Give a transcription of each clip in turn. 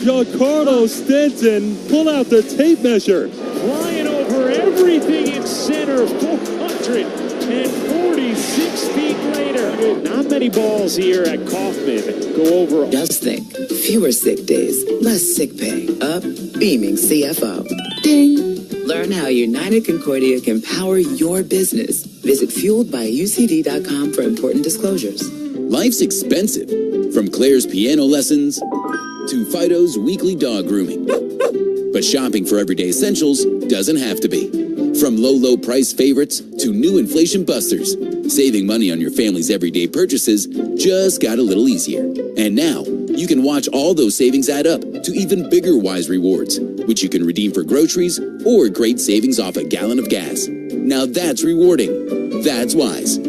Giancarlo Stanton pull out the tape measure. Flying over everything in center, 446 feet later. Not many balls here at Kauffman go over. Just think, fewer sick days, less sick pay. Up, beaming CFO. Ding! Learn how United Concordia can power your business. Visit fueledbyucd.com for important disclosures. Life's expensive, from Claire's piano lessons to Fido's weekly dog grooming. But shopping for everyday essentials doesn't have to be. From low price favorites to new inflation busters, saving money on your family's everyday purchases just got a little easier. And now, you can watch all those savings add up to even bigger Wise rewards, which you can redeem for groceries or great savings off a gallon of gas. Now that's rewarding. That's Wise.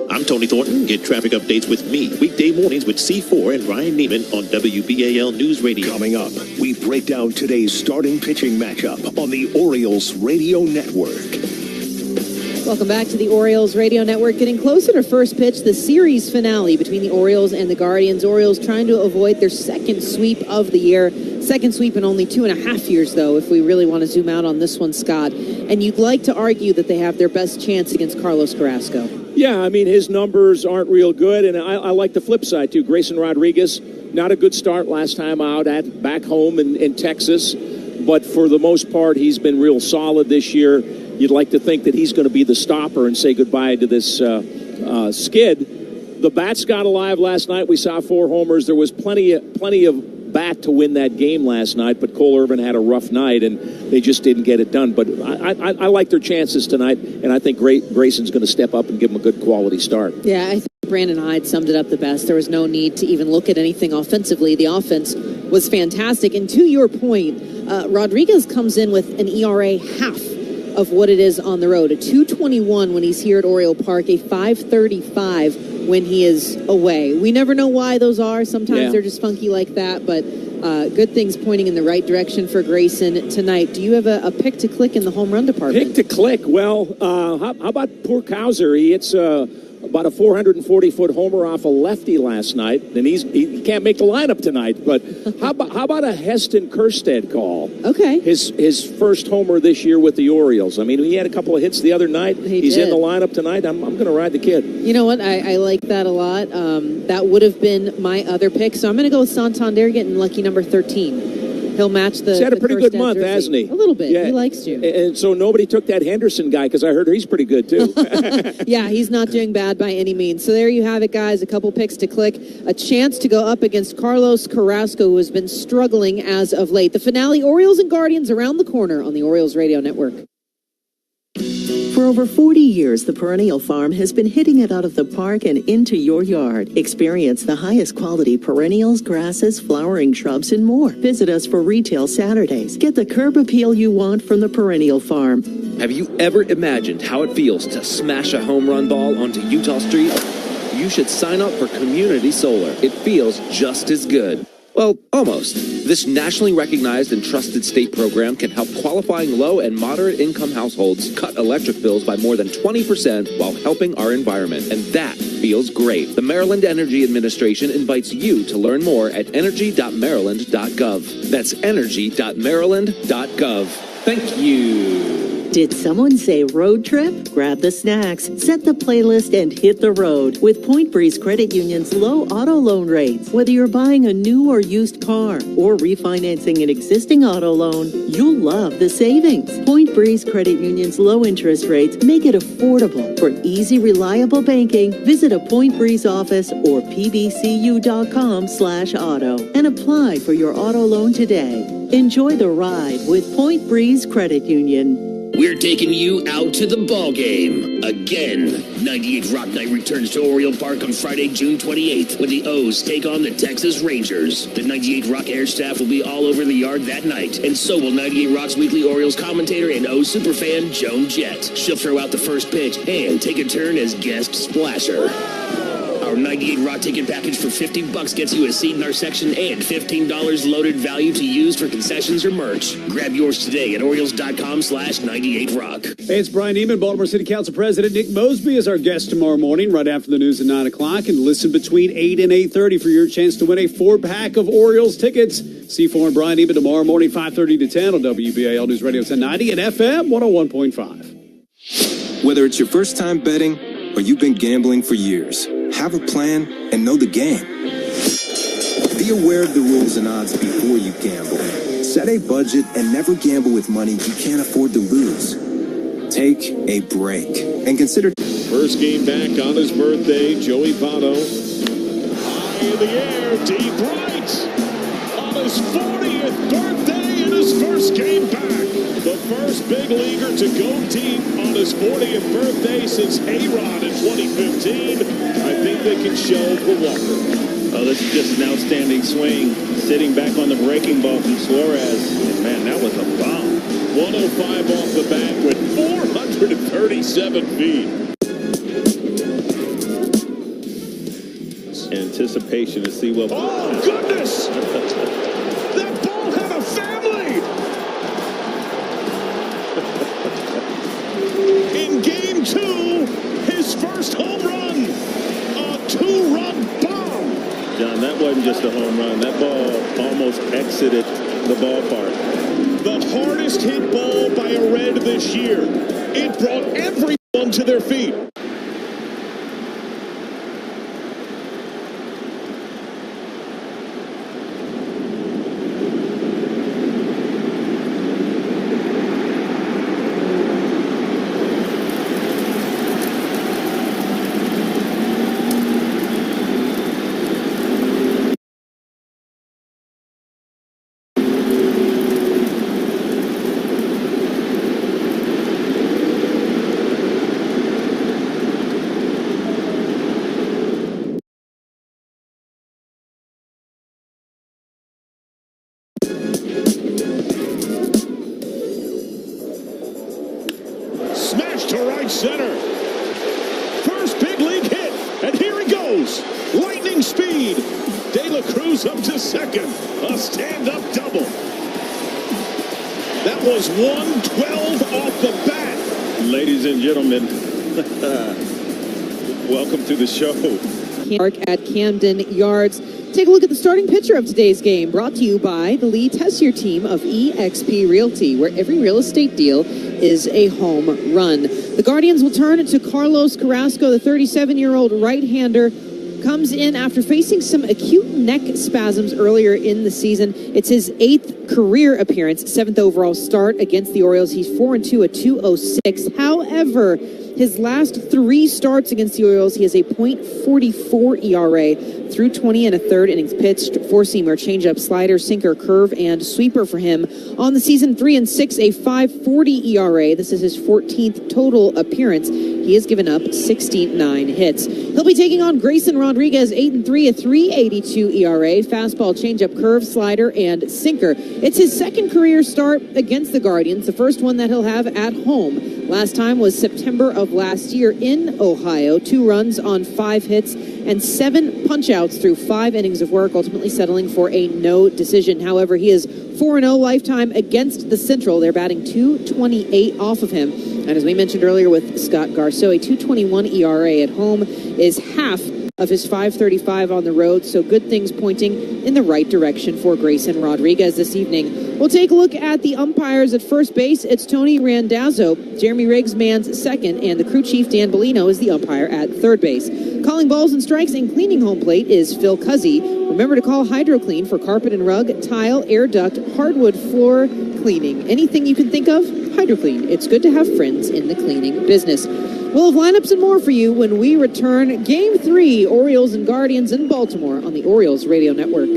I'm Tony Thornton. Get traffic updates with me weekday mornings with C4 and Ryan Neiman on WBAL News Radio. Coming up, we break down today's starting pitching matchup on the Orioles Radio Network. Welcome back to the Orioles Radio Network. Getting closer to first pitch, the series finale between the Orioles and the Guardians. Orioles trying to avoid their second sweep of the year. Second sweep in only 2.5 years, though, if we really want to zoom out on this one, Scott. And you'd like to argue that they have their best chance against Carlos Carrasco. Yeah, I mean, his numbers aren't real good, and I like the flip side, too. Grayson Rodriguez, not a good start last time out back home in Texas, but for the most part, he's been real solid this year. You'd like to think that he's going to be the stopper and say goodbye to this skid. The bats got alive last night. We saw 4 homers. There was plenty of bat to win that game last night, but Cole Irvin had a rough night, and they just didn't get it done. But I like their chances tonight, and I think Grayson's going to step up and give them a good quality start. Yeah, I think Brandon Hyde summed it up the best. There was no need to even look at anything offensively. The offense was fantastic. And to your point, Rodriguez comes in with an ERA half of what it is on the road. A 2.21 when he's here at Oriole Park, a 5.35 when he is away. We never know why those are. Sometimes they're just funky like that, but good things pointing in the right direction for Grayson tonight. Do you have a pick to click in the home run department? Pick to click. Well, how about poor Cowser? He hits about a 440-foot homer off a lefty last night, and he can't make the lineup tonight. But how about a Heston Kjerstad call? Okay. His first homer this year with the Orioles. I mean, he had a couple of hits the other night. He's in the lineup tonight. I'm going to ride the kid. You know what? I like that a lot. That would have been my other pick. So I'm going to go with Santander getting lucky number 13. He'll match the. He's had a pretty good month, jersey. hasn't he? A little bit. Yeah. He likes you. And so nobody took that Henderson guy because I heard he's pretty good too. Yeah, he's not doing bad by any means. So there you have it, guys. A couple picks to click. A chance to go up against Carlos Carrasco, who has been struggling as of late. The finale, Orioles and Guardians, around the corner on the Orioles Radio Network. For over 40 years, the Perennial Farm has been hitting it out of the park and into your yard. Experience the highest quality perennials, grasses, flowering shrubs, and more. Visit us for retail Saturdays. Get the curb appeal you want from the Perennial Farm. Have you ever imagined how it feels to smash a home run ball onto Utah Street? You should sign up for Community Solar. It feels just as good. Well, almost. This nationally recognized and trusted state program can help qualifying low and moderate income households cut electric bills by more than 20% while helping our environment. And that feels great. The Maryland Energy Administration invites you to learn more at energy.maryland.gov. That's energy.maryland.gov. Thank you. Did someone say road trip? Grab the snacks, set the playlist, and hit the road with Point Breeze Credit Union's low auto loan rates. Whether you're buying a new or used car or refinancing an existing auto loan, you'll love the savings. Point Breeze Credit Union's low interest rates make it affordable. For easy, reliable banking, visit a Point Breeze office or pbcu.com/auto and apply for your auto loan today. Enjoy the ride with Point Breeze Credit Union. We're taking you out to the ball game again. 98 Rock Night returns to Oriole Park on Friday, June 28th, when the O's take on the Texas Rangers. The 98 Rock air staff will be all over the yard that night, and so will 98 Rock's weekly Orioles commentator and O's superfan, Joan Jett. She'll throw out the first pitch and take a turn as guest splasher. Our 98 Rock ticket package for $50 gets you a seat in our section and $15 loaded value to use for concessions or merch. Grab yours today at Orioles.com/98Rock. Hey, it's Brian Neiman. Baltimore City Council President Nick Mosby is our guest tomorrow morning, right after the news at 9 o'clock. And listen between 8 and 8:30 for your chance to win a 4-pack of Orioles tickets. C4 and Brian Neiman tomorrow morning, 5:30 to 10 on WBAL News Radio 1090 and FM 101.5. Whether it's your first time betting or you've been gambling for years, have a plan and know the game. Be aware of the rules and odds before you gamble. Set a budget and never gamble with money you can't afford to lose. Take a break and consider... First game back on his birthday, Joey Votto. High in the air, deep right. On his 40th birthday and his first game back. The first big leaguer to go deep on his 40th birthday since A-Rod in 2015. I think they can show for Walker. Oh, this is just an outstanding swing. Sitting back on the breaking ball from Suarez. And man, that was a bomb. 105 off the bat with 437 feet. Anticipation to see what... Oh, goodness! That ball had a family! In game 2, his first home run. A 2-run bomb. John, that wasn't just a home run. That ball almost exited the ballpark. The hardest hit ball by a Red this year. It brought everyone to their feet. Center. First big league hit, and here he goes. Lightning speed. De La Cruz up to second. A stand-up double. That was 112 off the bat. Ladies and gentlemen, welcome to the show. Park at Camden Yards. Take a look at the starting pitcher of today's game, brought to you by the Lee Tessier team of eXp Realty, where every real estate deal is a home run. The Guardians will turn to Carlos Carrasco, the 37-year-old right-hander. Comes in after facing some acute neck spasms earlier in the season. It's his 8th career appearance, 7th overall start against the Orioles. He's 4-2 at .206. However, his last 3 starts against the Orioles, he has a .44 ERA through 20 and a third innings pitched. 4-seamer, changeup, slider, sinker, curve, and sweeper for him. On the season, 3-6, a .540 ERA. This is his 14th total appearance. He has given up 69 hits. He'll be taking on Grayson Rodriguez, 8-3, a .382 ERA. Fastball, changeup, curve, slider, and sinker. It's his 2nd career start against the Guardians, the first one that he'll have at home. Last time was September of last year in Ohio. 2 runs on 5 hits and 7 punch-outs through 5 innings of work, ultimately settling for a no decision. However, he is 4-0 lifetime against the Central. They're batting .228 off of him. And as we mentioned earlier with Scott Garceau, a .221 ERA at home is half of his .535 on the road, so good things pointing in the right direction for Grayson Rodriguez this evening. We'll take a look at the umpires at first base. It's Tony Randazzo, Jeremy Riggs man's second, and the crew chief Dan Bellino is the umpire at third base. Calling balls and strikes and cleaning home plate is Phil Cuzzy. Remember to call HydroClean for carpet and rug, tile, air duct, hardwood floor cleaning. Anything you can think of, HydroClean. It's good to have friends in the cleaning business. We'll have lineups and more for you when we return. Game 3, Orioles and Guardians in Baltimore on the Orioles Radio Network.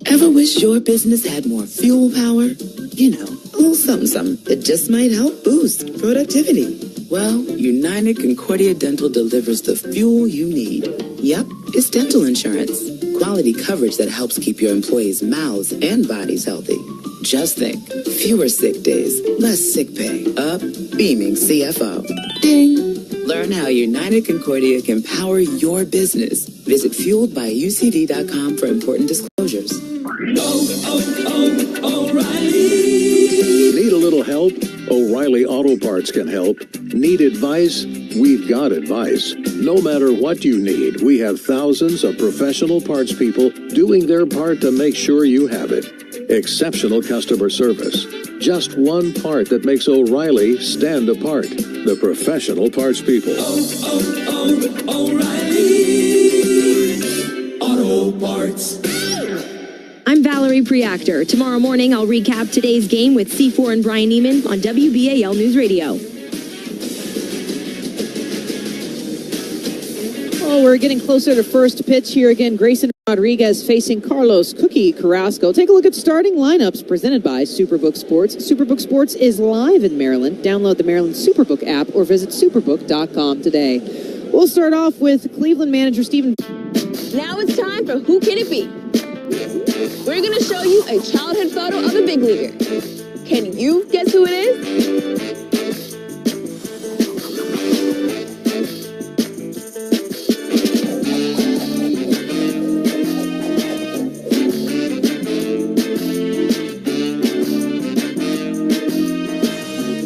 Ever wish your business had more fuel power? You know, a little something that just might help boost productivity. Well, United Concordia Dental delivers the fuel you need. Yep, it's dental insurance. Quality coverage that helps keep your employees' mouths and bodies healthy. Just think, fewer sick days, less sick pay. Up, beaming CFO. Ding! Learn how United Concordia can power your business. Visit fueledbyucd.com for important disclosures. O'Reilly. Need a little help? O'Reilly Auto Parts can help. Need advice? We've got advice. No matter what you need, we have thousands of professional parts people doing their part to make sure you have it. Exceptional customer service. Just one part that makes O'Reilly stand apart. The professional parts people. O'Reilly Auto Parts. I'm Valerie Preactor. Tomorrow morning, I'll recap today's game with C4 and Brian Neiman on WBAL News Radio. Oh, we're getting closer to first pitch here again. Grayson Rodriguez facing Carlos Cookie Carrasco. Take a look at starting lineups presented by Superbook Sports. Superbook Sports is live in Maryland. Download the Maryland Superbook app or visit superbook.com today. We'll start off with Cleveland manager Stephen. Now it's time for Who Can It Be? We're going to show you a childhood photo of a big leaguer. Can you guess who it is?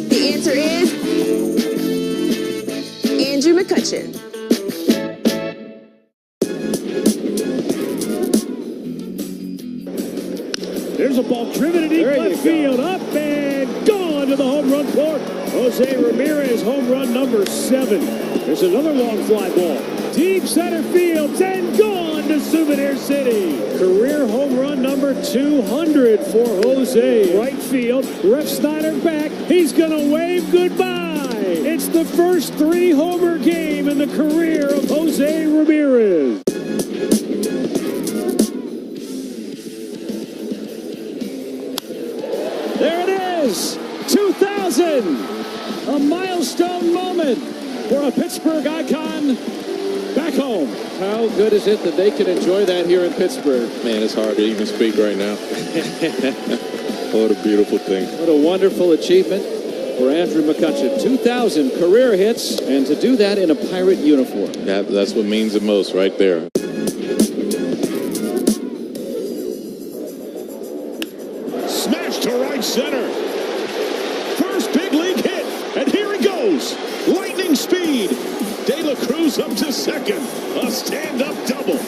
The answer is Andrew McCutchen. There's a ball driven in deep left field, up and gone to the home run court. Jose Ramirez, home run number 7. There's another long fly ball. Deep center field, and gone to Souvenir City. Career home run number 200 for Jose. Right field, Ref Snyder back. He's going to wave goodbye. It's the first 3-homer game in the career of Jose Ramirez. There it is, 2000, a milestone moment for a Pittsburgh icon back home. How good is it that they can enjoy that here in Pittsburgh? Man, it's hard to even speak right now. What a beautiful thing. What a wonderful achievement for Andrew McCutchen. 2,000 career hits, and to do that in a Pirate uniform. That's what means the most right there. Smash to right center. First big league hit, and here he goes. Lightning speed. De La Cruz up to second. A stand-up double.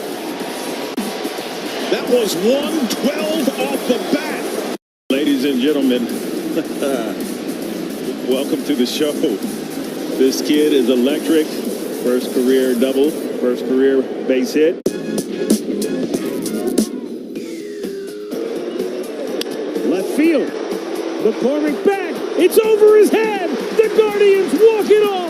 That was 112 off the bat. Ladies and gentlemen, welcome to the show. This kid is electric. First career double, first career base hit. Left field, McCormick back. It's over his head. The Guardians walk it off.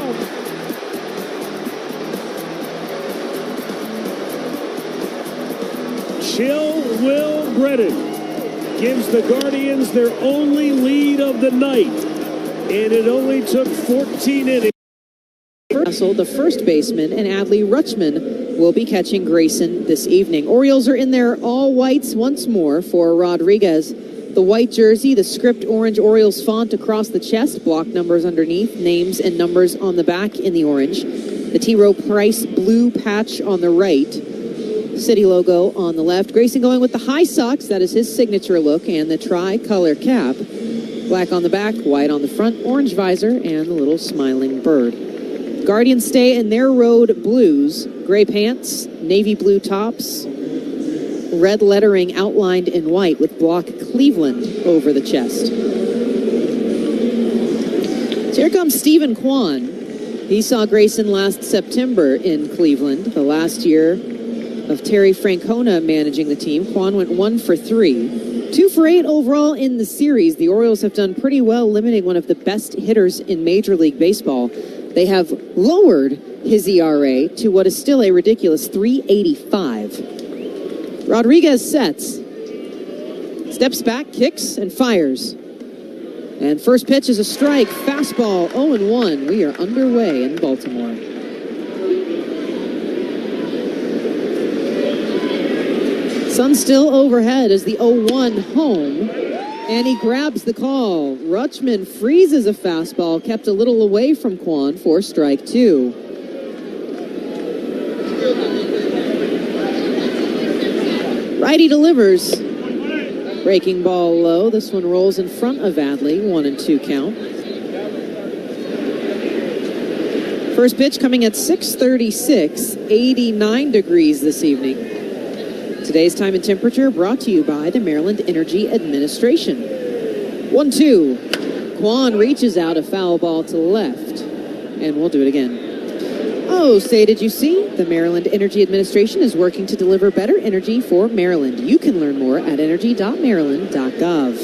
Chill Will Brennan gives the Guardians their only lead of the night, and it only took 14 innings. Russell, the first baseman, and Adley Rutschman will be catching Grayson this evening. Orioles are in their all whites once more for Rodriguez. The white jersey, the script orange Orioles font across the chest, block numbers underneath, names and numbers on the back in the orange. The T. Rowe Price blue patch on the right. City logo on the left. Grayson going with the high socks. That is his signature look. And the tri-color cap. Black on the back, white on the front, orange visor, and the little smiling bird. Guardians stay in their road blues. Gray pants, navy blue tops, red lettering outlined in white with block Cleveland over the chest. So here comes Stephen Kwan. He saw Grayson last September in Cleveland, the last year of Terry Francona managing the team. Kwan went 1 for 3. 2 for 8 overall in the series. The Orioles have done pretty well limiting one of the best hitters in Major League Baseball. They have lowered his ERA to what is still a ridiculous 3.85. Rodriguez sets, steps back, kicks, and fires. And first pitch is a strike, fastball, 0-1. We are underway in Baltimore. Sun still overhead as the 0-1 home. And he grabs the call. Rutschman freezes a fastball, kept a little away from Quan for strike 2. Righty delivers. Breaking ball low. This one rolls in front of Adley. 1-2 count. First pitch coming at 6:36, 89 degrees this evening. Today's time and temperature brought to you by the Maryland Energy Administration. 1-2. Quan reaches out a foul ball to left. And we'll do it again. Oh, say did you see? The Maryland Energy Administration is working to deliver better energy for Maryland. You can learn more at energy.maryland.gov.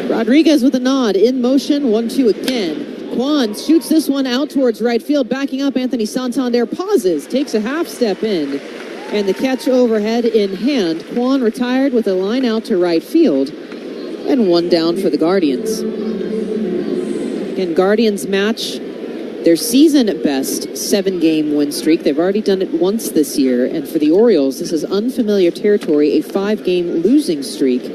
Rodriguez with a nod, in motion, 1-2 again. Quan shoots this one out towards right field, backing up. Anthony Santander pauses, takes a half step in, and the catch overhead in hand. Quan retired with a line out to right field, and one down for the Guardians. Again, Guardians match their season best 7-game win streak. They've already done it once this year, and for the Orioles, this is unfamiliar territory, a 5-game losing streak.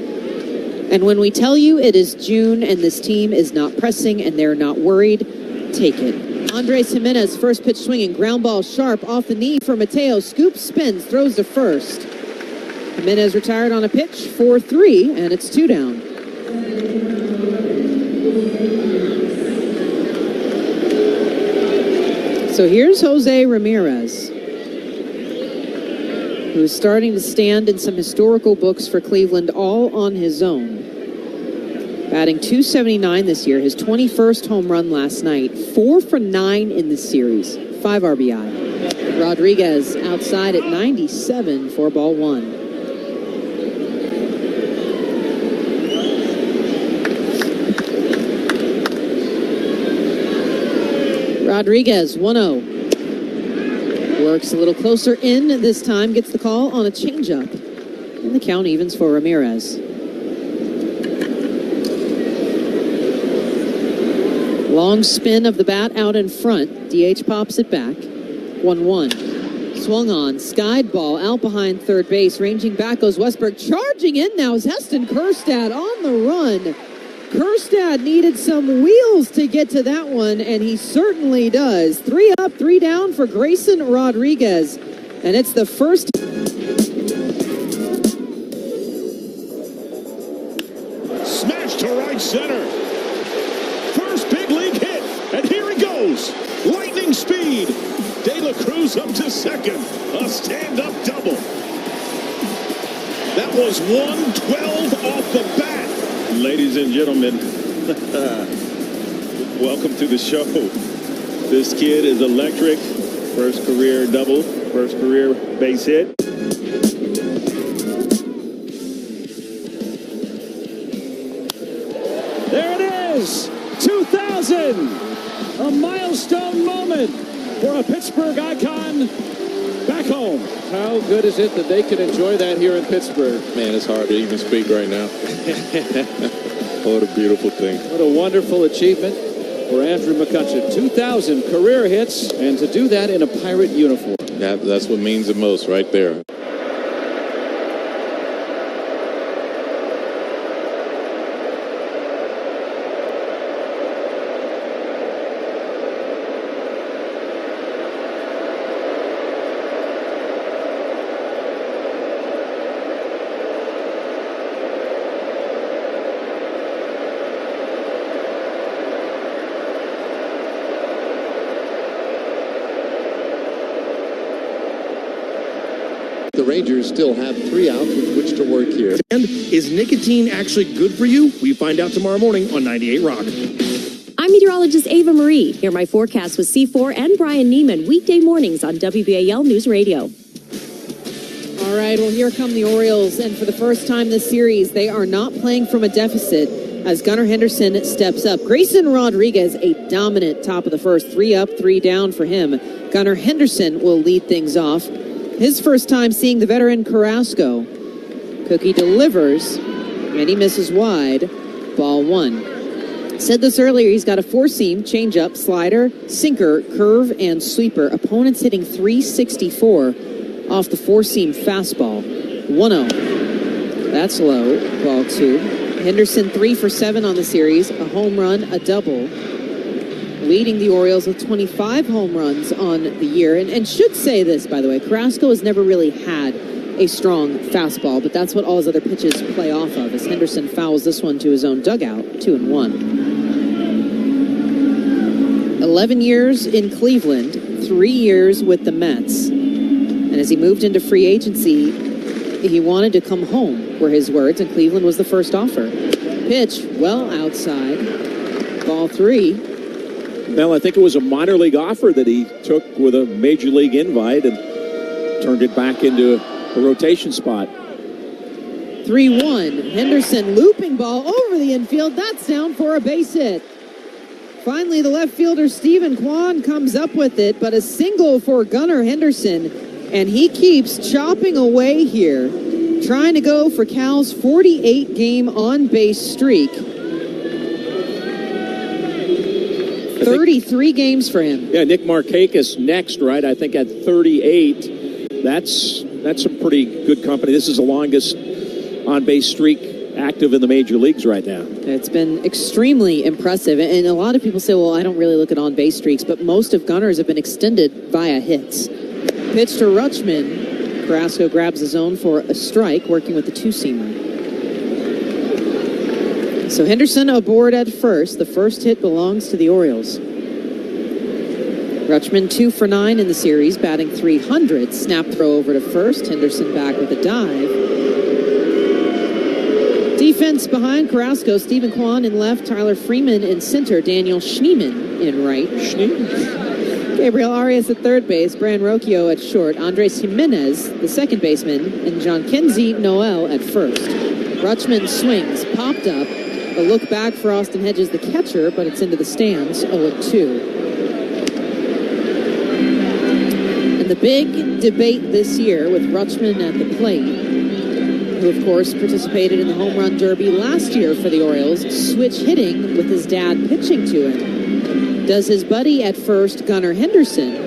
And when we tell you it is June and this team is not pressing and they're not worried, take it. Andres Jimenez, first pitch swinging, ground ball sharp off the knee for Mateo. Scoops, spins, throws to first. Jimenez retired on a pitch, 4-3, and it's 2 down. So here's Jose Ramirez, who's starting to stand in some historical books for Cleveland all on his own. Batting .279 this year, his 21st home run last night, 4 for 9 in the series, 5 RBI. Rodriguez outside at 97 for ball 1. Rodriguez, 1-0. Works a little closer in this time, gets the call on a changeup. And the count evens for Ramirez. Long spin of the bat out in front. DH pops it back. 1-1. Swung on, skied ball out behind third base. Ranging back goes Westberg. Charging in now is Heston Kjerstad on the run. Kjerstad needed some wheels to get to that one, and he certainly does. 3 up, 3 down for Grayson Rodriguez. And it's the first. Smash to right center. First big league hit, and here he goes. Lightning speed. De La Cruz up to second. A stand-up double. That was 112 off the bat. Ladies and gentlemen, welcome to the show. This kid is electric. First career double, first career base hit. There it is, 2000, a milestone moment for a Pittsburgh icon back home. How good is it that they can enjoy that here in Pittsburgh? Man, it's hard to even speak right now. What a beautiful thing. What a wonderful achievement for Andrew McCutcheon. 2,000 career hits, and to do that in a Pirate uniform. That's what means the most right there. The Rangers still have 3 outs with which to work here. And is nicotine actually good for you? We find out tomorrow morning on 98 Rock. I'm meteorologist Ava Marie. Here are my forecasts with C4 and Brian Neiman weekday mornings on WBAL News Radio. All right, well, here come the Orioles, and for the first time this series, they are not playing from a deficit as Gunnar Henderson steps up. Grayson Rodriguez, a dominant top of the first, 3 up, 3 down for him. Gunnar Henderson will lead things off. His first time seeing the veteran Carrasco. Cookie delivers, and he misses wide. Ball 1. Said this earlier, he's got a 4-seam, changeup, slider, sinker, curve, and sweeper. Opponents hitting .364. off the four-seam fastball. 1-0. That's low. Ball 2. Henderson 3 for 7 on the series. A home run, a double. Leading the Orioles with 25 home runs on the year. And should say this, by the way, Carrasco has never really had a strong fastball, but that's what all his other pitches play off of, as Henderson fouls this one to his own dugout, 2-1. 11 years in Cleveland, 3 years with the Mets. And as he moved into free agency, he wanted to come home, were his words, and Cleveland was the first offer. Pitch, well outside. Ball 3. Well, I think it was a minor league offer that he took with a major league invite and turned it back into a rotation spot. 3-1. Henderson looping ball over the infield. That's down for a base hit. Finally, the left fielder Stephen Kwan comes up with it, but a single for Gunnar Henderson, and he keeps chopping away here, trying to go for Cal's 48-game on-base streak. 33 games for him. Yeah, Nick Markakis next, right? I think at 38. That's some pretty good company. This is the longest on-base streak active in the major leagues right now. It's been extremely impressive. And a lot of people say, well, I don't really look at on-base streaks, but most of Gunner's have been extended via hits. Pitch to Rutschman. Carrasco grabs his own for a strike, working with the two-seamer. So Henderson aboard at first. The first hit belongs to the Orioles. Rutschman 2 for 9 in the series, batting .300. Snap throw over to first. Henderson back with a dive. Defense behind Carrasco. Stephen Kwan in left. Tyler Freeman in center. Daniel Schneemann in right. Gabriel Arias at third base. Brian Rocchio at short. Andres Jimenez, the second baseman. And John Kenzie Noel at first. Rutschman swings. Popped up. A look back for Austin Hedges, the catcher, but it's into the stands, 0-2. And the big debate this year with Rutschman at the plate, who of course participated in the home run derby last year for the Orioles, switch hitting with his dad pitching to him. Does his buddy at first, Gunnar Henderson,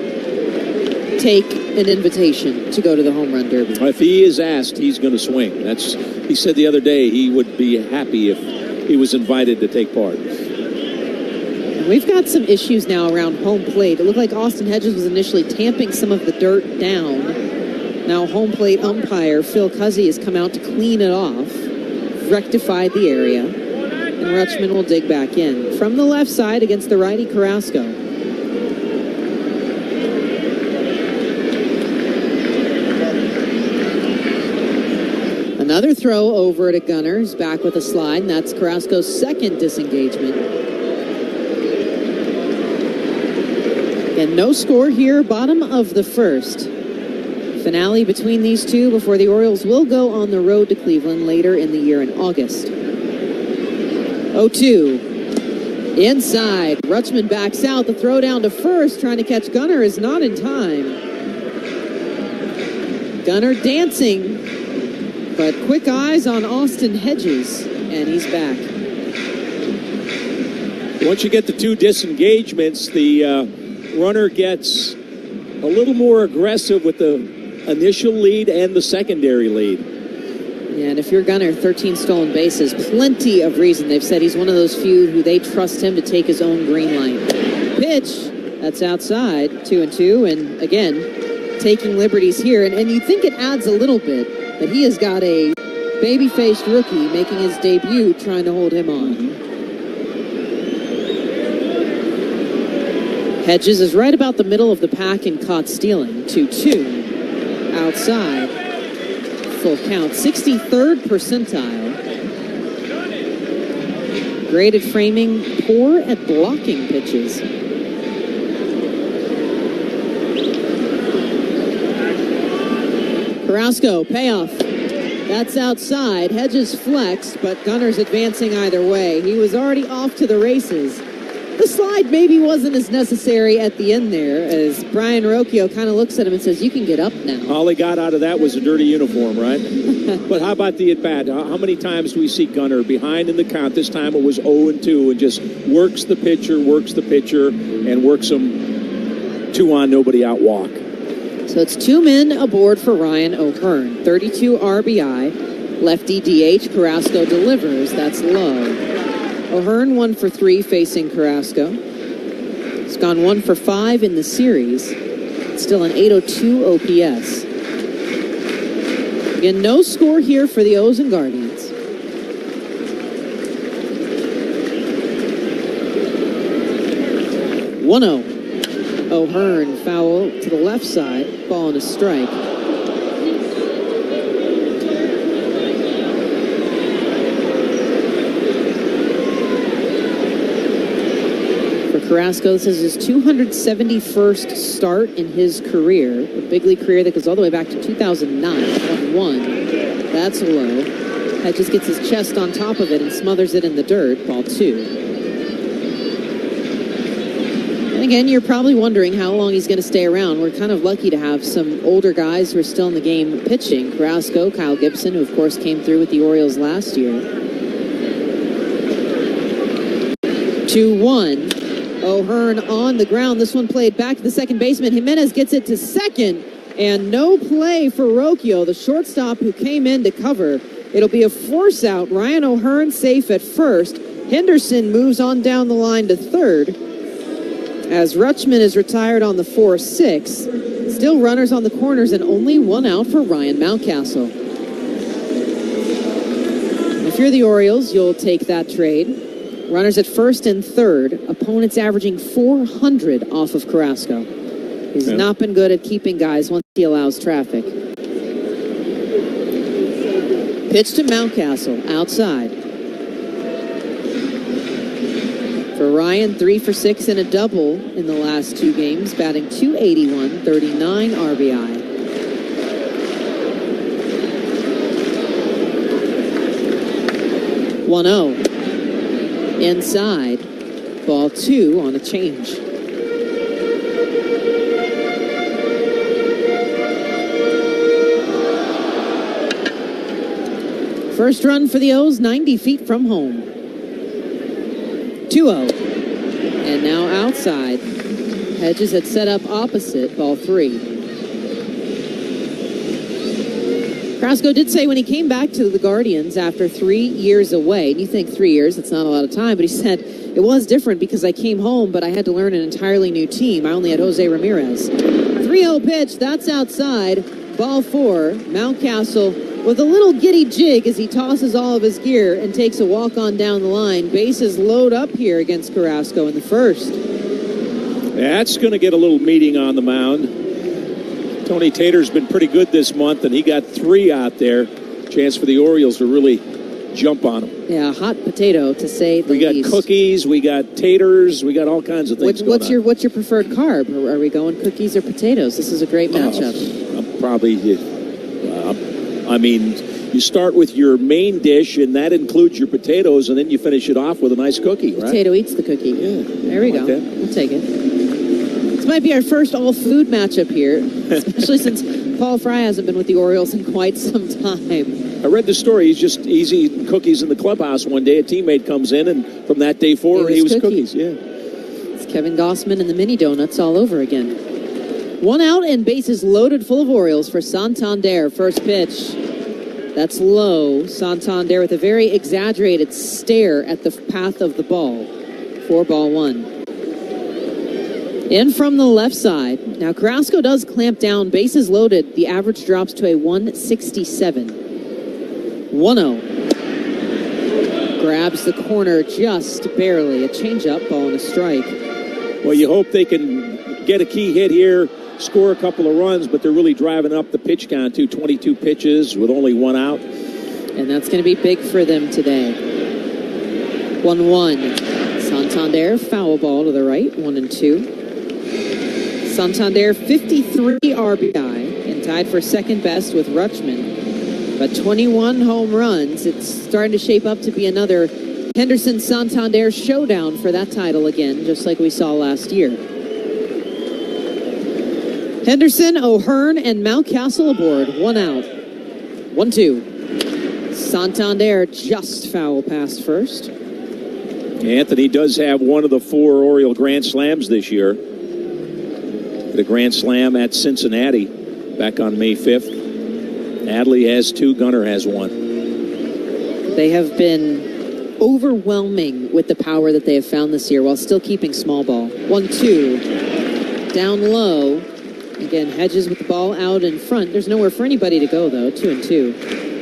take an invitation to go to the home run derby? If he is asked, he's going to swing. He said the other day he would be happy if he was invited to take part. And we've got some issues now around home plate. It looked like Austin Hedges was initially tamping some of the dirt down. Now home plate umpire Phil Cuzzy has come out to clean it off, rectified the area, and Rutschman will dig back in. From the left side against the righty Carrasco. Another throw over to Gunnar. He's back with a slide, and that's Carrasco's second disengagement. And no score here, bottom of the first. Finale between these two before the Orioles will go on the road to Cleveland later in the year in August. 0-2. Inside. Rutschman backs out. The throw down to first, trying to catch Gunnar, is not in time. Gunnar dancing. But quick eyes on Austin Hedges, and he's back. Once you get the two disengagements, the runner gets a little more aggressive with the initial lead and the secondary lead. Yeah, and if you're Gunnar, 13 stolen bases, plenty of reason. They've said he's one of those few who they trust him to take his own green light. Pitch, that's outside, 2-2, and again, taking liberties here. And you think it adds a little bit, but he has got a baby-faced rookie making his debut, trying to hold him on. Hedges is right about the middle of the pack and caught stealing. 2-2. Outside. Full count. 63rd percentile. Graded framing. Poor at blocking pitches. Carrasco, payoff. That's outside. Hedges flexed, but Gunnar's advancing either way. He was already off to the races. The slide maybe wasn't as necessary at the end there, as Brian Rocchio kind of looks at him and says, you can get up now. All he got out of that was a dirty uniform, right? But how about the at-bat? How many times do we see Gunnar behind in the count? This time it was 0-2, and just works the pitcher, and works him 2 on, nobody out walk. So it's 2 men aboard for Ryan O'Hearn. 32 RBI. Lefty DH. Carrasco delivers. That's low. O'Hearn 1 for 3 facing Carrasco. He's gone 1 for 5 in the series. Still an 802 OPS. Again, no score here for the O's and Guardians. 1-0. O'Hearn foul to the left side. Ball and a strike. For Carrasco, this is his 271st start in his career. A big league career that goes all the way back to 2009. 1. That's low. That just gets his chest on top of it and smothers it in the dirt. Ball 2. Again, you're probably wondering how long he's going to stay around. We're kind of lucky to have some older guys who are still in the game pitching. Carrasco, Kyle Gibson, who of course came through with the Orioles last year. 2-1. O'Hearn on the ground. This one played back to the second baseman. Jimenez gets it to second, and no play for Rocchio, the shortstop who came in to cover. It'll be a force out. Ryan O'Hearn safe at first. Henderson moves on down the line to third, as Rutschman is retired on the 4-6. Still runners on the corners and only 1 out for Ryan Mountcastle. If you're the Orioles, you'll take that trade. Runners at first and third. Opponents averaging 400 off of Carrasco. He's not been good at keeping guys once he allows traffic. Pitch to Mountcastle, outside. For Ryan, 3 for 6 and a double in the last 2 games, batting .281, 39 RBI. .1-0. Inside. Ball 2 on a change. First run for the O's, 90 feet from home. 2-0. And now outside. Hedges had set up opposite. Ball 3. Carrasco did say when he came back to the Guardians after 3 years away, and you think 3 years, that's not a lot of time, but he said, it was different because I came home, but I had to learn an entirely new team. I only had Jose Ramirez. 3-0 pitch, that's outside. Ball 4. Mountcastle with a little giddy jig as he tosses all of his gear and takes a walk-on down the line. Bases load up here against Carrasco in the first. That's going to get a little meeting on the mound. Tony Tater's been pretty good this month, and he got 3 out there. Chance for the Orioles to really jump on him. Yeah, hot potato, to say the least. We got cookies, we got taters, we got all kinds of things what's your preferred carb? Are we going cookies or potatoes? This is a great matchup. You start with your main dish, and that includes your potatoes, and then you finish it off with a nice cookie, right? Potato eats the cookie. Yeah. There we go. We'll take it. This might be our first all-food matchup here, especially since Paul Fry hasn't been with the Orioles in quite some time. I read the story. He's eating cookies in the clubhouse one day. A teammate comes in, and from that day forward, he was cookies. Yeah. It's Kevin Gossman and the mini donuts all over again. 1 out and bases loaded full of Orioles for Santander. First pitch. That's low. Santander with a very exaggerated stare at the path of the ball. 4-1. In from the left side. Now Carrasco does clamp down. Bases loaded. The average drops to a 167. 1-0. Grabs the corner just barely. A changeup, ball and a strike. Well, you hope they can get a key hit here, score a couple of runs, but they're really driving up the pitch count to 22 pitches with only 1 out. And that's going to be big for them today. 1-1. Santander, foul ball to the right, 1-2. Santander, 53 RBI, and tied for second best with Rutschman. But 21 home runs. It's starting to shape up to be another Henderson-Santander showdown for that title again, just like we saw last year. Henderson, O'Hearn, and Mountcastle aboard. 1 out. 1-2. Santander just foul past first. Anthony does have one of the 4 Oriole Grand Slams this year. The Grand Slam at Cincinnati. back on May 5th. Adley has 2, Gunnar has 1. They have been overwhelming with the power that they have found this year while still keeping small ball. 1-2. Down low. Again, Hedges with the ball out in front. There's nowhere for anybody to go, though. 2-2.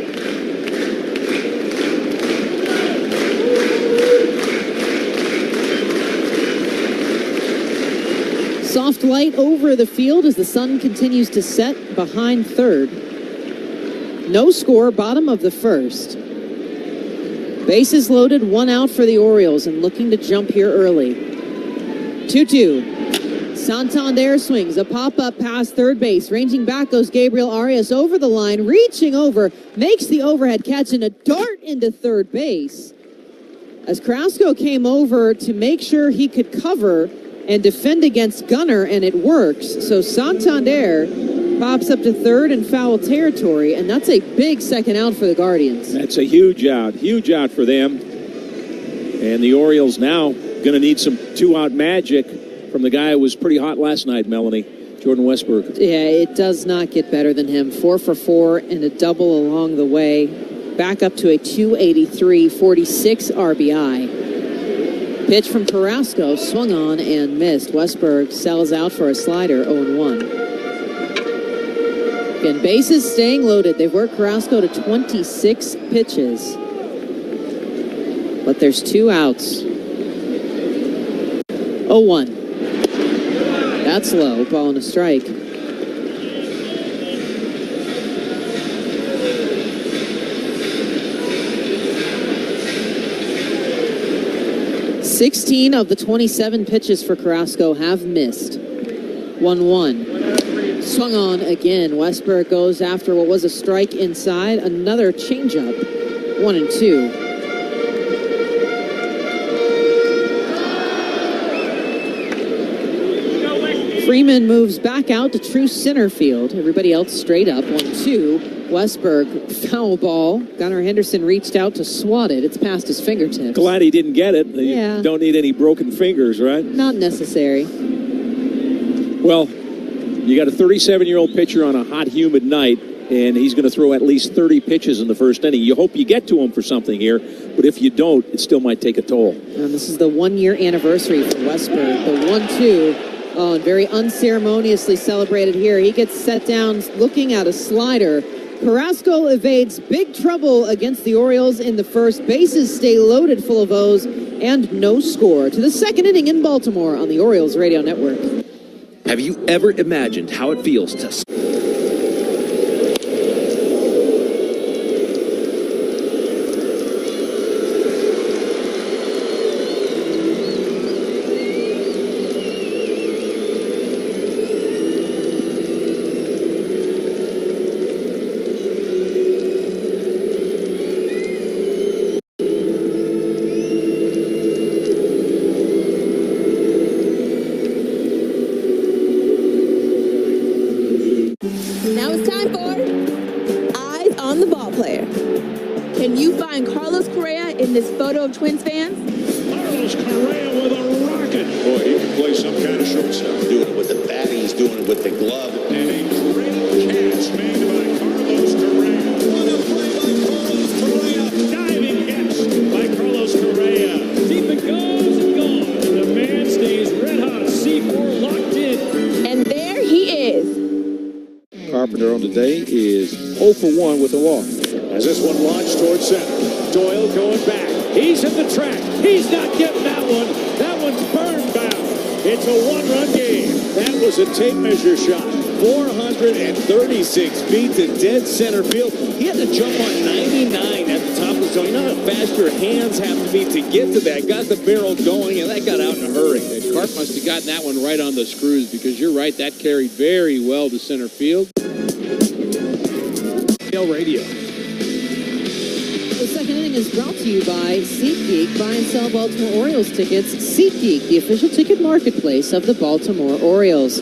Soft light over the field as the sun continues to set behind third. No score, bottom of the first. Bases loaded, 1 out for the Orioles and looking to jump here early. 2-2. Santander swings, a pop-up past third base. Ranging back goes Gabriel Arias over the line, reaching over, makes the overhead catch and a dart into third base. As Carrasco came over to make sure he could cover and defend against Gunnar, and it works. So Santander pops up to third in foul territory, and that's a big second out for the Guardians. That's a huge out for them. And the Orioles now going to need some 2-out magic from the guy who was pretty hot last night, Melanie, Jordan Westburg. Yeah, it does not get better than him. 4 for 4 and a double along the way. Back up to a 283, 46 RBI. Pitch from Carrasco, swung on and missed. Westburg sells out for a slider, 0-1. Again, bases staying loaded. They've worked Carrasco to 26 pitches. But there's 2 outs. 0-1. That's low, ball and a strike. Sixteen of the 27 pitches for Carrasco have missed. 1-1. Swung on again. Westburg goes after what was a strike inside. Another changeup. 1-2. Freeman moves back out to true center field. Everybody else straight up. 1-2. Westburg, foul ball. Gunnar Henderson reached out to swat it. It's past his fingertips. Glad he didn't get it. Yeah. You don't need any broken fingers, right? Not necessary. Well, you got a 37-year-old pitcher on a hot, humid night, and he's going to throw at least 30 pitches in the first inning. You hope you get to him for something here, but if you don't, it still might take a toll. And this is the 1-year anniversary for Westburg. The 1-2. Oh, and very unceremoniously celebrated here. He gets set down looking at a slider. Carrasco evades big trouble against the Orioles in the first. Bases stay loaded full of O's and no score. To the second inning in Baltimore on the Orioles Radio Network. Have you ever imagined how it feels to... Of Twins fans? Carlos Correa with a rocket. Boy, he can play some kind of shortstop. Doing it with the bat, he's doing it with the glove. And a great catch made by Carlos Correa. What a play by Carlos Correa. Diving catch by Carlos Correa. Deep it goes and gone. And the man stays red hot. C4 locked in. And there he is. Carpenter on the day is 0 for 1 with a walk. As this one launched towards center. Doyle going back. He's in the track. He's not getting that one. That one's burned bound. It's a 1-run game. That was a tape measure shot. 436 feet to dead center field. He had to jump on 99 at the top of the zone. You know how fast your hands have to be to get to that. Got the barrel going, and that got out in a hurry. Carp must have gotten that one right on the screws because you're right, that carried very well to center field. Radio. The second inning is brought to you by SeatGeek. Buy and sell Baltimore Orioles tickets. SeatGeek, the official ticket marketplace of the Baltimore Orioles.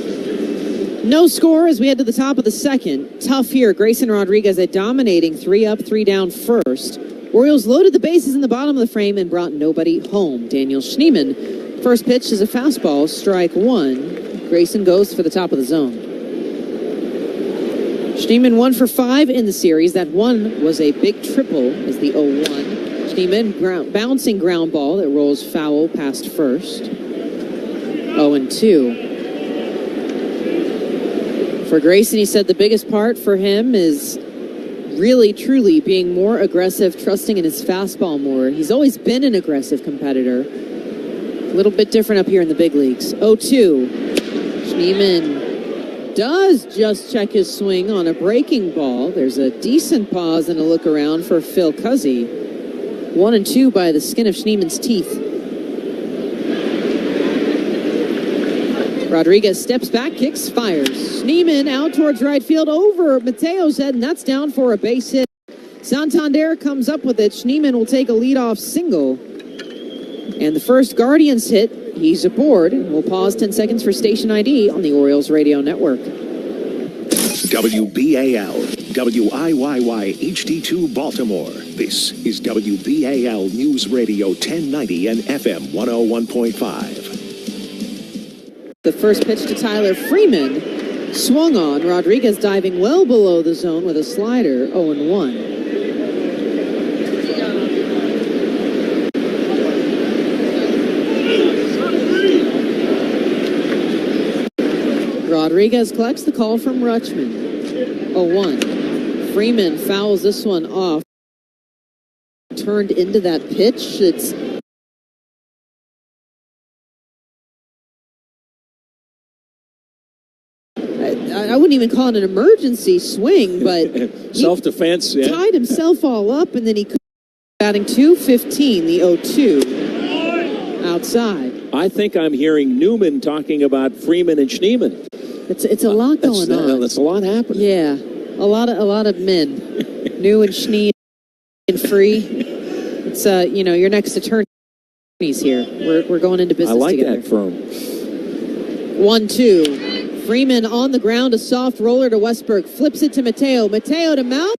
No score as we head to the top of the second. Tough here. Grayson Rodriguez a dominating 3 up, 3 down first. Orioles loaded the bases in the bottom of the frame and brought nobody home. Daniel Schneemann. First pitch is a fastball, strike 1. Grayson goes for the top of the zone. Schneemann 1 for 5 in the series. That one was a big triple as the 0-1. Schneemann bouncing ground ball that rolls foul past first. 0-2. For Grayson, he said the biggest part for him is really, truly being more aggressive, trusting in his fastball more. He's always been an aggressive competitor. A little bit different up here in the big leagues. 0-2. Schneemann does just check his swing on a breaking ball. There's a decent pause and a look around for Phil Cuzzy. 1-2 by the skin of Schneemann's teeth. Rodriguez steps back, kicks, fires. Schneemann out towards right field over Mateo's head, and that's down for a base hit. Santander comes up with it. Schneemann will take a leadoff single. And the first Guardians hit, he's aboard. We'll pause 10 seconds for station ID on the Orioles Radio Network. WBAL, WIYY HD2 Baltimore. This is WBAL News Radio 1090 and FM 101.5. The first pitch to Tyler Freeman. Swung on. Rodriguez diving well below the zone with a slider. 0-1. Rodriguez collects the call from Rutschman. 0-1. Freeman fouls this one off. Turned into that pitch. It's I wouldn't even call it an emergency swing, but self-defense. Yeah. Tied himself all up, and then he batting 215, the 0-2 outside. I think I'm hearing Newman talking about Freeman and Schneemann. It's a lot going on. That's a lot happening. Yeah, a lot of men, New and Schnee and Free. It's your next attorneys here. We're going into business. I like together. that firm. 1-2. Freeman on the ground, a soft roller to Westberg, flips it to Mateo. Mateo to Mount.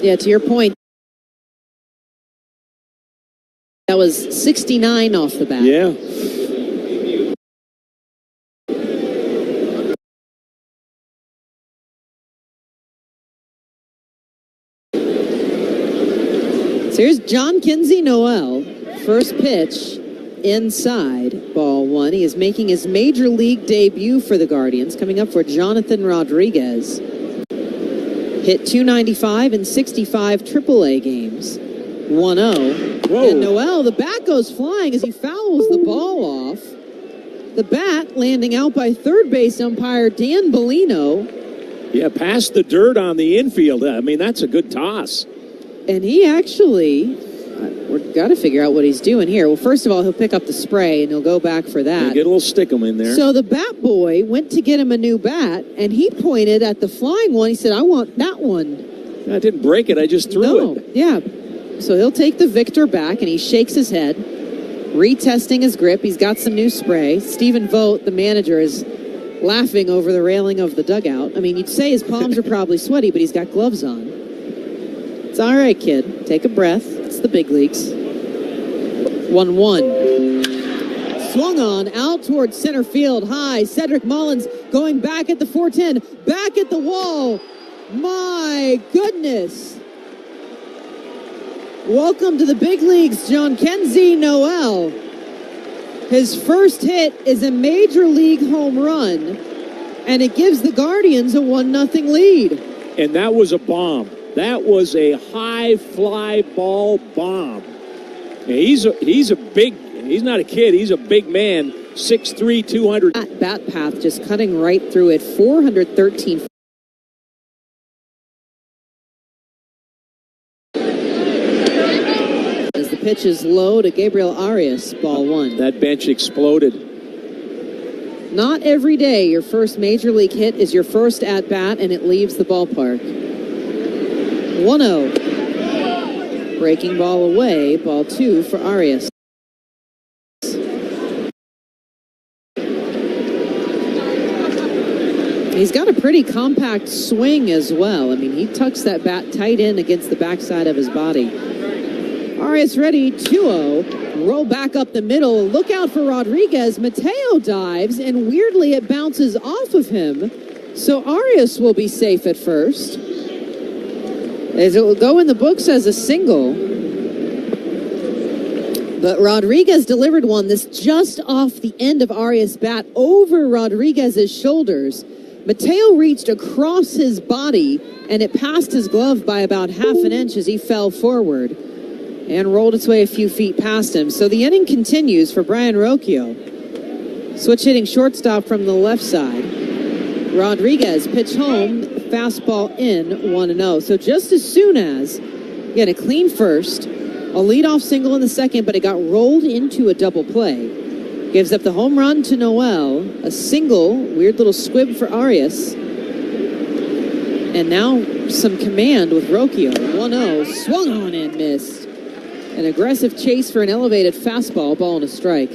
Yeah, to your point, that was 69 off the bat. Yeah. So here's John Kinsey Noel. First pitch inside, ball one. He is making his major league debut for the Guardians, coming up for Jonathan Rodriguez. Hit 295 in 65 AAA games. 1-0. And Noel, the bat goes flying as he fouls the ball off. The bat landing out by third base umpire Dan Bellino. Yeah, past the dirt on the infield. I mean, that's a good toss. And he actually, we've got to figure out what he's doing here. Well, first of all, he'll pick up the spray and he'll go back for that. Yeah, get a little stickum in there. So the bat boy went to get him a new bat, and he pointed at the flying one. He said, I want that one. I didn't break it. I just threw it. Yeah. So he'll take the Victor back, and he shakes his head, retesting his grip. He's got some new spray. Stephen Vogt, the manager, is laughing over the railing of the dugout. I mean, you'd say his palms are probably sweaty, but he's got gloves on. It's all right, kid. Take a breath. It's the big leagues. 1-1. Swung on, out towards center field, high. Cedric Mullins going back at the 410, back at the wall. My goodness. Welcome to the big leagues, John Kinsey Noel. His first hit is a major league home run, and it gives the Guardians a 1-0 lead. And that was a bomb. That was a high fly ball bomb. He's not a kid. He's a big man, 6'3", 200. Bat path just cutting right through it, 413. As the pitch is low to Gabriel Arias, ball one. That bench exploded. Not every day your first major league hit is your first at bat and it leaves the ballpark. 1-0. Breaking ball away, ball two for Arias. He's got a pretty compact swing as well. I mean, he tucks that bat tight in against the backside of his body. Arias ready, 2-0. Roll back up the middle. Look out for Rodriguez. Mateo dives, and weirdly it bounces off of him. So Arias will be safe at first, as it will go in the books as a single. But Rodriguez delivered one that's just off the end of Arias' bat over Rodriguez's shoulders. Mateo reached across his body, and it passed his glove by about half an inch as he fell forward and rolled its way a few feet past him. So the inning continues for Brian Rocchio. Switch hitting shortstop from the left side. Rodriguez pitch home, fastball in, 1-0. So just as soon as you get a clean first, a leadoff single in the second, but it got rolled into a double play. Gives up the home run to Noel, a single, weird little squib for Arias. And now some command with Rocchio. 1-0, swung on and missed. An aggressive chase for an elevated fastball, ball and a strike.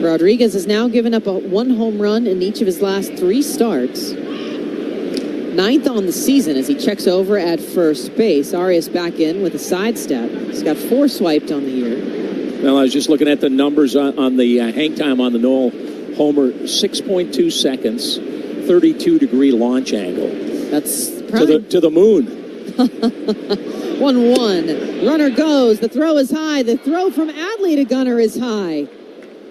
Rodriguez has now given up one home run in each of his last 3 starts. 9th on the season as he checks over at first base. Arias back in with a sidestep. He's got 4 swiped on the year. Well, I was just looking at the numbers on the hang time on the Noel homer. 6.2 seconds, 32-degree launch angle. That's to the moon. 1-1. Runner goes. The throw is high. The throw from Adley to Gunnar is high.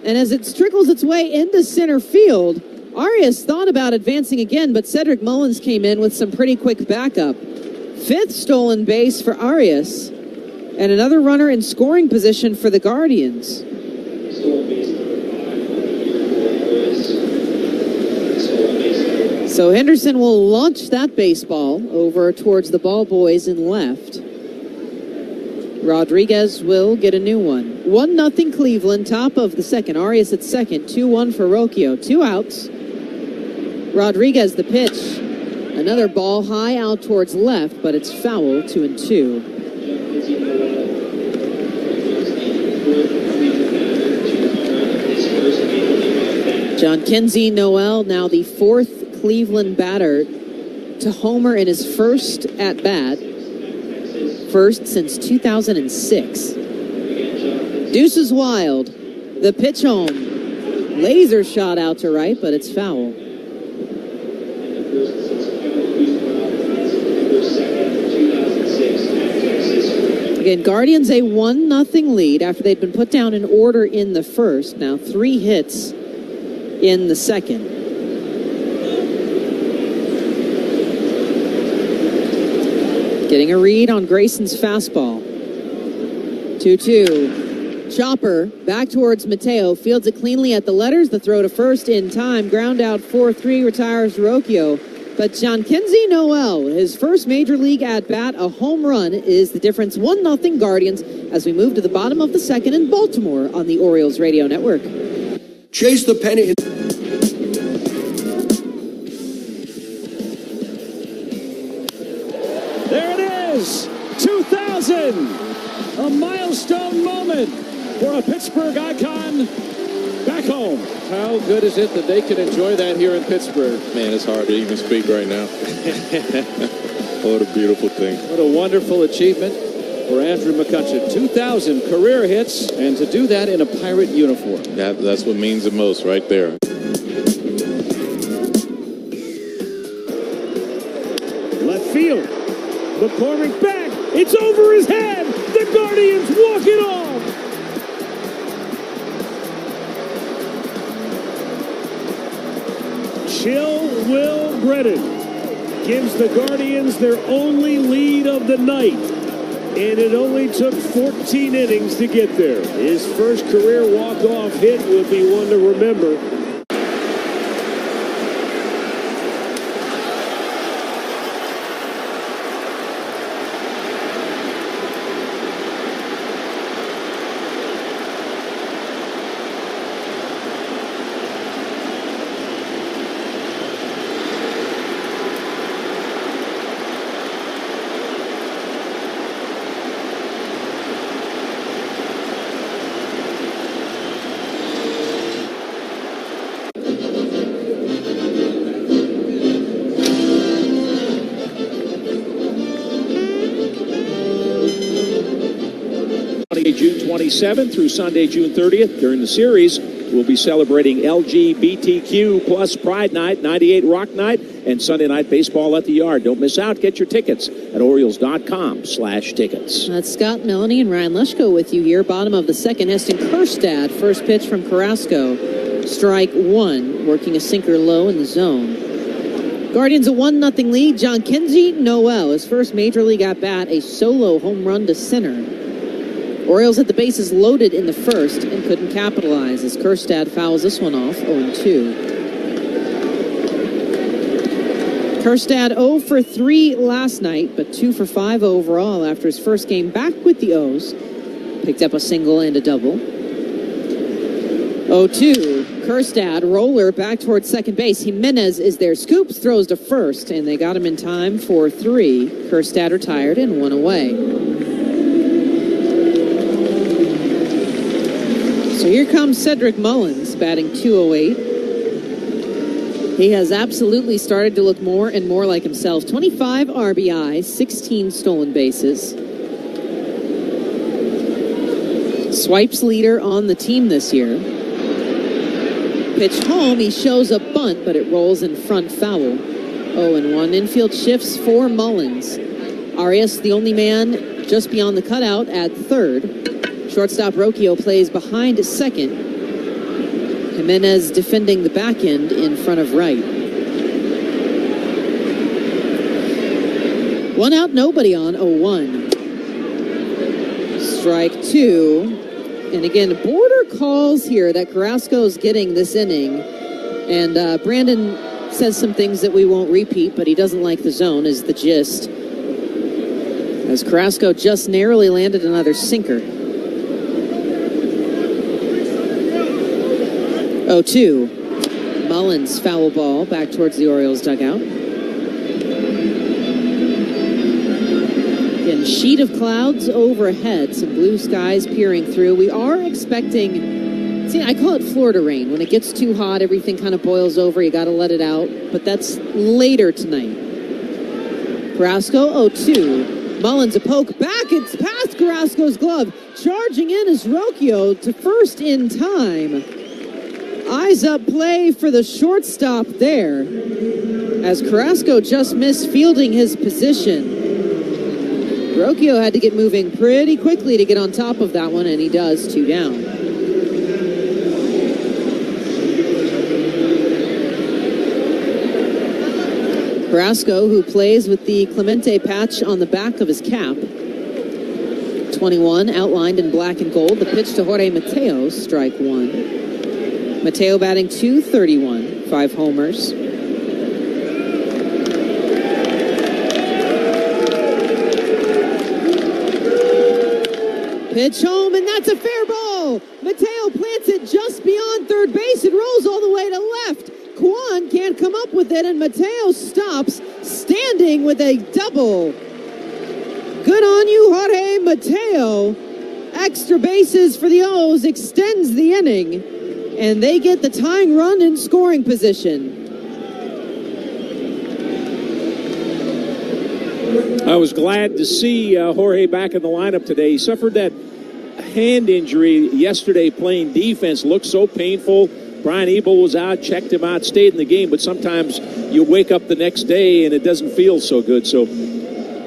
And as it trickles its way into center field, Arias thought about advancing again, but Cedric Mullins came in with some pretty quick backup. 5th stolen base for Arias, and another runner in scoring position for the Guardians. So Henderson will launch that baseball over towards the ball boys in left. Rodriguez will get a new one. 1-0 Cleveland, top of the second. Arias at second, 2-1 for Rocchio. 2 outs. Rodriguez the pitch. Another ball high out towards left, but it's foul, 2-2. John Kinsey Noel, now the 4th Cleveland batter to homer in his first at-bat. First since 2006. Deuce is wild. The pitch home. Laser shot out to right, but it's foul. Again, Guardians a 1-0 lead after they'd been put down in order in the first. Now 3 hits in the second. Getting a read on Grayson's fastball. 2-2. Chopper back towards Mateo. Fields it cleanly at the letters. The throw to first in time. Ground out 4-3 retires Rocchio. But John Kinsey Noel, his first major league at-bat, a home run, is the difference. 1-0 Guardians as we move to the bottom of the second in Baltimore on the Orioles Radio Network. Chase the penny. There it is, 2000, a milestone moment for a Pittsburgh icon back home. How good is it that they can enjoy that here in Pittsburgh? Man, it's hard to even speak right now. What a beautiful thing. What a wonderful achievement for Andrew McCutcheon. 2,000 career hits, and to do that in a Pirate uniform. That's what means the most right there. Left field. McCormick back. It's over his head. The Guardians walk it off. Chill Will Brennan gives the Guardians their only lead of the night. And it only took 14 innings to get there. His first career walk-off hit will be one to remember. 27th through Sunday, June 30th. During the series, we'll be celebrating LGBTQ plus Pride Night, 98 Rock Night, and Sunday Night Baseball at the Yard. Don't miss out. Get your tickets at Orioles.com/tickets. That's Scott, Melanie, and Ryan Leschko with you here. Bottom of the second, Heston Kjerstad. First pitch from Carrasco. Strike one, working a sinker low in the zone. Guardians a 1-0 lead. John Kinsey Noel, his first major league at-bat, a solo home run to center. Orioles had the bases loaded in the first and couldn't capitalize as Kjerstad fouls this one off, 0-2. Kjerstad 0 for 3 last night, but 2 for 5 overall after his first game back with the O's. Picked up a single and a double. 0-2. Kjerstad, roller back towards second base. Jimenez is there. Scoops throws to first, and they got him in time for 3. Kjerstad retired and 1 away. So here comes Cedric Mullins, batting 208. He has absolutely started to look more and more like himself. 25 RBI, 16 stolen bases. Swipes leader on the team this year. Pitch home, he shows a bunt, but it rolls in front foul. 0-1. Infield shifts for Mullins. Arias, the only man just beyond the cutout at third. Shortstop Rocchio plays behind second. Jimenez defending the back end in front of right. 1 out, nobody on, 0-1. Strike 2. And again, border calls here that Carrasco's getting this inning. And Brandon says some things that we won't repeat, but he doesn't like the zone, is the gist. As Carrasco just narrowly landed another sinker. 0-2. Mullins foul ball back towards the Orioles dugout. Again, sheet of clouds overhead, some blue skies peering through. We are expecting, see, I call it Florida rain. When it gets too hot, everything kind of boils over. You got to let it out. But that's later tonight. Carrasco, 0-2. Mullins a poke back. It's past Carrasco's glove. Charging in is Rocchio to first in time. Eyes up play for the shortstop there. As Carrasco just missed fielding his position. Rocchio had to get moving pretty quickly to get on top of that one, and he does, 2 down. Carrasco, who plays with the Clemente patch on the back of his cap. 21, outlined in black and gold. The pitch to Jorge Mateo, strike 1. Mateo batting .231, 5 homers. Pitch home, and that's a fair ball. Mateo plants it just beyond third base. It rolls all the way to left. Kwan can't come up with it, and Mateo stops, standing with a double. Good on you, Jorge Mateo. Extra bases for the O's, extends the inning, and they get the tying run in scoring position. I was glad to see Jorge back in the lineup today. He suffered that hand injury yesterday playing defense. Looked so painful. Brian Ebel was out, checked him out, stayed in the game, but sometimes you wake up the next day and it doesn't feel so good. So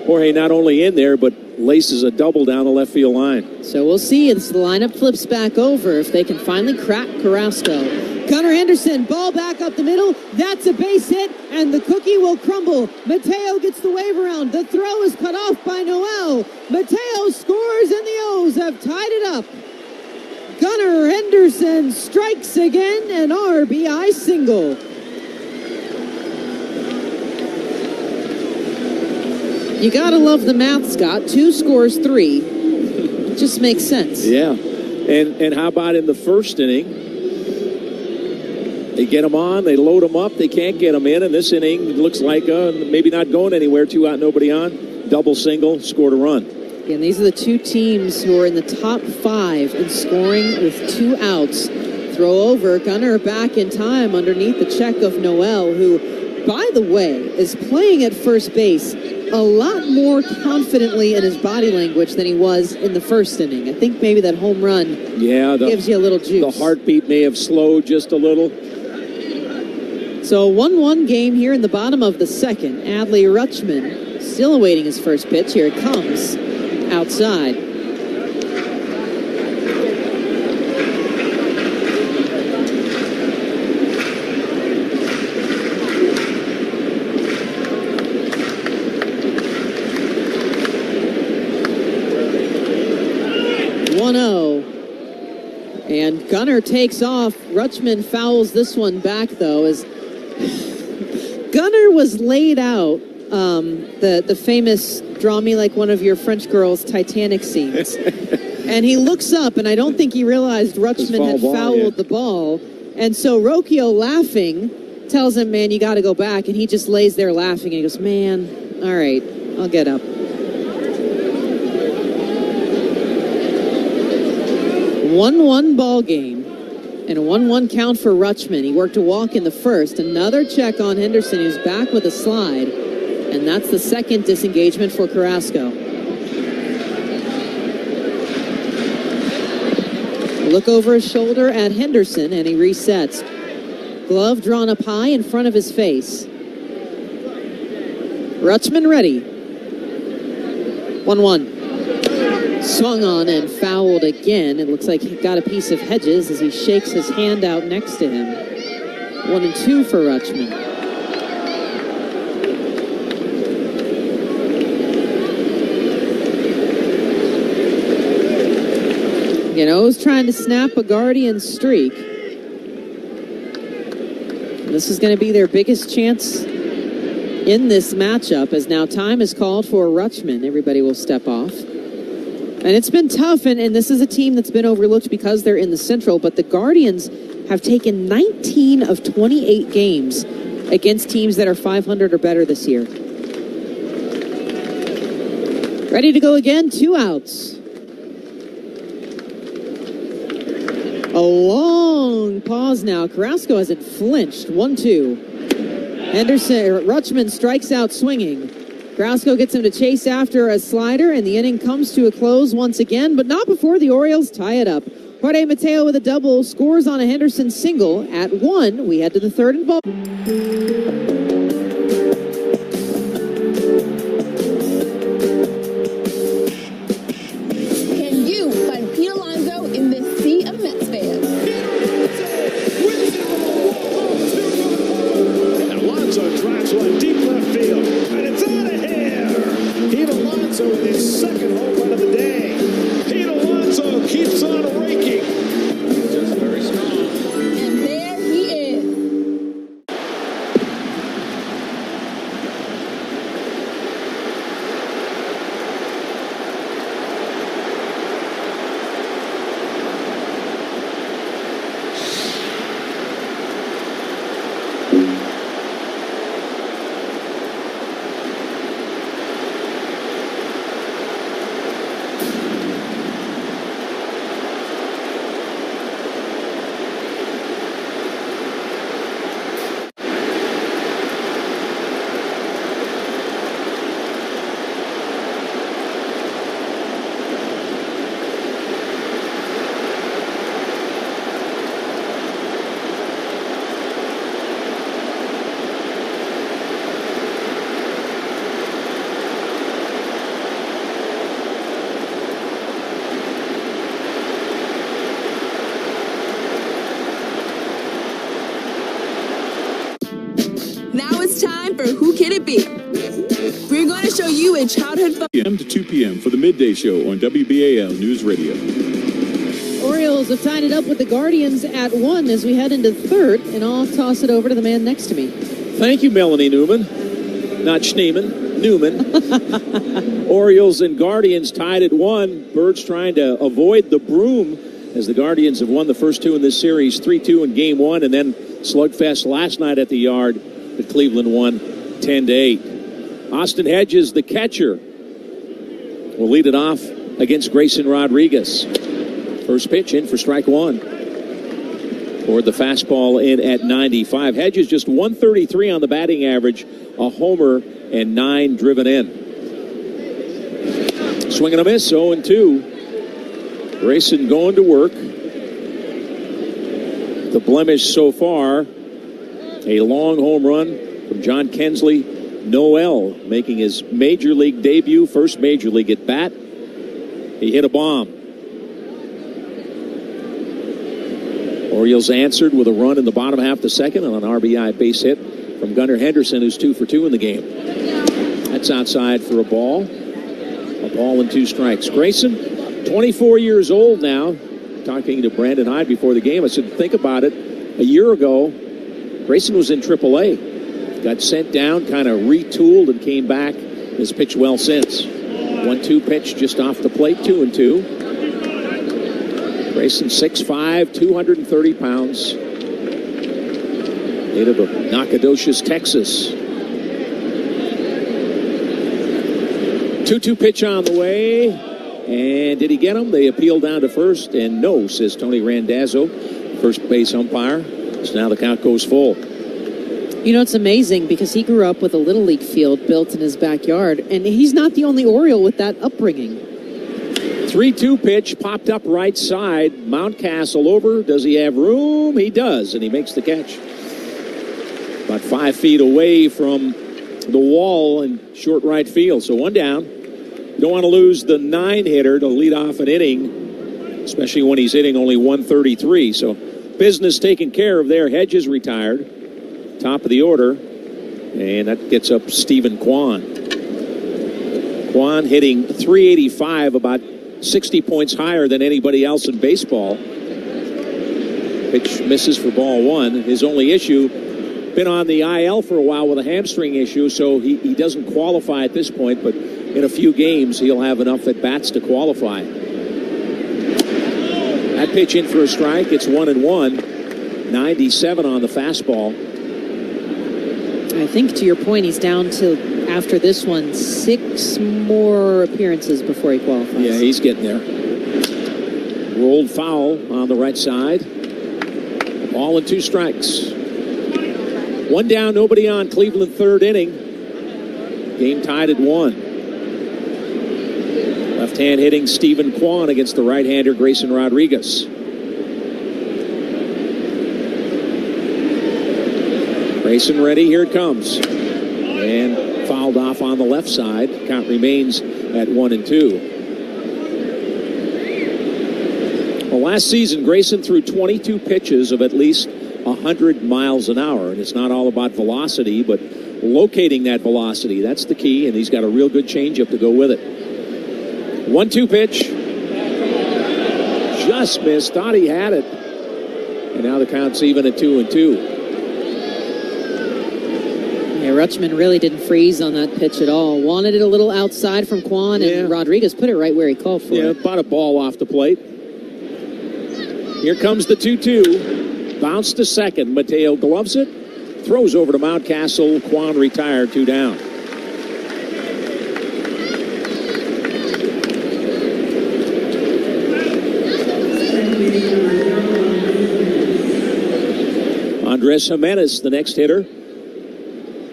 Jorge not only in there, but laces a double down the left field line. So we'll see as the lineup flips back over if they can finally crack Carrasco. Gunnar Henderson, ball back up the middle. That's a base hit, and the cookie will crumble. Mateo gets the wave around. The throw is cut off by Noel. Mateo scores, and the O's have tied it up. Gunnar Henderson strikes again, an RBI single. You gotta love the math, Scott. 2 scores 3. It just makes sense. Yeah. And how about in the first inning? They get them on, they load them up, they can't get them in, and this inning it looks like maybe not going anywhere. 2 out, nobody on. Double, single, scored a run. And these are the 2 teams who are in the top 5 in scoring with 2 outs. Throw over, Gunnar back in time underneath the check of Noel, who, by the way, is playing at first base a lot more confidently in his body language than he was in the first inning. I think maybe that home run gives you a little juice. The heartbeat may have slowed just a little. So a 1-1 game here in the bottom of the second. Adley Rutschman still awaiting his first pitch. Here it comes outside. And Gunnar takes off. Rutschman fouls this one back, though, as Gunnar was laid out, the famous draw me like one of your French girls Titanic scenes. And he looks up, and I don't think he realized Rutschman had fouled the ball. And so Rocchio, laughing, tells him, man, you got to go back. And he just lays there laughing, and he goes, man, all right, I'll get up. 1-1 ball game and a 1-1 count for Rutschman. He worked a walk in the first. Another check on Henderson, who's back with a slide, and that's the second disengagement for Carrasco. Look over his shoulder at Henderson, and he resets. Glove drawn up high in front of his face. Rutschman ready. 1-1. Swung on and fouled again. It looks like he got a piece of Hedges as he shakes his hand out next to him. 1-2 for Rutschman. O's trying to snap a Guardian streak. This is going to be their biggest chance in this matchup, as now time is called for Rutschman. Everybody will step off. And it's been tough, and this is a team that's been overlooked because they're in the Central, but the Guardians have taken 19 of 28 games against teams that are 500 or better this year. Ready to go again, 2 outs. A long pause now. Carrasco hasn't flinched. 1-2. Rutschman strikes out swinging. Carrasco gets him to chase after a slider, and the inning comes to a close once again, but not before the Orioles tie it up. Jorge Mateo with a double scores on a Henderson single at 1. We head to the third and ball. Can you find Pete Alonso in this sea of Mets fans? And Alonso drives one deep left field, and it's out of here. Pete Alonso with his second home run of the day. Pete Alonso keeps on raking. Just very strong. And there he is. Now it's time for Who Can It Be? We're going to show you a childhood photo. p.m. to 2 p.m. for the midday show on WBAL News Radio. Orioles have tied it up with the Guardians at 1 as we head into third, and I'll toss it over to the man next to me. Thank you, Melanie Newman. Not Schneeman, Newman. Orioles and Guardians tied at 1. Birds trying to avoid the broom as the Guardians have won the first 2 in this series, 3-2 in Game 1, and then slugfest last night at the Yard. But Cleveland won 10-8. Austin Hedges, the catcher, will lead it off against Grayson Rodriguez. First pitch in for strike 1. Toward the fastball in at 95. Hedges just 133 on the batting average, a homer, and 9 driven in. Swing and a miss, 0-2. Grayson going to work. The blemish so far, a long home run from John Kensley Noel, making his major league debut, first major league at bat. He hit a bomb. Orioles answered with a run in the bottom half of the second on an RBI base hit from Gunnar Henderson, who's 2 for 2 in the game. That's outside for a ball. A ball and 2 strikes. Grayson, 24 years old now. Talking to Brandon Hyde before the game, I said, think about it. A year ago, Grayson was in AAA. Got sent down, kind of retooled, and came back. Has pitched well since. 1-2 pitch just off the plate, 2-2. Grayson, 6'5", 230 pounds. Native of Nacogdoches, Texas. 2-2 pitch on the way. And did he get him? They appeal down to first. And no, says Tony Randazzo, first base umpire. So now the count goes full. You know, it's amazing because he grew up with a Little League field built in his backyard. And he's not the only Oriole with that upbringing. 3-2 pitch popped up right side. Mountcastle over. Does he have room? He does, and he makes the catch. About 5 feet away from the wall in short right field. So 1 down. You don't want to lose the 9-hitter to lead off an inning, especially when he's hitting only 133. So business taken care of there. Hedges retired. Top of the order. And that gets up Stephen Kwan. Kwan hitting .385, about 60 points higher than anybody else in baseball. Pitch misses for ball 1. His only issue, been on the IL for a while with a hamstring issue, so he doesn't qualify at this point, but in a few games he'll have enough at bats to qualify. That pitch in for a strike. It's 1-1. 97 on the fastball. I think to your point, he's down to, after this one, 6 more appearances before he qualifies. Yeah, he's getting there. Rolled foul on the right side. Ball and 2 strikes. 1 down, nobody on. Cleveland, 3rd inning. Game tied at 1. Left-hand hitting Stephen Kwan against the right-hander Grayson Rodriguez. Grayson ready, here it comes. And fouled off on the left side. Count remains at 1-2. Well, last season, Grayson threw 22 pitches of at least 100 miles an hour. And it's not all about velocity, but locating that velocity. That's the key, and he's got a real good changeup to go with it. 1-2 pitch. Just missed. Thought he had it. And now the count's even at 2-2. Yeah, Rutschman really didn't freeze on that pitch at all. Wanted it a little outside from Kwan, and Rodriguez put it right where he called for it. Yeah, about a ball off the plate. Here comes the 2-2. Bounce to second. Mateo gloves it. Throws over to Mountcastle. Kwan retired, 2 down. Andres Jimenez, the next hitter.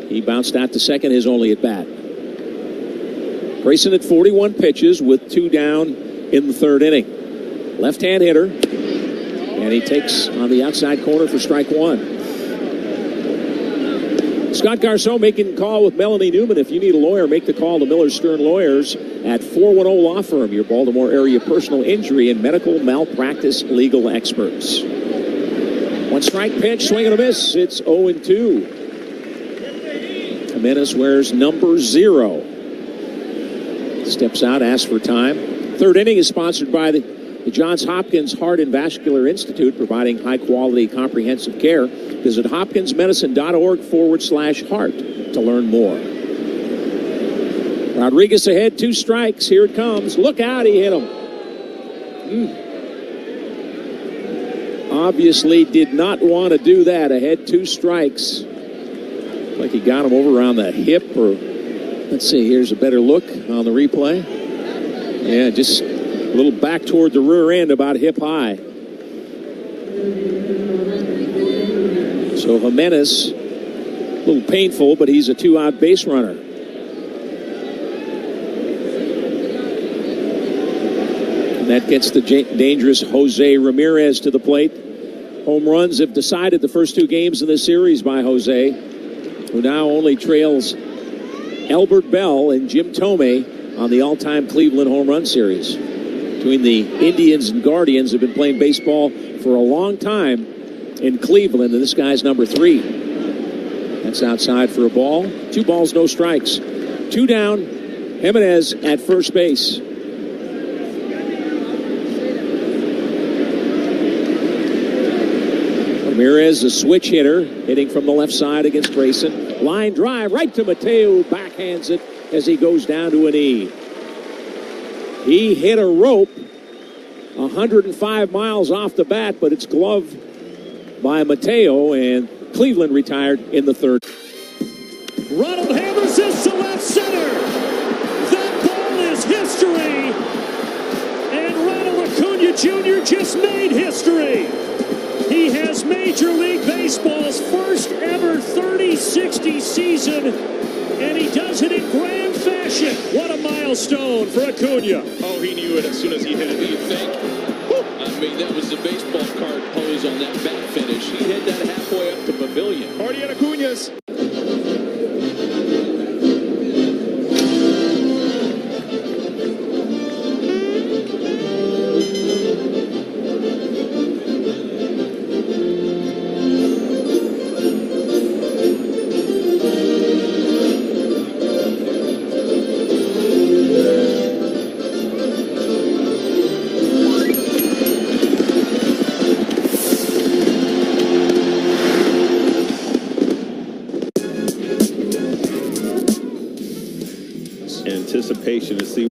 He bounced out to second, his only at bat. Grayson at 41 pitches with 2 down in the 3rd inning. Left-hand hitter. And he takes on the outside corner for strike 1. Scott Garceau making a call with Melanie Newman. If you need a lawyer, make the call to Miller Stern Lawyers at 410 Law Firm, your Baltimore area personal injury and medical malpractice legal experts. 1 strike pitch, swing and a miss. It's 0-2. Jimenez wears number 0. Steps out, asks for time. 3rd inning is sponsored by the Johns Hopkins Heart and Vascular Institute, providing high-quality comprehensive care. Visit hopkinsmedicine.org/heart to learn more. Rodriguez ahead, 2 strikes. Here it comes. Look out, he hit him. Obviously did not want to do that. Ahead, 2 strikes. Like he got him over around the hip, or let's see, here's a better look on the replay. Yeah, just a little back toward the rear end, about hip high. So Jimenez, a little painful, but he's a 2-out base runner. That gets the dangerous Jose Ramirez to the plate. Home runs have decided the first two games in this series by Jose, who now only trails Albert Bell and Jim Thome on the all-time Cleveland home run series. Between the Indians and Guardians have been playing baseball for a long time in Cleveland, and this guy's number 3. That's outside for a ball. 2 balls, no strikes. 2 down. Jimenez at first base. Ramirez, a switch hitter, hitting from the left side against Grayson. Line drive right to Mateo, backhands it as he goes down to a knee. He hit a rope 105 miles off the bat, but it's gloved by Mateo, and Cleveland retired in the 3rd. Ronald hammers this to left center. That ball is history. And Ronald Acuna Jr. just made history. He has Major League Baseball's first ever 30-60 season, and he does it in grand fashion. What a milestone for Acuna. Oh, he knew it as soon as he hit it. You think? I mean, that was the baseball card pose on that bat finish. He hit that halfway up the pavilion. Party at Acuna's. Anticipation to see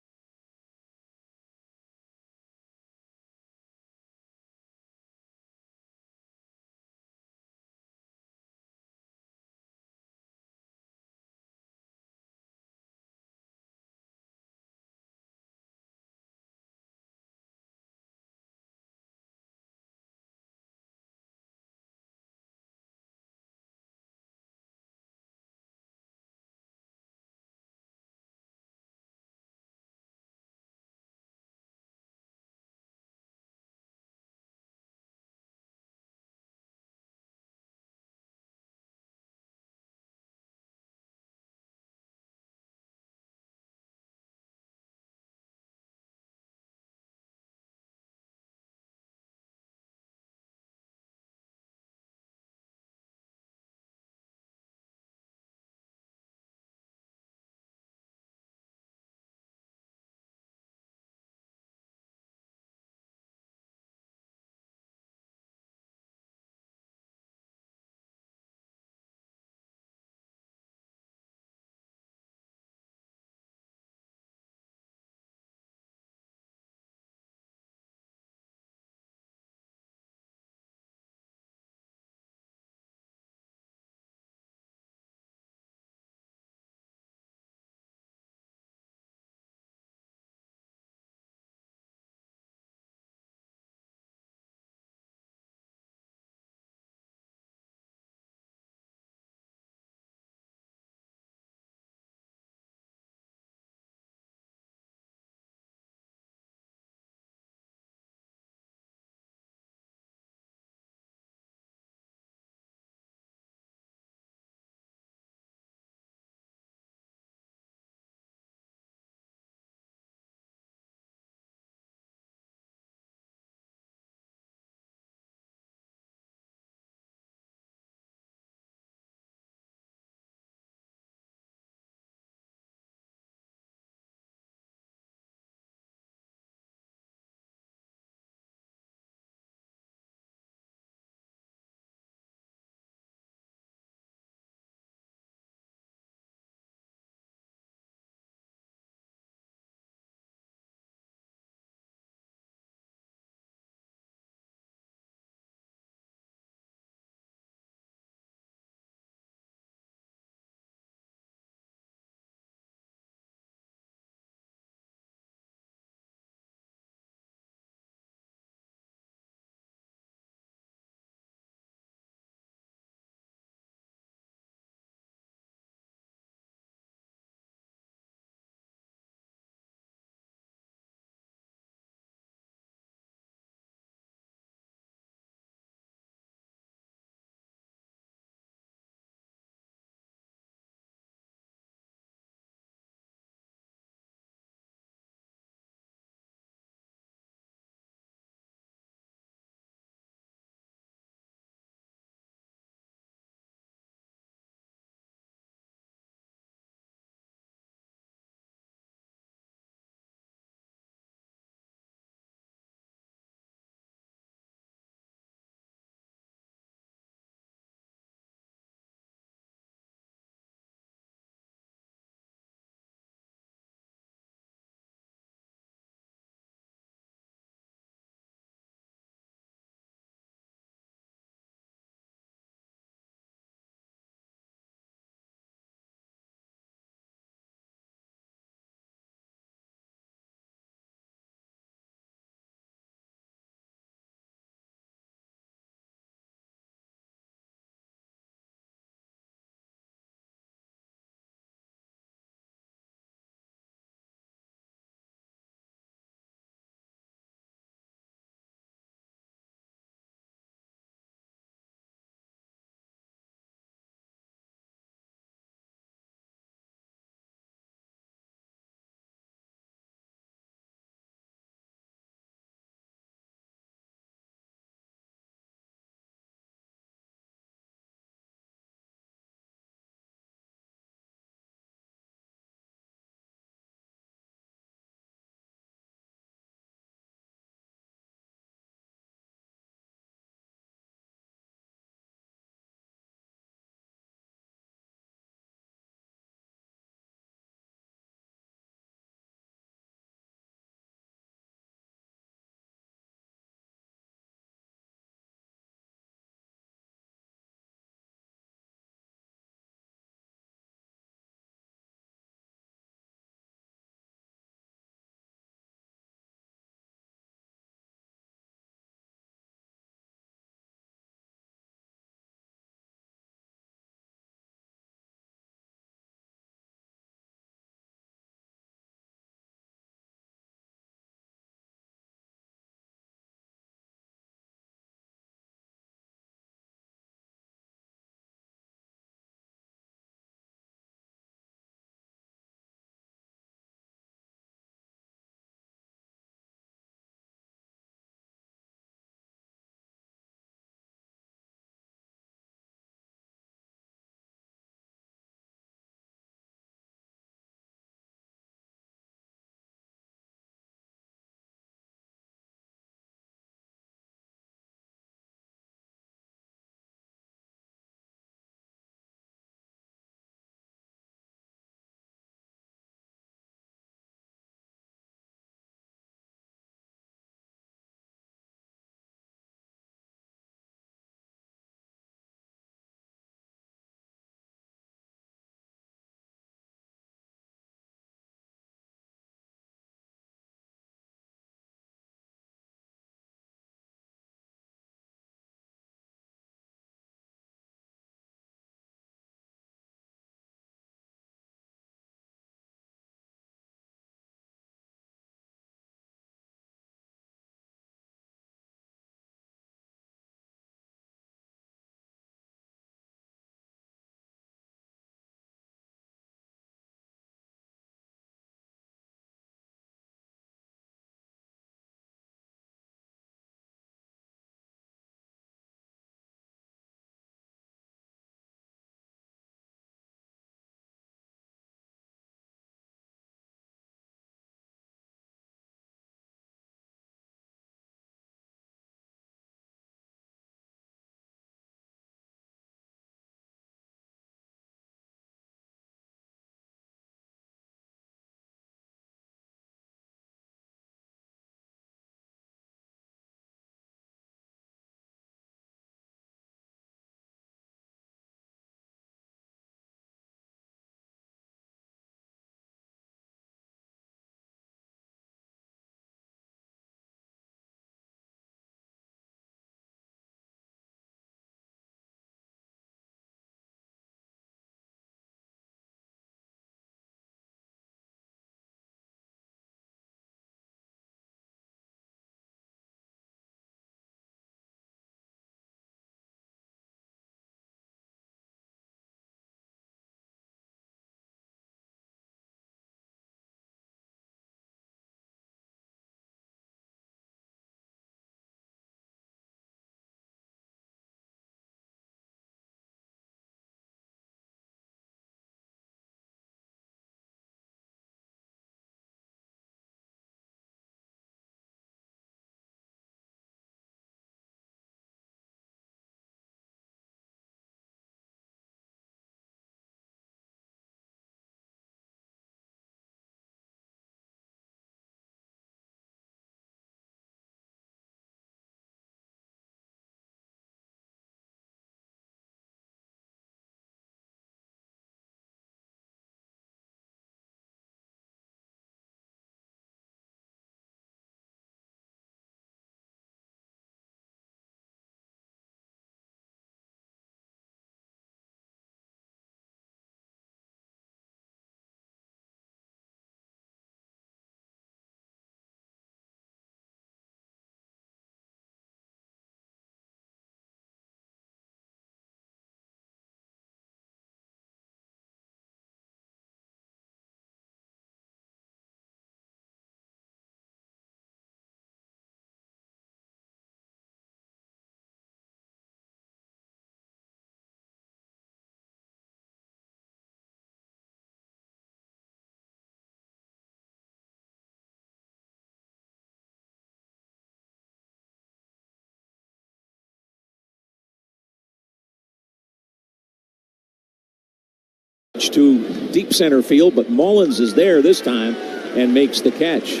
To deep center field, but Mullins is there this time and makes the catch.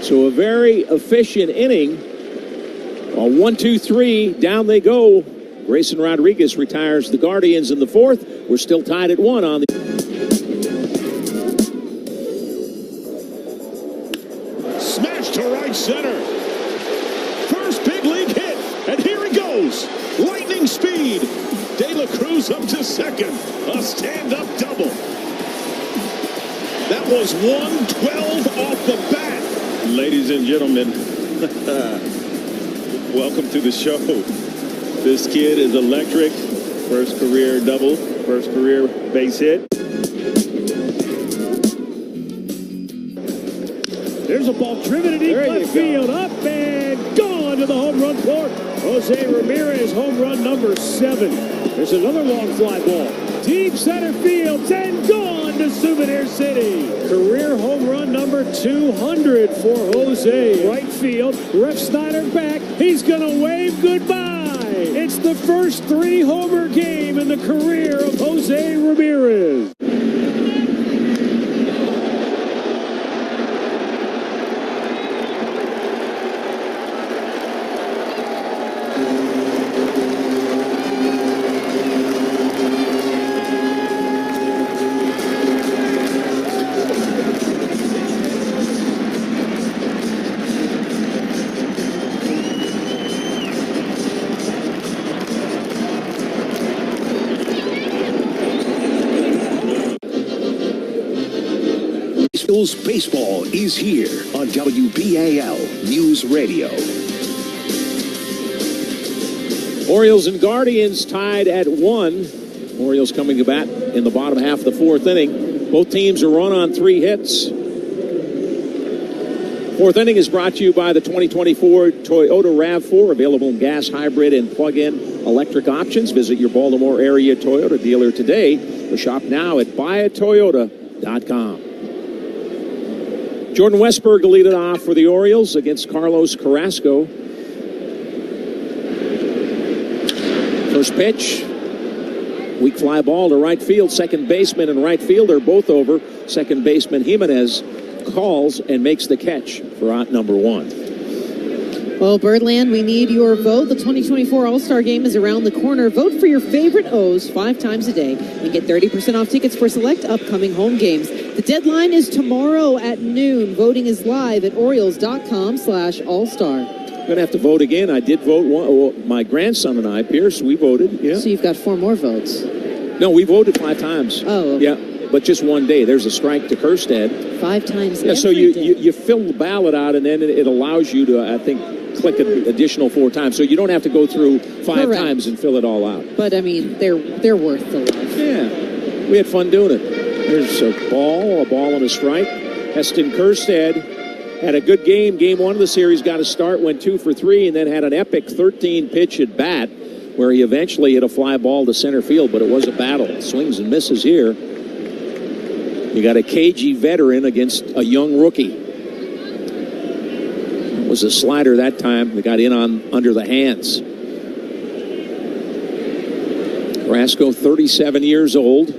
So a very efficient inning. 1-2-3, down they go. Grayson Rodriguez retires the Guardians in the fourth. We're still tied at 1 on the... Smash to right center. First big league hit, and here he goes. Lightning speed. De La Cruz up to second. A stand-up double. That was 112 off the bat. Ladies and gentlemen, welcome to the show. This kid is electric. First career double, first career base hit. There's a ball driven to deep left field, up and gone to the home run court. Jose Ramirez, home run number 7. There's another long fly ball. Deep center field, and gone to Souvenir City. Career home run number 200 for Jose. Right field, Ref Snyder back. He's going to wave goodbye. It's the first 3-homer game in the career of Jose Ramirez. Baseball is here on WBAL News Radio. Orioles and Guardians tied at 1. Orioles coming to bat in the bottom half of the fourth inning. Both teams are run on 3 hits. Fourth inning is brought to you by the 2024 Toyota RAV4, available in gas, hybrid, and plug-in electric options. Visit your Baltimore area Toyota dealer today or shop now at buyatoyota.com. Jordan Westberg will lead it off for the Orioles against Carlos Carrasco. First pitch, weak fly ball to right field. Second baseman and right fielder both over. Second baseman Jimenez calls and makes the catch for out number 1. Well, Birdland, we need your vote. The 2024 All-Star Game is around the corner. Vote for your favorite O's 5 times a day and get 30% off tickets for select upcoming home games. The deadline is tomorrow at noon. Voting is live at Orioles.com/All-Star. I'm going to have to vote again. I did vote. My grandson and I, Pierce, we voted. Yeah. So you've got 4 more votes. No, we voted 5 times. Oh. Yeah, but just one day. There's a strike to Kerstead. 5 times Yeah, so you fill the ballot out, and then it allows you to, I think, click an additional 4 times. So you don't have to go through 5 times and fill it all out. But, I mean, they're worth the love. Yeah, we had fun doing it. There's a ball and a strike. Heston Kerstead had a good game. Game 1 of the series got a start, went 2 for 3, and then had an epic 13-pitch at bat where he eventually hit a fly ball to center field, but it was a battle. Swings and misses here. You got a cagey veteran against a young rookie. It was a slider that time that got in under the hands. Carrasco, 37 years old,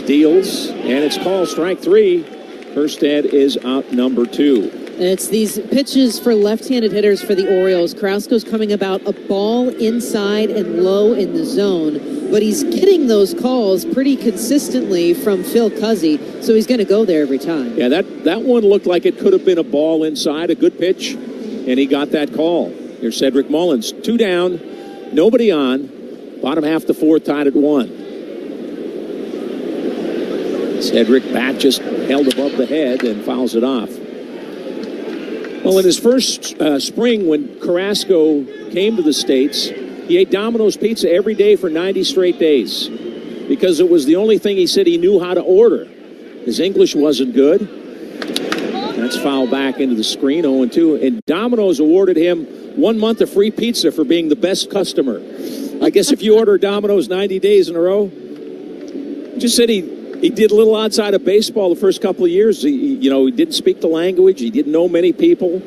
deals, and it's called strike 3. Kerstead is out number 2. It's these pitches for left-handed hitters for the Orioles. Carrasco's coming about a ball inside and low in the zone, but he's getting those calls pretty consistently from Phil Cuzzy, so he's going to go there every time. Yeah, that one looked like it could have been a ball inside, a good pitch, and he got that call. Here's Cedric Mullins. 2 down, nobody on. Bottom half the fourth, tied at 1. Cedric bat just held above the head and fouls it off. Well, in his first spring when Carrasco came to the States, he ate Domino's Pizza every day for 90 straight days because it was the only thing he said he knew how to order. His English wasn't good. That's fouled back into the screen, 0-2. And Domino's awarded him 1 month of free pizza for being the best customer. I guess if you order Domino's 90 days in a row, just said he did a little outside of baseball the first couple of years. He didn't speak the language. He didn't know many people.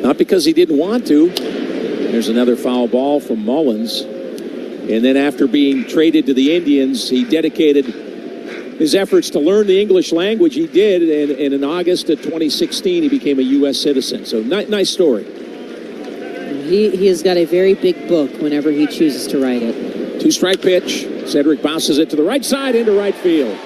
Not because he didn't want to. There's another foul ball from Mullins. And then after being traded to the Indians, he dedicated his efforts to learn the English language. He did, and in August of 2016, he became a U.S. citizen. So nice story. He has got a very big book whenever he chooses to write it. 2-strike pitch. Cedric bounces it to the right side into right field.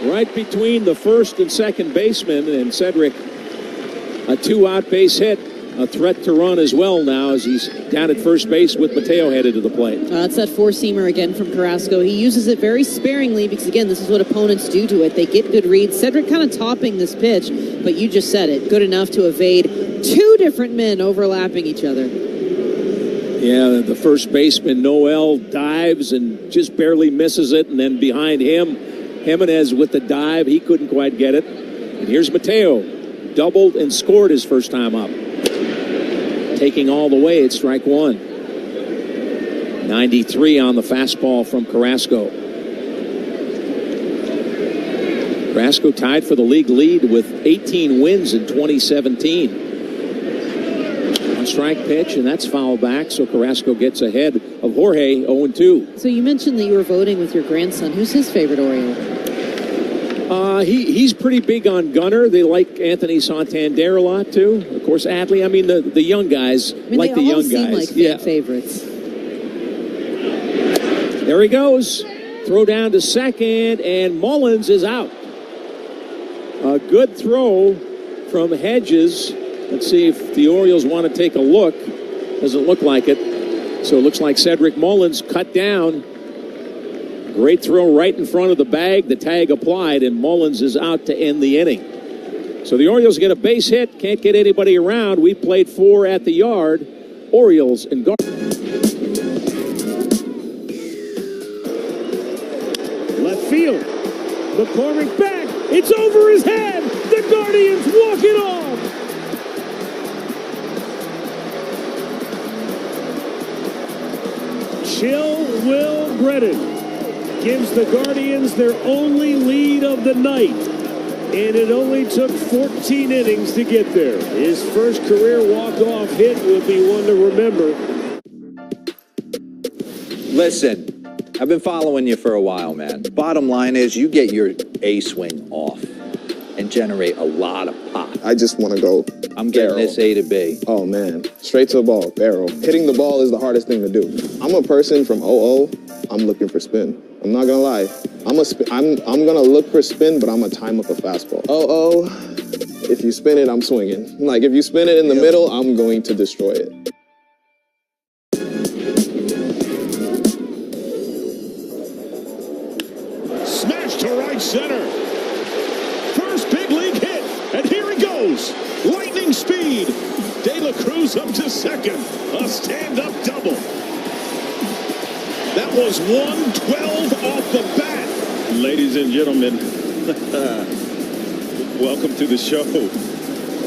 Right between the first and second baseman, and Cedric, a 2-out base hit. A threat to run as well now as he's down at first base with Mateo headed to the plate. It's that four-seamer again from Carrasco. He uses it very sparingly because, again, this is what opponents do to it. They get good reads. Cedric kind of topping this pitch, but you just said it. Good enough to evade two different men overlapping each other. Yeah, the first baseman, Noel, dives and just barely misses it. And then behind him, Jimenez with the dive. He couldn't quite get it. And here's Mateo. Doubled and scored his first time up. Taking all the way at strike one. 93 on the fastball from Carrasco. Carrasco tied for the league lead with 18 wins in 2017. One strike pitch, and that's fouled back, so Carrasco gets ahead of Jorge 0-2. So you mentioned that you were voting with your grandson. Who's his favorite Oriole? He's pretty big on Gunnar. They like Anthony Santander a lot, too. Of course, Adley. I mean, the young guys like the young guys. They all seem like favorites. There he goes. Throw down to second, and Mullins is out. A good throw from Hedges. Let's see if the Orioles want to take a look. Doesn't look like it. So it looks like Cedric Mullins cut down. Great throw right in front of the bag. The tag applied, and Mullins is out to end the inning. So the Orioles get a base hit. Can't get anybody around. We played 4 at the yard. Orioles and Guardians. Left field. McCormick back. It's over his head. The Guardians walk it off. Chill Will Brennan gives the Guardians their only lead of the night. And it only took 14 innings to get there. His first career walk-off hit will be one to remember. Listen, I've been following you for a while, man. Bottom line is you get your A swing off and generate a lot of pop. I just want to go I'm getting this A to B. Oh, man. Straight to the ball, barrel. Hitting the ball is the hardest thing to do. I'm a person from 0-0. I'm looking for spin. I'm not going to lie. I'm going to look for spin, but I'm going to time up a fastball. 0-0. If you spin it, I'm swinging. Like, if you spin it in the middle, I'm going to destroy it. Smash to right center. First big league hit, and here he goes. Lightning speed. De La Cruz up to second. A stand-up double. That was 112 off the bat. Ladies and gentlemen, welcome to the show.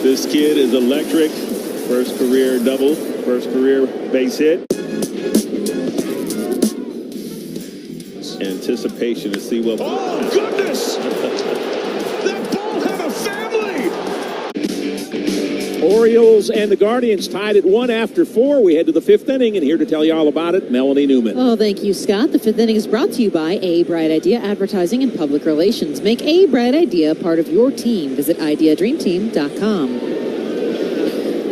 This kid is electric. First career double, first career base hit. Anticipation to see what... Oh, goodness! That ball had a family! Orioles and the Guardians tied at 1 after 4. We head to the 5th inning, and here to tell you all about it, Melanie Newman. Oh, thank you, Scott. The 5th inning is brought to you by A Bright Idea Advertising and Public Relations. Make A Bright Idea part of your team. Visit ideadreamteam.com.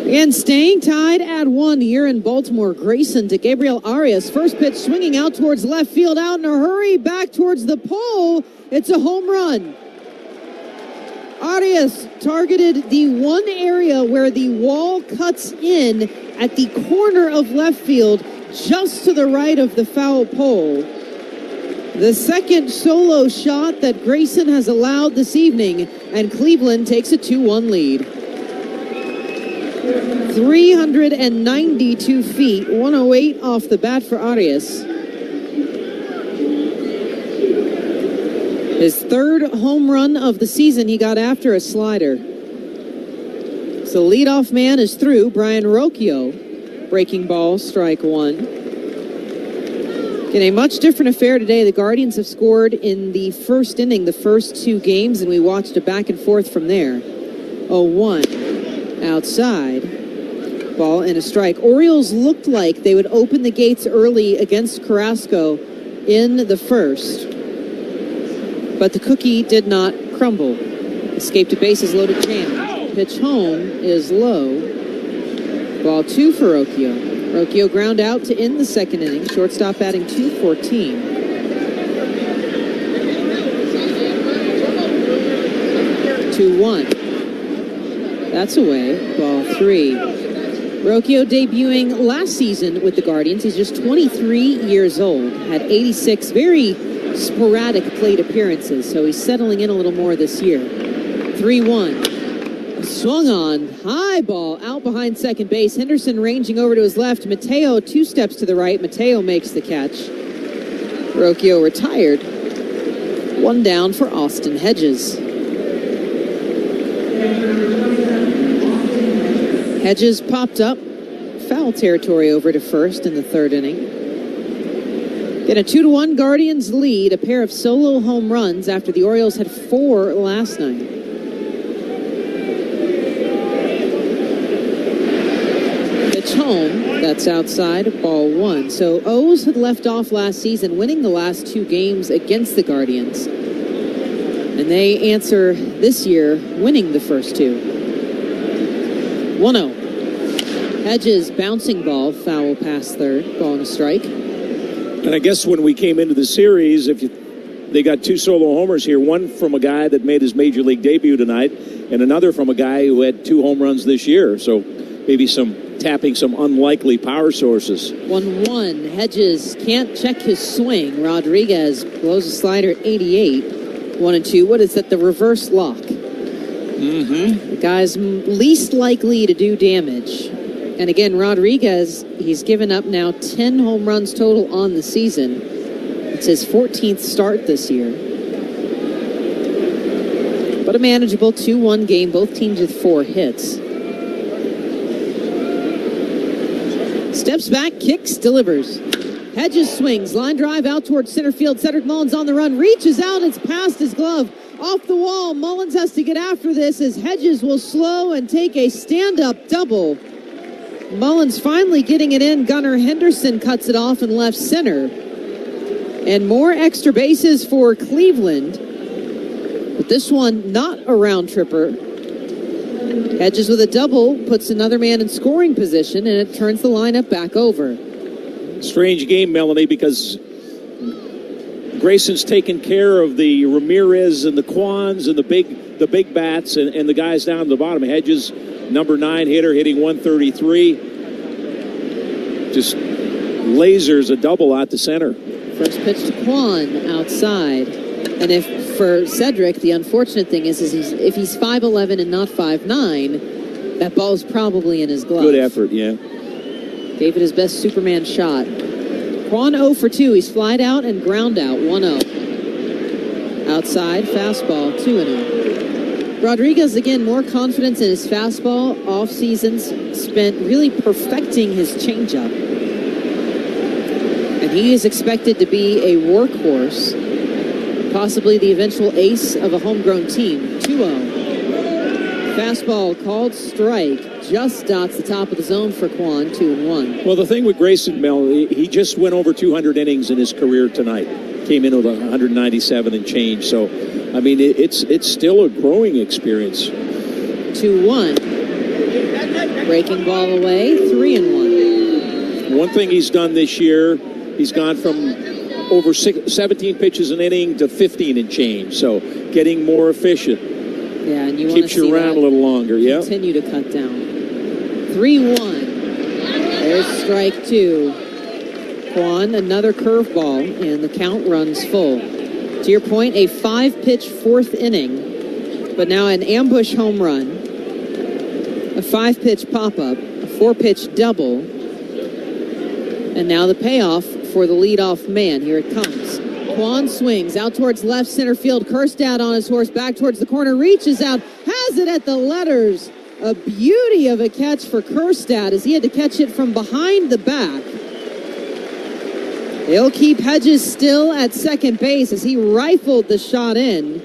And staying tied at 1 here in Baltimore, Grayson to Gabriel Arias. First pitch swinging out towards left field, out in a hurry, back towards the pole. It's a home run. Arias targeted the one area where the wall cuts in at the corner of left field, just to the right of the foul pole. The second solo shot that Grayson has allowed this evening, and Cleveland takes a 2-1 lead. 392 feet, 108 off the bat for Arias. His third home run of the season he got after a slider. So leadoff man is through. Brian Rocchio, breaking ball, strike one. In a much different affair today, the Guardians have scored in the first inning, the first 2 games, and we watched a back and forth from there. 0-1 outside. Ball and a strike. Orioles looked like they would open the gates early against Carrasco in the first, but the cookie did not crumble. Escape to bases, loaded jam. Pitch home is low. Ball 2 for Rocchio. Rocchio ground out to end the second inning. Shortstop batting .214. 2-1. That's away. Ball 3. Rocchio debuting last season with the Guardians. He's just 23 years old. Had 86 very sporadic plate appearances, so he's settling in a little more this year. 3-1. Swung on. High ball out behind second base. Henderson ranging over to his left. Mateo 2 steps to the right. Mateo makes the catch. Rocchio retired. 1 down for Austin Hedges. Hedges popped up. Foul territory over to first in the third inning. Get a 2-1 Guardians lead. A pair of solo home runs after the Orioles had 4 last night. Pitch home. That's outside. Ball 1. So O's had left off last season, winning the last 2 games against the Guardians. And they answer this year, winning the first 2. 1-0. Hedges bouncing ball, foul past third, ball and a strike. And I guess when we came into the series, they got 2 solo homers here, one from a guy that made his major league debut tonight, and another from a guy who had 2 home runs this year. So maybe tapping some unlikely power sources. 1-1. Hedges can't check his swing. Rodriguez blows a slider at 88. 1-2. What is that? The reverse lock. Mm-hmm. The guy's least likely to do damage. And again, Rodriguez, he's given up now 10 home runs total on the season. It's his 14th start this year. But a manageable 2-1 game, both teams with 4 hits. Steps back, kicks, delivers. Hedges swings, line drive out towards center field. Cedric Mullins on the run, reaches out, it's past his glove. Off the wall, Mullins has to get after this as Hedges will slow and take a stand-up double. Mullins finally getting it in. Gunnar Henderson cuts it off in left center. And more extra bases for Cleveland. But this one not a round tripper. Hedges with a double puts another man in scoring position, and it turns the lineup back over. Strange game, Melanie, because Grayson's taken care of the Ramirez and the Quans and the big bats and the guys down at the bottom. Hedges, number 9 hitter, hitting 133. Just lasers a double out to center. First pitch to Quan outside. And if for Cedric, the unfortunate thing is if he's 5'11" and not 5'9", that ball's probably in his glove. Good effort, yeah. Gave it his best Superman shot. Quan 0 for 2. He's flied out and ground out. 1-0. Outside, fastball, 2-0. Rodriguez, again, more confidence in his fastball. Off seasons spent really perfecting his changeup. And he is expected to be a workhorse, possibly the eventual ace of a homegrown team. 2-0. Fastball called strike. Just dots the top of the zone for Quan, 2-1. Well, the thing with Grayson, Mel, he just went over 200 innings in his career tonight. Came in with 197 and change. So, I mean, it's still a growing experience. 2-1. Breaking ball away, 3-1. One thing he's done this year, he's gone from over 17 pitches an inning to 15 and change. So, getting more efficient. Yeah, and you keeps you around a little longer. Yeah. Continue to cut down. 3-1. There's strike 2. Quan, another curveball, and the count runs full. To your point, a 5-pitch 4th inning, but now an ambush home run, a 5-pitch pop-up, a 4-pitch double, and now the payoff for the leadoff man. Here it comes. Quan swings out towards left center field. Kerstad on his horse, back towards the corner, reaches out, has it at the letters. A beauty of a catch for Kerstad as he had to catch it from behind the back. He'll keep Hedges still at second base as he rifled the shot in.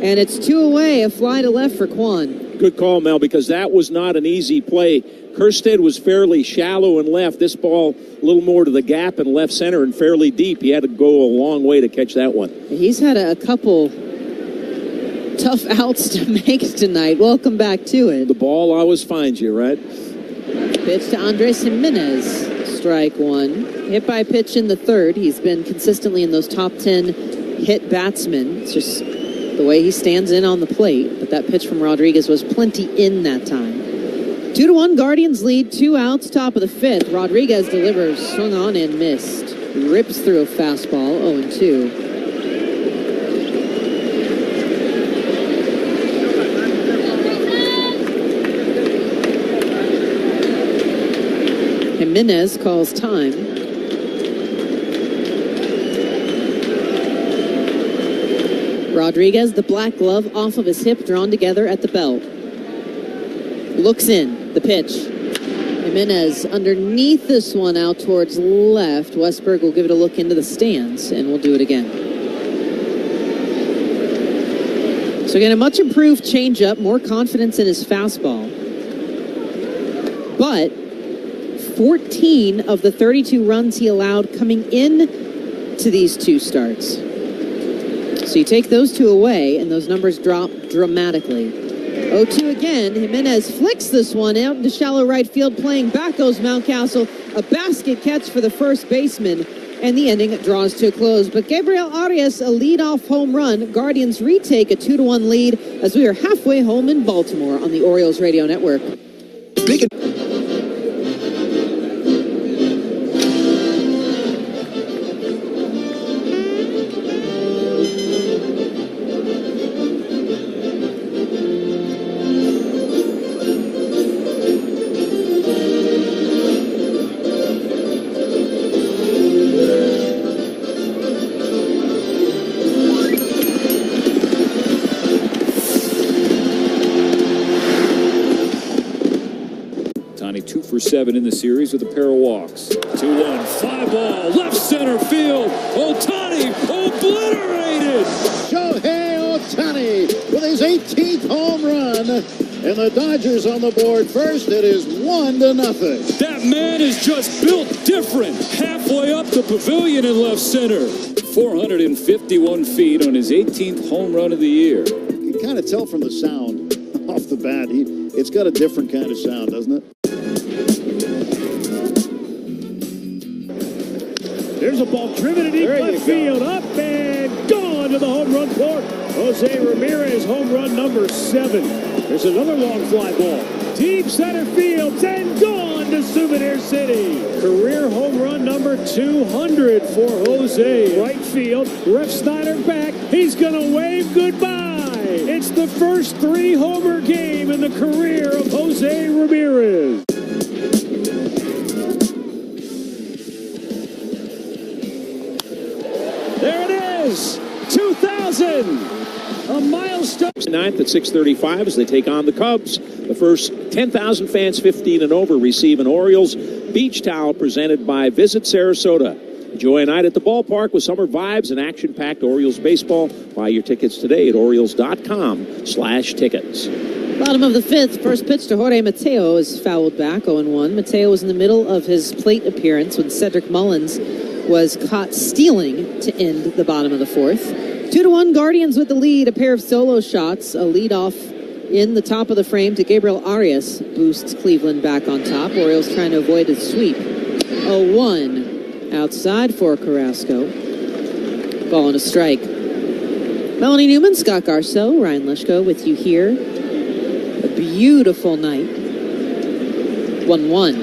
And it's 2 away, a fly to left for Quan. Good call, Mel, because that was not an easy play Kerstead was fairly shallow and left. This ball a little more to the gap and left center and fairly deep. He had to go a long way to catch that one. He's had a couple tough outs to make tonight. Welcome back to it. The ball always finds you, right? Pitch to Andres Jimenez. Strike one. Hit by pitch in the third. He's been consistently in those top 10 hit batsmen. It's just the way he stands in on the plate. But that pitch from Rodriguez was plenty in that time. 2-1 Guardians lead, 2 outs, top of the 5th. Rodriguez delivers, swung on and missed. Rips through a fastball, 0-2. Jimenez calls time. Rodriguez, the black glove off of his hip, drawn together at the belt. Looks in, the pitch. Jimenez underneath this one out towards left. Westberg will give it a look into the stands, and we'll do it again. So again, a much improved changeup, more confidence in his fastball. But 14 of the 32 runs he allowed coming in to these 2 starts. So you take those 2 away, and those numbers drop dramatically. 0-2 again. Jimenez flicks this one out into shallow right field. Playing back goes Mountcastle. A basket catch for the first baseman. And the inning draws to a close. But Gabriel Arias, a leadoff home run. Guardians retake a 2-1 lead as we are halfway home in Baltimore on the Orioles Radio Network. Tani 2 for 7 in the series with a pair of walks. 2-1, fly ball, left center field. Ohtani obliterated. Shohei Ohtani with his 18th home run. And the Dodgers on the board first. It is 1-0. That man is just built different. Halfway up the pavilion in left center. 451 feet on his 18th home run of the year. You can kind of tell from the sound off the bat. It's got a different kind of sound, doesn't it? There's a ball driven in deep left field, up and gone to the home run court. Jose Ramirez, home run number 7. There's another long fly ball. Deep center field, and gone to Souvenir City. Career home run number 200 for Jose. Right field, Ref Snyder back. He's going to wave goodbye. It's the first 3-homer game in the career of Jose Ramirez. There it is, 2000, a milestone. 9th at 6:35 as they take on the Cubs. The first 10,000 fans 15 and over receive an Orioles beach towel presented by Visit Sarasota. Enjoy a night at the ballpark with summer vibes and action-packed Orioles baseball. Buy your tickets today at Orioles.com/tickets. Bottom of the 5th, first pitch to Jorge Mateo is fouled back, 0-1. Mateo was in the middle of his plate appearance when Cedric Mullins was caught stealing to end the bottom of the 4th. 2-1 Guardians with the lead, a pair of solo shots, a leadoff in the top of the frame to Gabriel Arias boosts Cleveland back on top. Orioles trying to avoid a sweep. 0-1 outside for Carrasco. Ball and a strike. Melanie Newman, Scott Garceau, Ryan Leshko with you here. A beautiful night. 1-1.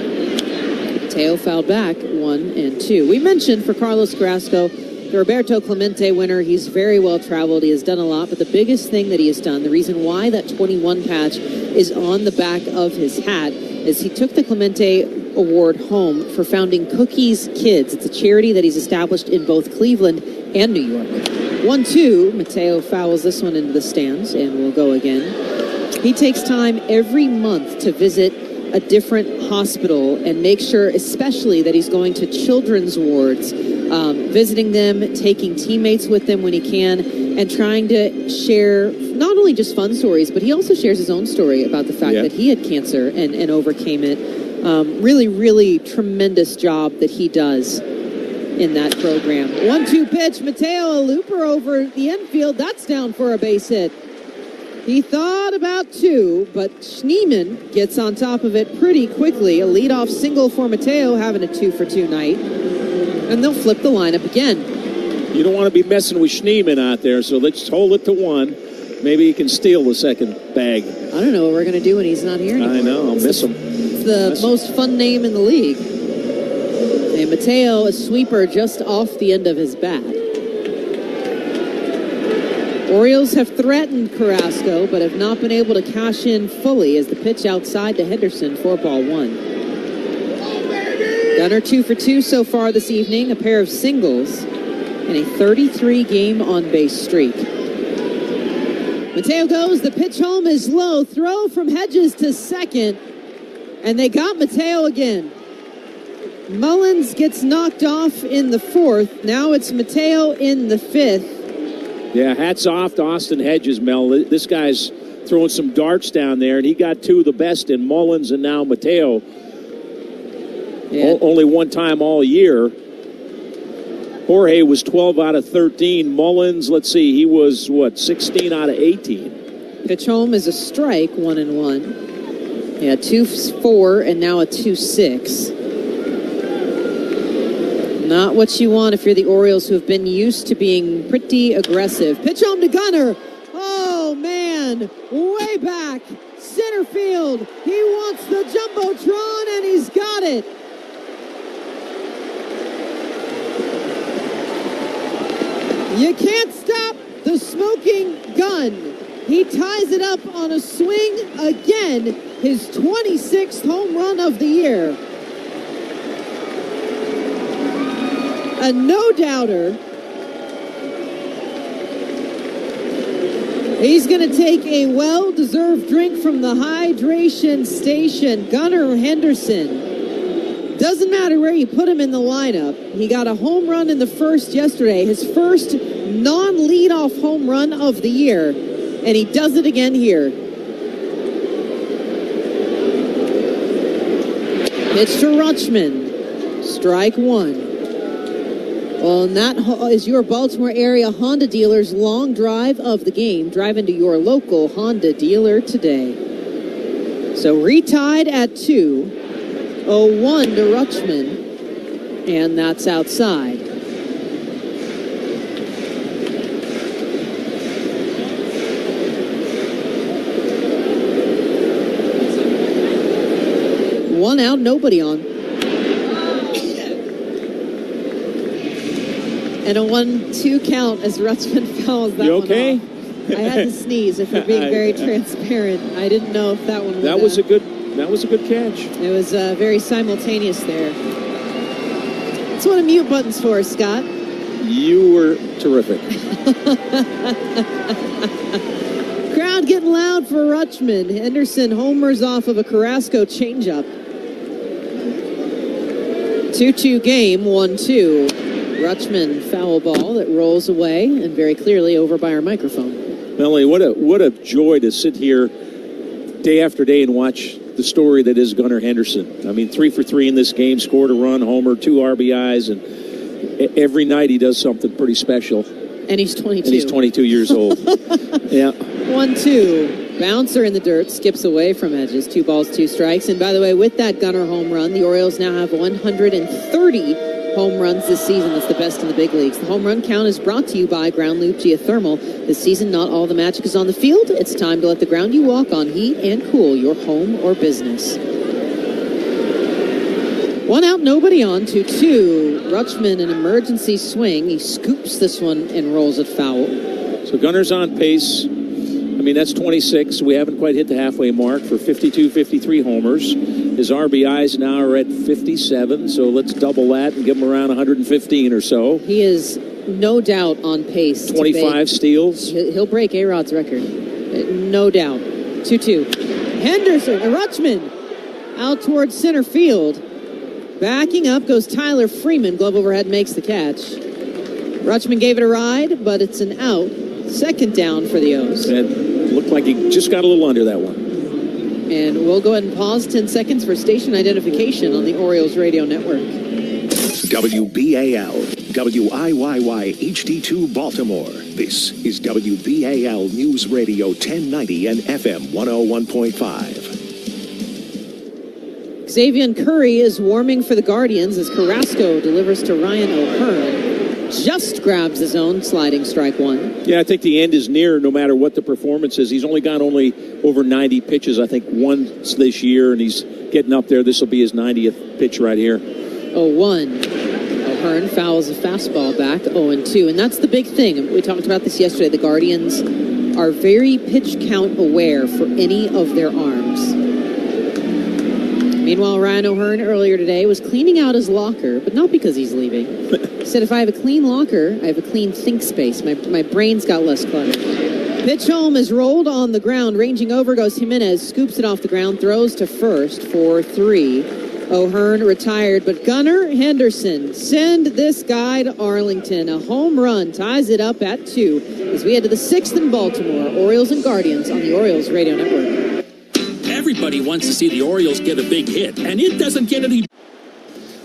Mateo fouled back, 1-2. We mentioned for Carlos Carrasco, the Roberto Clemente winner. He's very well traveled. He has done a lot, but the biggest thing that he has done, the reason why that 21 patch is on the back of his hat, is he took the Clemente Award home for founding Cookies Kids. It's a charity that he's established in both Cleveland and New York. 1-2, Mateo fouls this one into the stands, and we'll go again. He takes time every month to visit a different hospital and make sure especially that he's going to children's wards visiting them, taking teammates with them when he can, and trying to share not only just fun stories, but he also shares his own story about the fact that he had cancer and overcame it. Really, really tremendous job that he does in that program. 1-2 pitch, Mateo, a looper over the infield. That's down for a base hit. He thought about two, but Schneemann gets on top of it pretty quickly. A leadoff single for Mateo, having a 2-for-2 night. And they'll flip the lineup again. You don't want to be messing with Schneemann out there, so let's hold it to 1. Maybe he can steal the second bag. I don't know what we're going to do when he's not here anymore. I know, I'll miss him. It's the most fun name in the league. And Mateo, a sweeper just off the end of his bat. Orioles have threatened Carrasco, but have not been able to cash in fully as the pitch outside to Henderson for ball 1. Gunnar 2-for-2 so far this evening, a pair of singles, and a 33-game on-base streak. Mateo goes, the pitch home is low, throw from Hedges to second, and they got Mateo again. Mullins gets knocked off in the 4th, now it's Mateo in the 5th. Yeah, hats off to Austin Hedges, Mel. This guy's throwing some darts down there, and he got 2 of the best in Mullins and now Mateo. Only one time all year. Jorge was 12 out of 13. Mullins, let's see, he was, 16 out of 18. Pitch home is a strike, 1-1. Yeah, 2-4 and now a 2-6. Not what you want if you're the Orioles, who have been used to being pretty aggressive. Pitch home to Gunnar. Oh, man. Way back. Center field. He wants the Jumbotron, and he's got it. You can't stop the smoking gun. He ties it up on a swing again. His 26th home run of the year. A no-doubter. He's going to take a well-deserved drink from the hydration station. Gunnar Henderson. Doesn't matter where you put him in the lineup. He got a home run in the 1st yesterday. His first non-leadoff home run of the year. And he does it again here. Pitch to Rutschman. Strike 1. Well, and that is your Baltimore area Honda dealer's long drive of the game. Drive into your local Honda dealer today. So retied at 2. 0-1 to Rutschman. And that's outside. One out, nobody on. And a 1-2 count as Rutschman fouls that one off. I had to sneeze, if we're being very transparent. I didn't know if that one would... That was a good catch. It was very simultaneous there. That's what a mute button's for, Scott. You were terrific. Crowd getting loud for Rutschman. Henderson homers off of a Carrasco changeup. 2-2 game, 1-2. Rutschman foul ball that rolls away and very clearly over by our microphone. Melanie, what a joy to sit here day after day and watch the story that is Gunnar Henderson. I mean, 3 for 3 in this game, scored a run, homer, 2 RBIs, and every night he does something pretty special. And he's 22. And he's 22 years old. Yeah. 1-2. Bouncer in the dirt, skips away from Hedges. 2 balls, 2 strikes. And by the way, with that Gunnar home run, the Orioles now have 130 home runs this season. That's the best in the big leagues. The home run count is brought to you by Ground Loop Geothermal. This season, not all the magic is on the field. It's time to let the ground you walk on heat and cool your home or business. 1 out, nobody on. 2-2. Rutschman, an emergency swing. He scoops this one and rolls it foul. So Gunnar's on pace. I mean, that's 26. We haven't quite hit the halfway mark for 52, 53 homers. His RBIs now are at 57, so let's double that and give him around 115 or so. He is no doubt on pace. 25 steals. He'll break A-Rod's record. No doubt. 2-2. Henderson, Rutschman, out towards center field. Backing up goes Tyler Freeman. Glove overhead makes the catch. Rutschman gave it a ride, but it's an out. Second down for the O's. It looked like he just got a little under that one. And we'll go ahead and pause 10 seconds for station identification on the Orioles radio network. WBAL, WIYY HD2 Baltimore. This is WBAL News Radio 1090 and FM 101.5. Xavier Curry is warming for the Guardians as Carrasco delivers to Ryan O'Hearn. Just grabs his own, sliding strike one. Yeah, I think the end is near no matter what the performance is. He's only got over 90 pitches, I think, once this year, and he's getting up there. This will be his 90th pitch right here. 0-1. O'Hearn fouls a fastball back, 0-2. And that's the big thing. We talked about this yesterday. The Guardians are very pitch count aware for any of their arms. Meanwhile, Ryan O'Hearn earlier today was cleaning out his locker, but not because he's leaving. He said, if I have a clean locker, I have a clean think space. My brain's got less clutter. Pitch home is rolled on the ground. Ranging over goes Jimenez, scoops it off the ground, throws to first for 3. O'Hearn retired, but Gunnar Henderson, send this guy to Arlington. A home run ties it up at 2 as we head to the 6th in Baltimore. Orioles and Guardians on the Orioles radio network. Everybody wants to see the Orioles get a big hit, and it doesn't get any.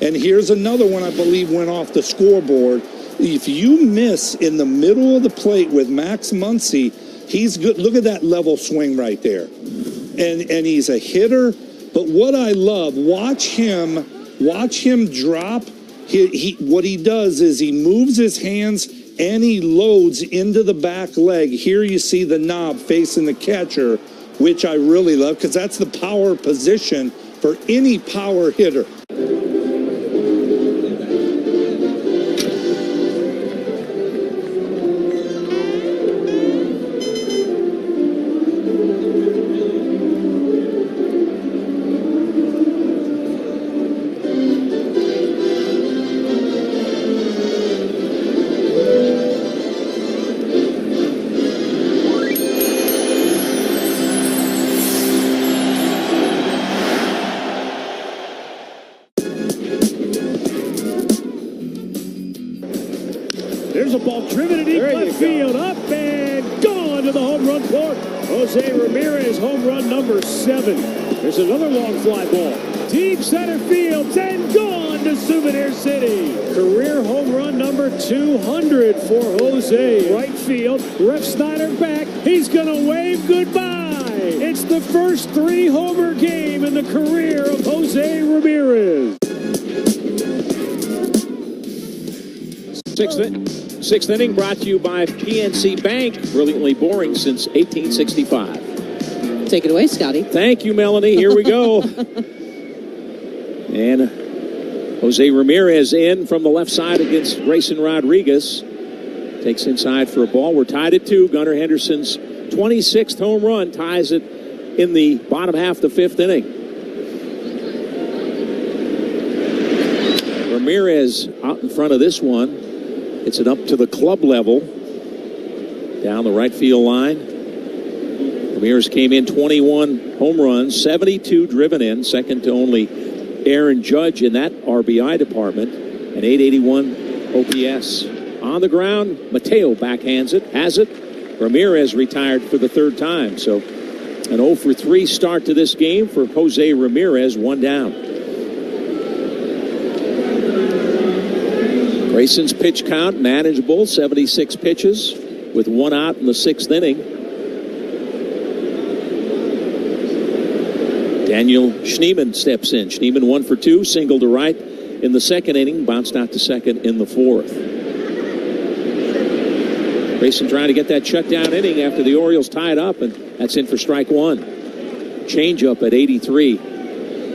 And here's another one I believe went off the scoreboard. If you miss in the middle of the plate with Max Muncy, he's good. Look at that level swing right there. And he's a hitter. But what I love, watch him drop. What he does is he moves his hands and he loads into the back leg. Here you see the knob facing the catcher, which I really love because that's the power position for any power hitter. There's a ball driven in deep left field, up and gone to the home run court. Jose Ramirez, home run number 7. There's another long fly ball. Deep center field, and gone to Souvenir City. Career home run number 200 for Jose. Right field, Ref Snyder back. He's going to wave goodbye. It's the first 3-homer game in the career of Jose Ramirez. Sixth inning brought to you by PNC Bank. Brilliantly boring since 1865. Take it away, Scotty. Thank you, Melanie. Here we go. And Jose Ramirez in from the left side against Grayson Rodriguez. Takes inside for a ball. We're tied at 2. Gunnar Henderson's 26th home run ties it in the bottom half of the 5th inning. Ramirez out in front of this one. It's it up to the club level. Down the right field line. Ramirez came in 21 home runs, 72 driven in, second to only Aaron Judge in that RBI department, and 881 OPS. On the ground, Mateo backhands it, has it. Ramirez retired for the 3rd time, so an 0-for-3 start to this game for Jose Ramirez, 1 down. Grayson's pitch count, manageable, 76 pitches, with 1 out in the 6th inning. Daniel Schneemann steps in. Schneemann 1 for 2, single to right in the 2nd inning, bounced out to second in the 4th. Grayson trying to get that shutdown inning after the Orioles tied up, and that's in for strike 1. Changeup at 83.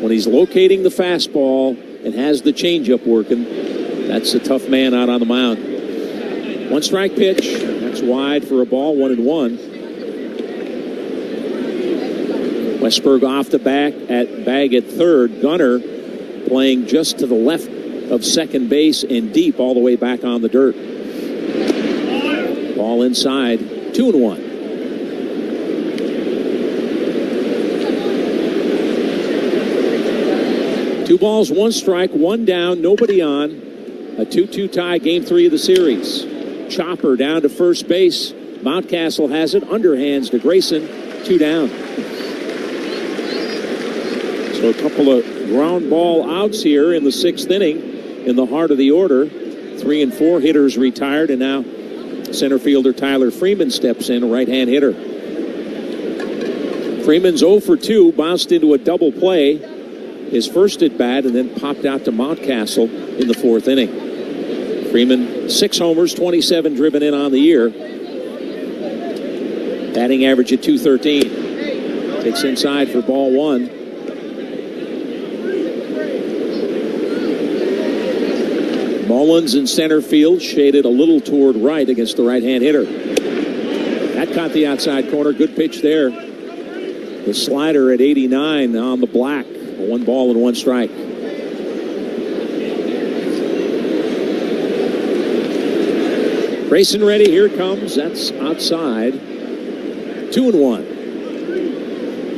When he's locating the fastball and has the changeup working, that's a tough man out on the mound. 1 strike pitch. That's wide for a ball, 1-1. Westberg off the bag at 3rd. Gunnar playing just to the left of second base and deep all the way back on the dirt. Ball inside, 2-1. 2 balls, 1 strike, 1 down, nobody on. A 2-2 tie, game 3 of the series. Chopper down to first base. Mountcastle has it, underhands to Grayson, 2 down. So a couple of ground ball outs here in the 6th inning in the heart of the order. 3 and 4 hitters retired, and now center fielder Tyler Freeman steps in, a right-hand hitter. Freeman's 0 for 2, bounced into a double play, his first at bat, and then popped out to Mountcastle in the 4th inning. Freeman, 6 homers, 27 driven in on the year. Batting average at .213. Takes inside for ball 1. Mullins in center field, shaded a little toward right against the right-hand hitter. That caught the outside corner. Good pitch there. The slider at 89 on the black. 1 ball and 1 strike. Grayson ready. Here it comes. That's outside. 2-1.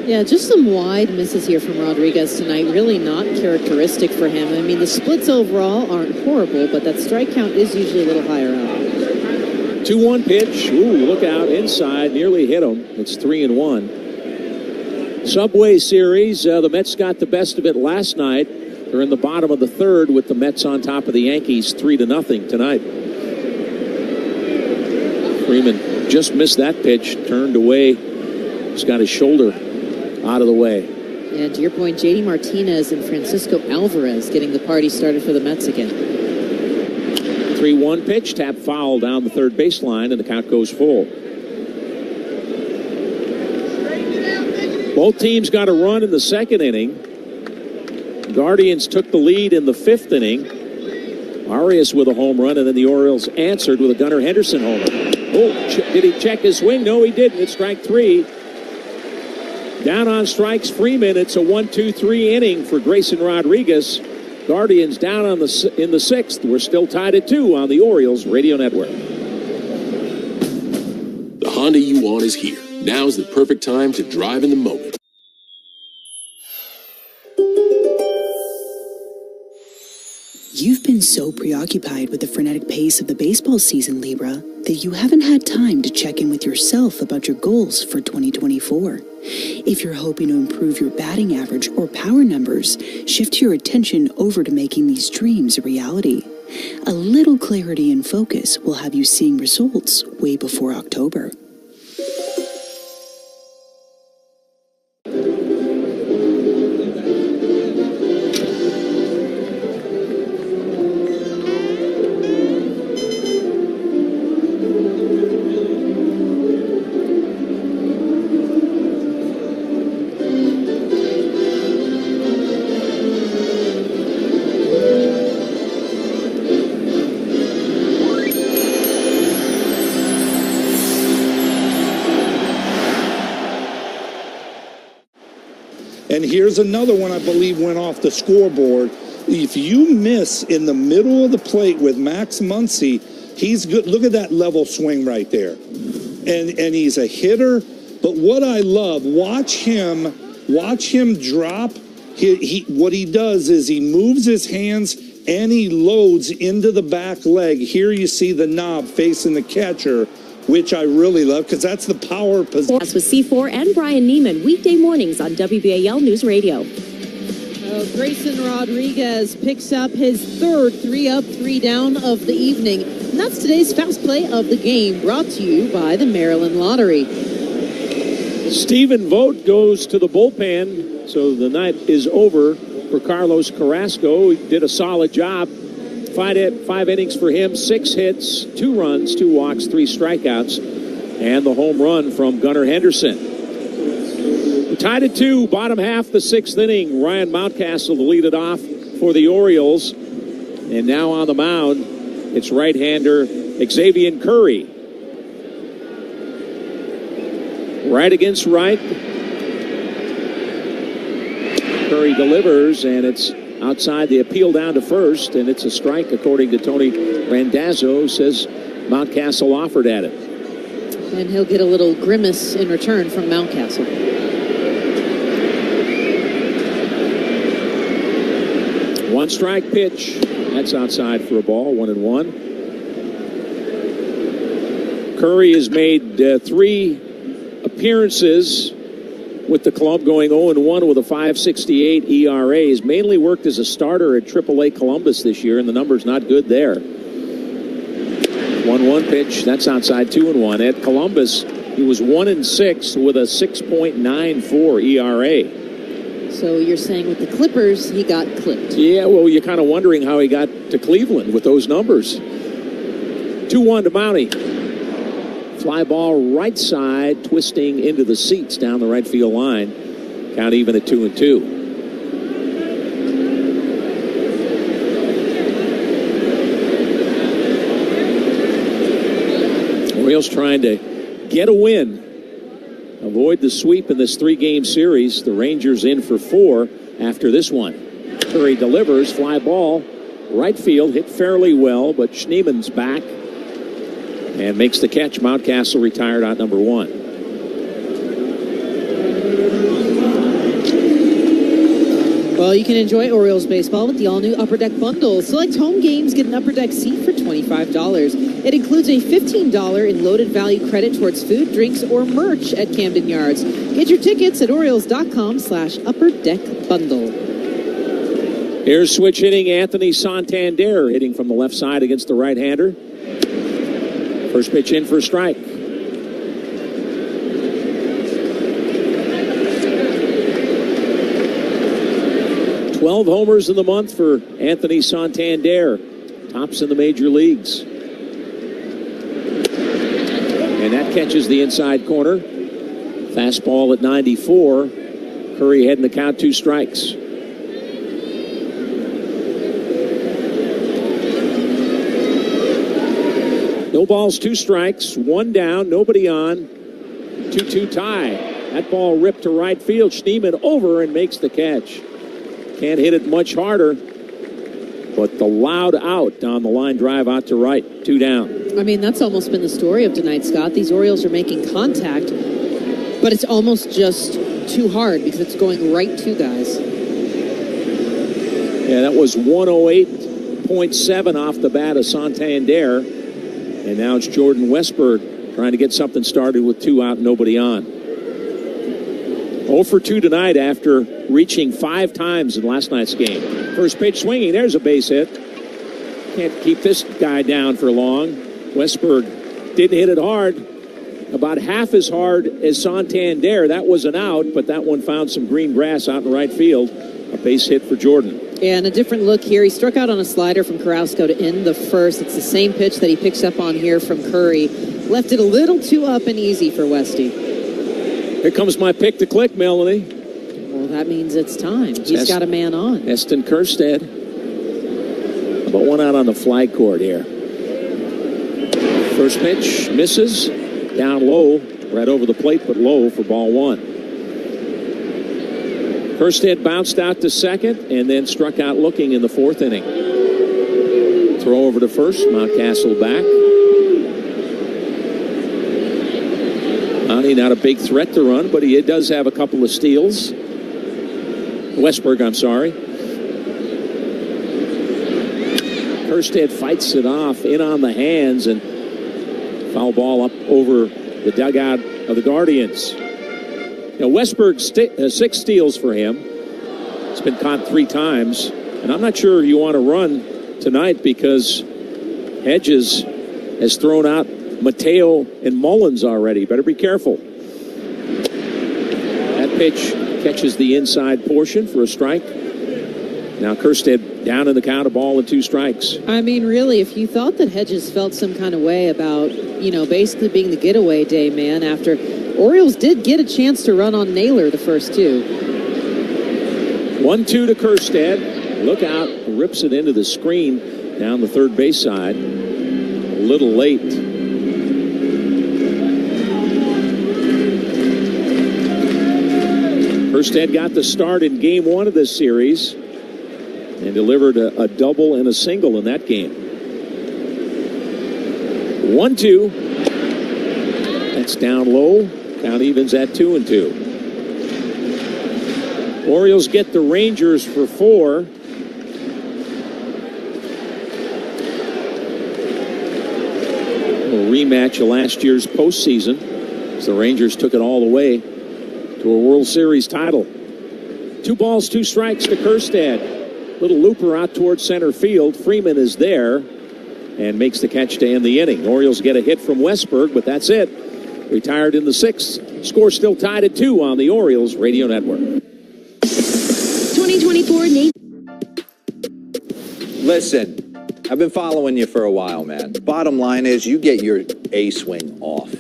Yeah, just some wide misses here from Rodriguez tonight. Really not characteristic for him. I mean, the splits overall aren't horrible, but that strike count is usually a little higher out. 2-1 pitch. Ooh, look out inside. Nearly hit him. It's 3-1. Subway Series. The Mets got the best of it last night. They're in the bottom of the 3rd with the Mets on top of the Yankees 3-0 tonight. Freeman just missed that pitch. Turned away. He's got his shoulder out of the way. And to your point, J.D. Martinez and Francisco Alvarez getting the party started for the Mets again. 3-1 pitch, tap foul down the 3rd baseline, and the count goes full. Both teams got a run in the 2nd inning. Guardians took the lead in the 5th inning. Arias with a home run, and then the Orioles answered with a Gunnar Henderson homer. Oh, did he check his swing? No, he didn't. It's strike 3. Down on strikes, Freeman. It's a 1-2-3 inning for Grayson Rodriguez. Guardians down in the 6th. We're still tied at 2 on the Orioles Radio Network. The Honda you want is here. Now's the perfect time to drive in the moment. You've been so preoccupied with the frenetic pace of the baseball season, Libra, that you haven't had time to check in with yourself about your goals for 2024. If you're hoping to improve your batting average or power numbers, shift your attention over to making these dreams a reality. A little clarity and focus will have you seeing results way before October. And here's another one I believe went off the scoreboard. If you miss in the middle of the plate with Max Muncy, he's good. Look at that level swing right there. And he's a hitter. But what I love, watch him drop. What he does is he moves his hands and he loads into the back leg. Here you see the knob facing the catcher, which I really love because that's the power position. That's with C4 and Brian Neiman, weekday mornings on WBAL News Radio. Grayson Rodriguez picks up his 3rd 3-up, 3-down of the evening. And that's today's Fast Play of the Game, brought to you by the Maryland Lottery. Stephen Vogt goes to the bullpen, so the night is over for Carlos Carrasco. He did a solid job. 5 innings for him, 6 hits, 2 runs, 2 walks, 3 strikeouts, and the home run from Gunnar Henderson. We're tied at 2, bottom half the 6th inning. Ryan Mountcastle to lead it off for the Orioles. And now on the mound, it's right-hander Xavier Curry. Right against right. Curry delivers, and it's outside. The appeal down to first, and it's a strike according to Tony Randazzo, says Mountcastle offered at it. And he'll get a little grimace in return from Mountcastle. One strike pitch. That's outside for a ball, 1-1. Curry has made 3 appearances with the club, going 0-1 with a 5.68 ERA. He's mainly worked as a starter at AAA Columbus this year, and the number's not good there. 1-1 pitch. That's outside, 2-1. At Columbus, he was 1-6 with a 6.94 ERA. So you're saying with the Clippers, he got clipped. Yeah, well, you're kind of wondering how he got to Cleveland with those numbers. 2-1 to Mountie. Fly ball right side, twisting into the seats down the right field line. Count even at 2-2. Orioles trying to get a win. Avoid the sweep in this 3-game series. The Rangers in for 4 after this one. Curry delivers, fly ball, right field, hit fairly well, but Schneeman's back and makes the catch. Mountcastle retired out number 1. Well, you can enjoy Orioles baseball with the all-new Upper Deck Bundle. Select home games, get an Upper Deck seat for $25. It includes a $15 in loaded value credit towards food, drinks, or merch at Camden Yards. Get your tickets at Orioles.com/UpperDeckBundle. Here's switch hitting Anthony Santander, hitting from the left side against the right-hander. First pitch in for a strike. Twelve homers in the month for Anthony Santander. Tops in the major leagues. And that catches the inside corner. Fastball at 94. Curry heading the count, 2 strikes. No balls, 2 strikes, 1 down, nobody on. 2-2 tie. That ball ripped to right field. Schneeman over and makes the catch. Can't hit it much harder, but the loud out down the line drive out to right. 2 down. I mean, that's almost been the story of tonight, Scott. These Orioles are making contact, but it's almost just too hard because it's going right to guys. Yeah, that was 108.7 off the bat of Santander. And now it's Jordan Westberg trying to get something started with 2 out, nobody on. 0 for 2 tonight after reaching 5 times in last night's game. First pitch swinging. There's a base hit. Can't keep this guy down for long. Westberg didn't hit it hard. About half as hard as Santander. That was an out, but that one found some green grass out in right field. A base hit for Jordan. And a different look here. He struck out on a slider from Carrasco to end the first. It's the same pitch that he picks up on here from Curry. Left it a little too up and easy for Westy. Here comes my pick to click, Melanie. Well, that means it's time. He's got a man on. Eston Kjerstad. About 1 out on the flag court here. First pitch misses. Down low. Right over the plate, but low for ball 1. Kjerstad bounced out to second and then struck out looking in the 4th inning. Throw over to first. Mountcastle back. Mountie not a big threat to run, but he does have a couple of steals. Westberg, I'm sorry. Kjerstad fights it off in on the hands and foul ball up over the dugout of the Guardians. Now, Westberg, 6 steals for him. It's been caught 3 times. And I'm not sure you want to run tonight because Hedges has thrown out Mateo and Mullins already. Better be careful. That pitch catches the inside portion for a strike. Now Kjerstad down in the count, a ball and 2 strikes. I mean, really, if you thought that Hedges felt some kind of way about, basically being the getaway day man after Orioles did get a chance to run on Naylor the first 2. 1-2 to Kjerstad. Look out, rips it into the screen down the third base side. A little late. Kjerstad got the start in game 1 of this series and delivered a double and a single in that game. 1-2. That's down low. Count evens at 2-2. Orioles get the Rangers for 4. rematch of last year's postseason, as the Rangers took it all the way to a World Series title. 2 balls, 2 strikes to Kjerstad. Little looper out towards center field. Freeman is there and makes the catch to end the inning. Orioles get a hit from Westberg, but that's it. Retired in the 6th. Score still tied at 2 on the Orioles Radio Network. 2024 Nate. Listen, I've been following you for a while, man. Bottom line is you get your A swing off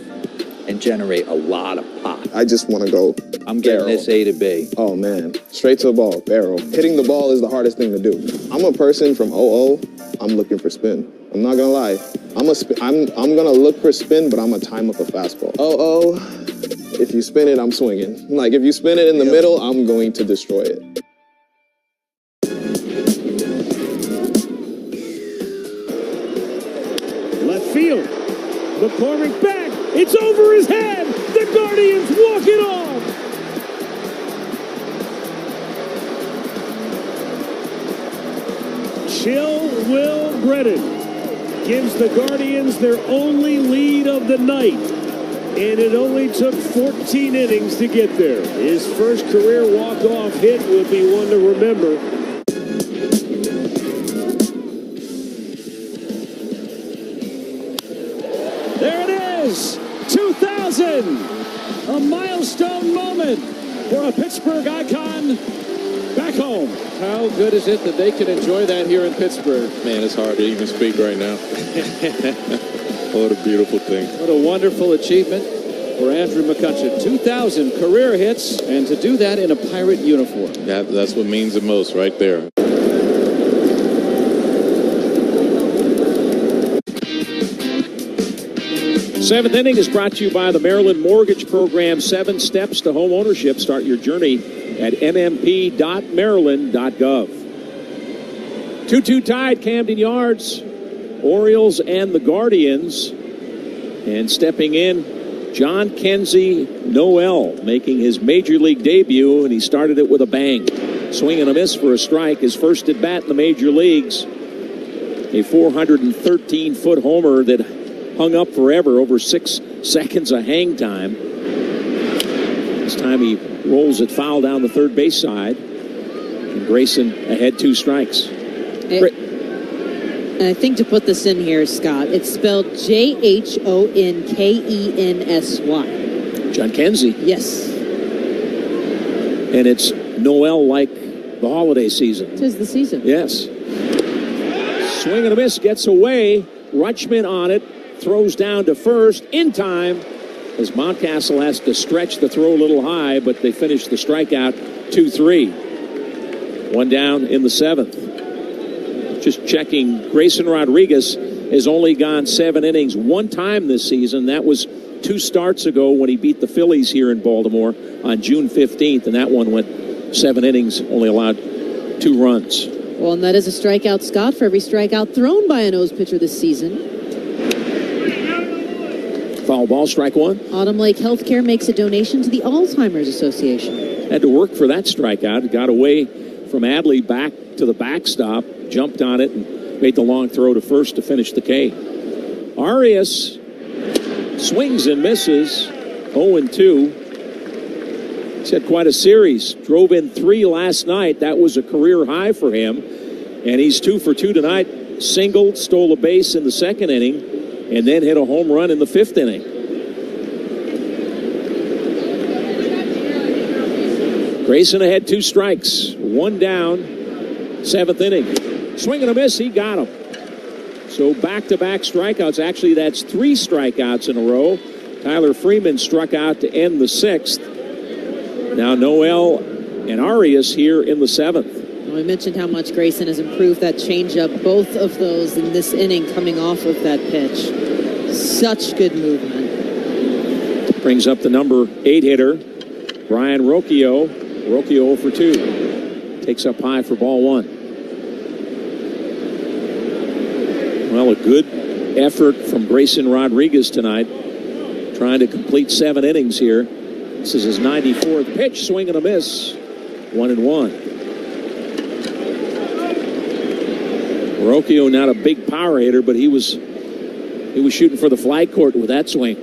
and generate a lot of pop. I just want to go. I'm getting barrel. this A to B. Oh man, straight to the ball, barrel. Hitting the ball is the hardest thing to do. I'm a person from OO. I'm looking for spin. I'm not gonna lie. I'm gonna look for spin, but I'm gonna time up a fastball. OO. If you spin it, I'm swinging. Like if you spin it in the middle, I'm going to destroy it. Left field. McCormick back. It's over his head. The Guardians walk it off. Chill Will Brennan gives the Guardians their only lead of the night. And it only took 14 innings to get there. His first career walk-off hit will be one to remember. There it is, 2000, a milestone moment for a Pittsburgh icon back home. How good is it that they can enjoy that here in Pittsburgh? Man, it's hard to even speak right now. What a beautiful thing. What a wonderful achievement for Andrew McCutcheon. 2,000 career hits, and to do that in a Pirate uniform. That's what means the most right there. Seventh inning is brought to you by the Maryland Mortgage Program. 7 steps to home ownership. Start your journey at mmp.maryland.gov. 2-2 tied, Camden Yards. Orioles and the Guardians. And stepping in, John Kenzie Noel making his major league debut, and he started it with a bang. Swing and a miss for a strike. His first at bat in the major leagues. A 413-foot homer that hung up forever, over 6 seconds of hang time. This time he rolls it foul down the third base side. And Grayson ahead 2 strikes. And I think to put this in here, Scott, it's spelled Jonkensy. John Kenzie. Yes. And it's Noel like the holiday season. 'Tis the season. Yes. Swing and a miss, gets away. Rutschman on it. Throws down to first in time as Mountcastle has to stretch the throw a little high, but they finish the strikeout 2-3. 1 down in the 7th. Just checking, Grayson Rodriguez has only gone 7 innings 1 time this season. That was 2 starts ago when he beat the Phillies here in Baltimore on June 15th, and that one went 7 innings, only allowed 2 runs. Well, and that is a strikeout, Scott, for every strikeout thrown by a nose pitcher this season. Foul ball, strike 1. Autumn Lake Healthcare makes a donation to the Alzheimer's Association. Had to work for that strikeout. Got away from Adley back to the backstop, jumped on it, and made the long throw to first to finish the K. Arias swings and misses, 0-2. He's had quite a series. Drove in 3 last night. That was a career high for him. And he's 2 for 2 tonight. Singled, stole a base in the 2nd inning, and then hit a home run in the 5th inning. Grayson ahead 2 strikes, 1 down, 7th inning. Swing and a miss, he got him. So back-to-back strikeouts. Actually, that's 3 strikeouts in a row. Tyler Freeman struck out to end the 6th. Now Noel and Arias here in the 7th. We mentioned how much Grayson has improved that changeup, both of those in this inning coming off of that pitch. Such good movement. Brings up the number 8 hitter, Brian Rocchio. Rocchio 0 for 2. Takes up high for ball 1. Well, a good effort from Grayson Rodriguez tonight. Trying to complete 7 innings here. This is his 94th pitch. Swing and a miss. 1-1. Rocchio not a big power hitter, but he was He was shooting for the flag court with that swing.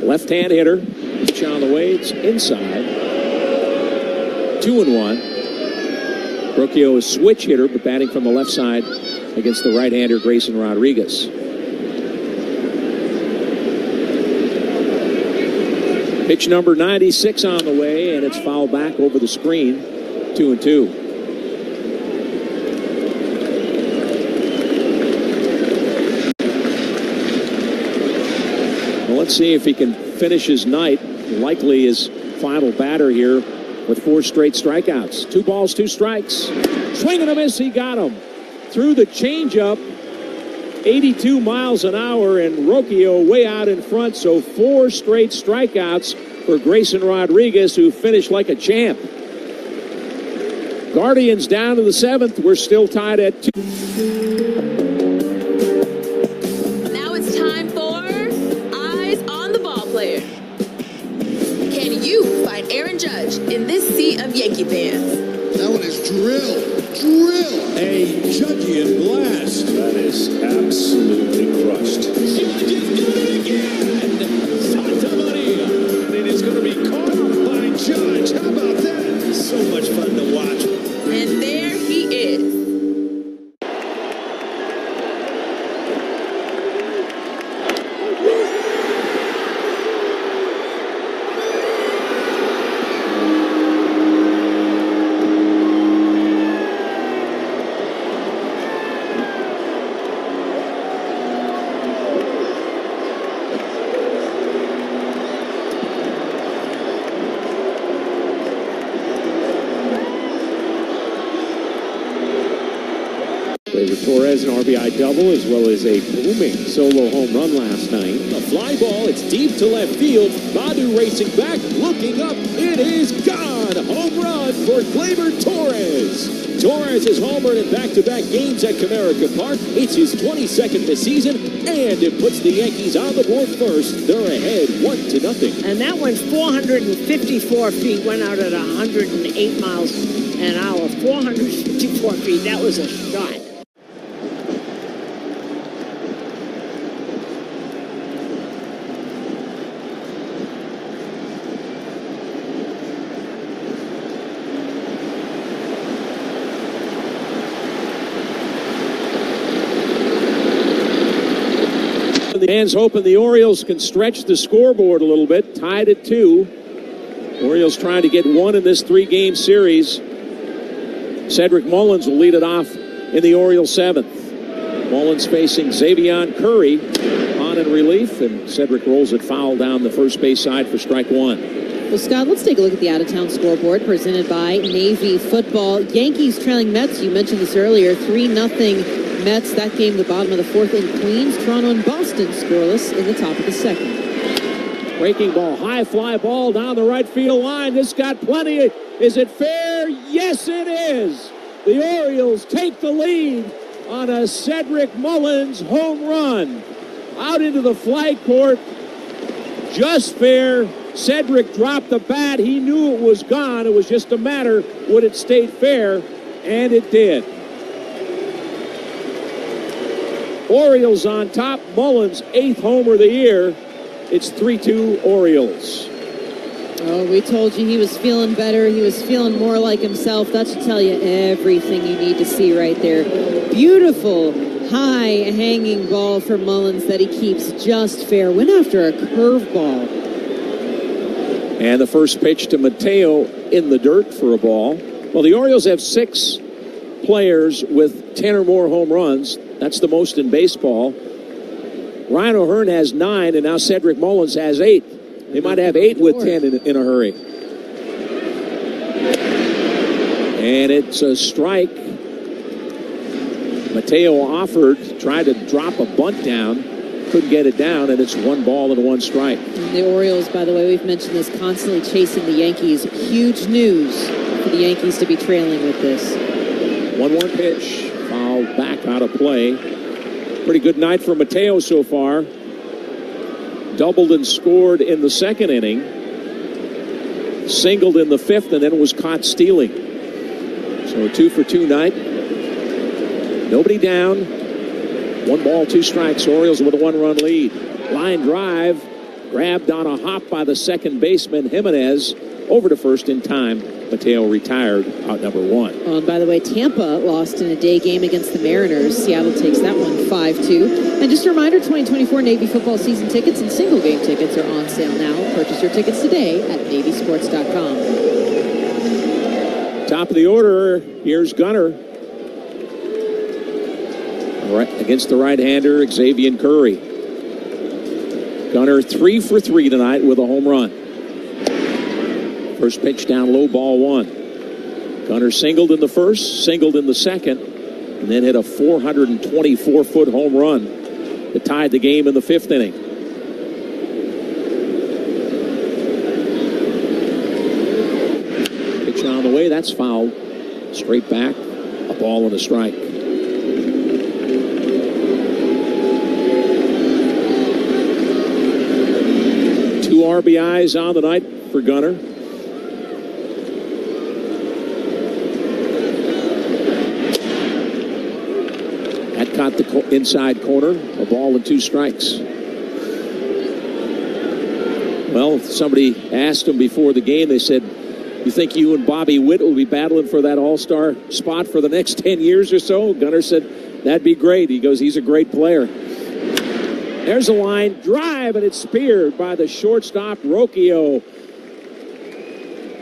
Left-hand hitter. Pitch on the way. It's inside. 2-1. Rocchio is switch hitter, but batting from the left side against the right-hander Grayson Rodriguez. Pitch number 96 on the way, and it's fouled back over the screen. 2-2. Well, let's see if he can finish his night. Likely his final batter here with 4 straight strikeouts. 2 balls, 2 strikes. Swing and a miss, he got him. Threw the changeup, 82 miles an hour, and Rocchio way out in front, so 4 straight strikeouts for Grayson Rodriguez, who finished like a champ. Guardians down to the 7th. We're still tied at 2. Now it's time for Eyes on the Ball Player. Can you find Aaron Judge in this sea of Yankee fans? That one is drill. A Judgian blast. That is absolutely crushed. Judge is doing it again. Santa Maria. It is going to be caught by Judge. How about that? So much fun to watch. And there he is. Torres an RBI double as well as a booming solo home run last night. A fly ball, it's deep to left field. Badu racing back, looking up, it is gone! Home run for Gleyber Torres. Torres has homered in back-to-back games at Comerica Park. It's his 22nd this season, and it puts the Yankees on the board first. They're ahead 1-0. And that went 454 feet, went out at 108 miles an hour. 454 feet, that was a shot. The fans hoping the Orioles can stretch the scoreboard a little bit. Tied at 2. Orioles trying to get 1 in this 3-game series. Cedric Mullins will lead it off in the Orioles 7th. Mullins facing Xavier Curry on in relief, and Cedric rolls it foul down the first base side for strike 1. Well, Scott, let's take a look at the out-of-town scoreboard presented by Navy Football. Yankees trailing Mets. You mentioned this earlier. 3-0 Mets. That game, the bottom of the 4th in Queens. Toronto and Boston scoreless in the top of the 2nd. Breaking ball, high fly ball down the right field line. This got plenty. Is it fair? Yes, it is. The Orioles take the lead on a Cedric Mullins home run. Out into the flag court. Just fair. Cedric dropped the bat. He knew it was gone. It was just a matter, would it stay fair? And it did. Orioles on top. Mullins' 8th homer of the year. It's 3-2 Orioles. Oh, we told you he was feeling better. He was feeling more like himself. That should tell you everything you need to see right there. Beautiful, high hanging ball for Mullins that he keeps just fair. Went after a curveball. And the first pitch to Mateo in the dirt for a ball. Well, the Orioles have 6 players with 10 or more home runs. That's the most in baseball. Ryan O'Hearn has 9, and now Cedric Mullins has 8. They might have 8 with 10 in a hurry. And it's a strike. Mateo offered, tried to drop a bunt down, couldn't get it down, and it's 1 ball and 1 strike. And the Orioles, by the way, we've mentioned this, constantly chasing the Yankees. Huge news for the Yankees to be trailing with this. 1-1 pitch, fouled back out of play. Pretty good night for Mateo so far. Doubled and scored in the 2nd inning. Singled in the 5th and then was caught stealing. So a 2-for-2 night. Nobody down. 1 ball, 2 strikes. Orioles with a 1-run lead. Line drive, grabbed on a hop by the second baseman, Jimenez, over to first in time. Mateo retired, out number 1. Oh, and by the way, Tampa lost in a day game against the Mariners. Seattle takes that one 5-2. And just a reminder, 2024 Navy football season tickets and single game tickets are on sale now. Purchase your tickets today at NavySports.com. Top of the order, here's Gunnar. Right, against the right-hander, Xavier Curry. Gunnar 3 for 3 tonight with a home run. First pitch down low, ball 1. Gunnar singled in the first, singled in the second, and then hit a 424-foot home run that tied the game in the 5th inning. Pitch on the way, that's foul. Straight back, a ball and a strike. 2 RBIs on the night for Gunnar. That caught the inside corner, a ball and 2 strikes. Well, somebody asked him before the game, they said, you think you and Bobby Witt will be battling for that all-star spot for the next 10 years or so? Gunnar said, that'd be great. He goes, he's a great player. There's a line drive, and it's speared by the shortstop, Rocchio.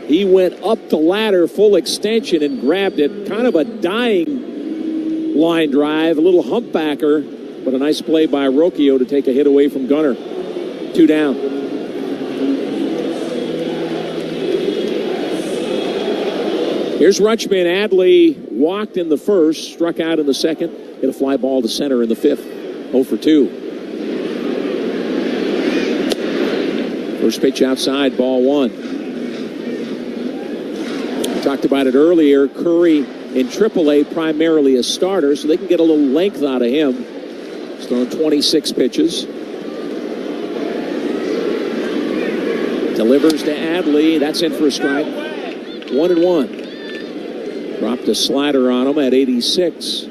He went up the ladder full extension and grabbed it. Kind of a dying line drive, a little humpbacker, but a nice play by Rocchio to take a hit away from Gunnar. 2 down. Here's Rutschman. Adley walked in the first, struck out in the second, hit a fly ball to center in the 5th. 0 for 2. First pitch outside, ball 1. We talked about it earlier. Curry in AAA primarily a starter, so they can get a little length out of him. He's thrown 26 pitches. Delivers to Adley. That's in for a strike. 1-1. Dropped a slider on him at 86.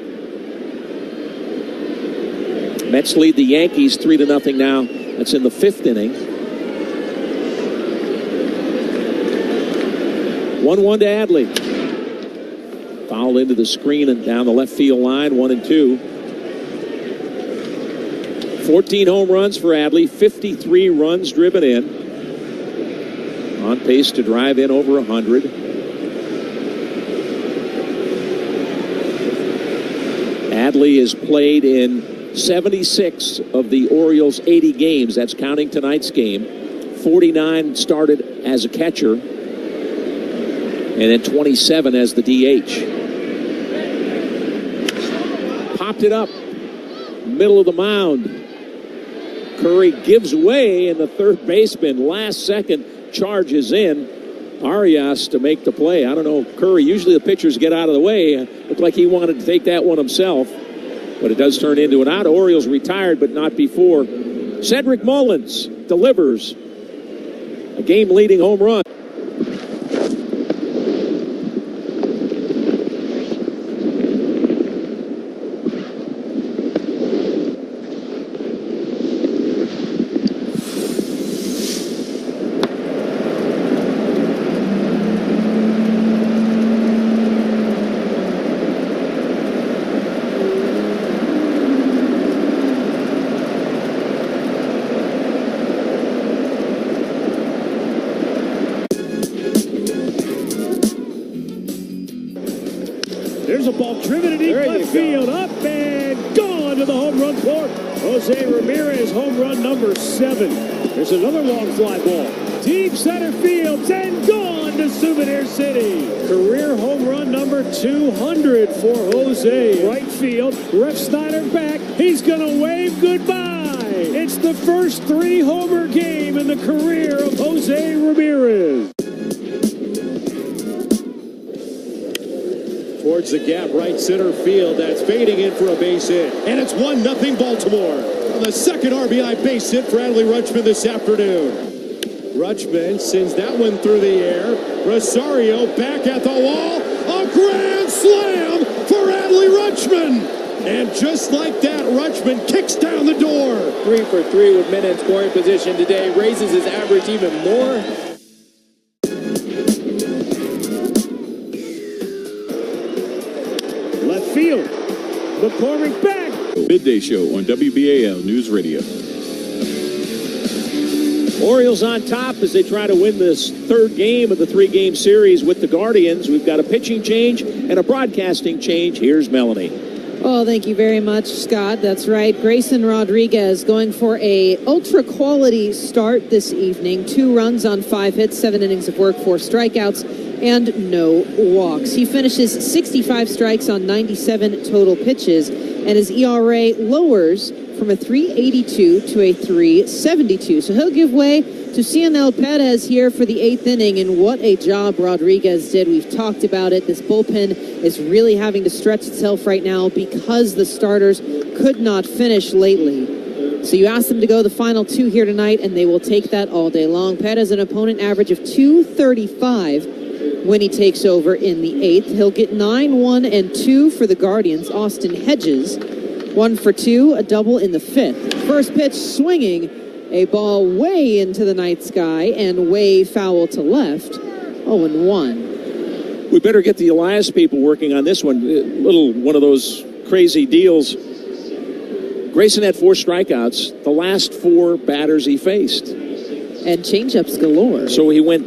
Mets lead the Yankees 3-0 now. That's in the 5th inning. 1-1 to Adley. Foul into the screen and down the left field line, 1-2. 14 home runs for Adley, 53 runs driven in. On pace to drive in over 100. Adley has played in 76 of the Orioles' 80 games. That's counting tonight's game. 49 started as a catcher, and then 27 as the DH. Popped it up, middle of the mound. Curry gives way, and the third baseman, last second, charges in. Arias to make the play. I don't know, Curry, usually the pitchers get out of the way. Looked like he wanted to take that one himself, but it does turn into an out. Orioles retired, but not before. Cedric Mullins delivers a game-leading home run. There's a ball driven in deep left field, up and gone to the home run court. Jose Ramirez, home run number 7. There's another long fly ball. Deep center field, and gone to Souvenir City. Career home run number 200 for Jose. Right field, Ref Snyder back. He's going to wave goodbye. It's the first 3-homer game in the career of Jose Ramirez. Towards the gap, right center field. That's fading in for a base hit. And it's 1-0 Baltimore. On the second RBI base hit for Adley Rutschman this afternoon. Rutschman sends that one through the air. Rosario back at the wall. A grand slam for Adley Rutschman. And just like that, Rutschman kicks down the door. 3 for 3 with men in scoring position today. Raises his average even more. Left field. McCormick back. Midday Show on WBAL News Radio. Orioles on top as they try to win this third game of the 3-game series with the Guardians. We've got a pitching change and a broadcasting change. Here's Melanie. Oh, thank you very much, Scott. That's right. Grayson Rodriguez going for a ultra-quality start this evening. 2 runs on 5 hits, 7 innings of work, 4 strikeouts, and no walks. He finishes 65 strikes on 97 total pitches, and his ERA lowers from a 3.82 to a 3.72. So he'll give way to Cionel Perez here for the 8th inning, and what a job Rodriguez did. We've talked about it. This bullpen is really having to stretch itself right now because the starters could not finish lately. So you ask them to go the final 2 here tonight, and they will take that all day long. Perez, an opponent average of 235 when he takes over in the 8th. He'll get 9, 1, and 2 for the Guardians. Austin Hedges, 1 for 2, a double in the 5th. First pitch swinging, a ball way into the night sky and way foul to left. 0-1. We better get the Elias people working on this one. One of those crazy deals. Grayson had 4 strikeouts, the last 4 batters he faced. And changeups galore. So he went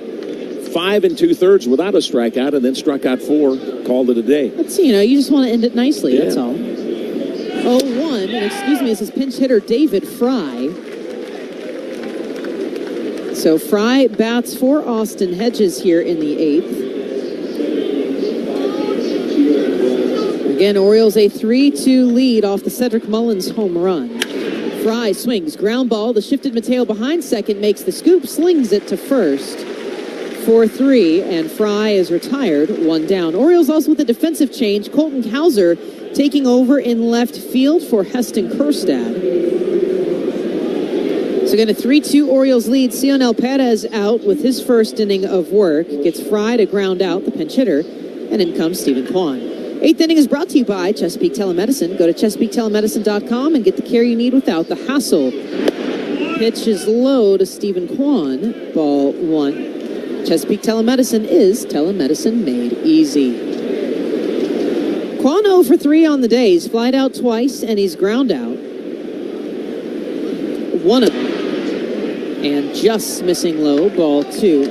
5 2/3 without a strikeout and then struck out 4, called it a day. Let's see, you just want to end it nicely, that's all. 0-1, and excuse me, this is pinch hitter David Fry. So Fry bats for Austin Hedges here in the 8th. Again, Orioles a 3-2 lead off the Cedric Mullins home run. Fry swings, ground ball. The shifted Mateo behind second makes the scoop, slings it to first. 4-3, and Fry is retired, 1 down. Orioles also with a defensive change. Colton Cowser taking over in left field for Heston Kjerstad. So again, a 3-2 Orioles lead. Cionel Perez out with his first inning of work. Gets Fry to ground out the pinch hitter, and in comes Stephen Kwan. 8th inning is brought to you by Chesapeake Telemedicine. Go to ChesapeakeTelemedicine.com and get the care you need without the hassle. Pitch is low to Stephen Kwan. Ball 1. Chesapeake Telemedicine is telemedicine made easy. Kwan 0 for 3 on the day. He's flied out twice, and he's ground out. 1 of them. And just missing low, ball 2.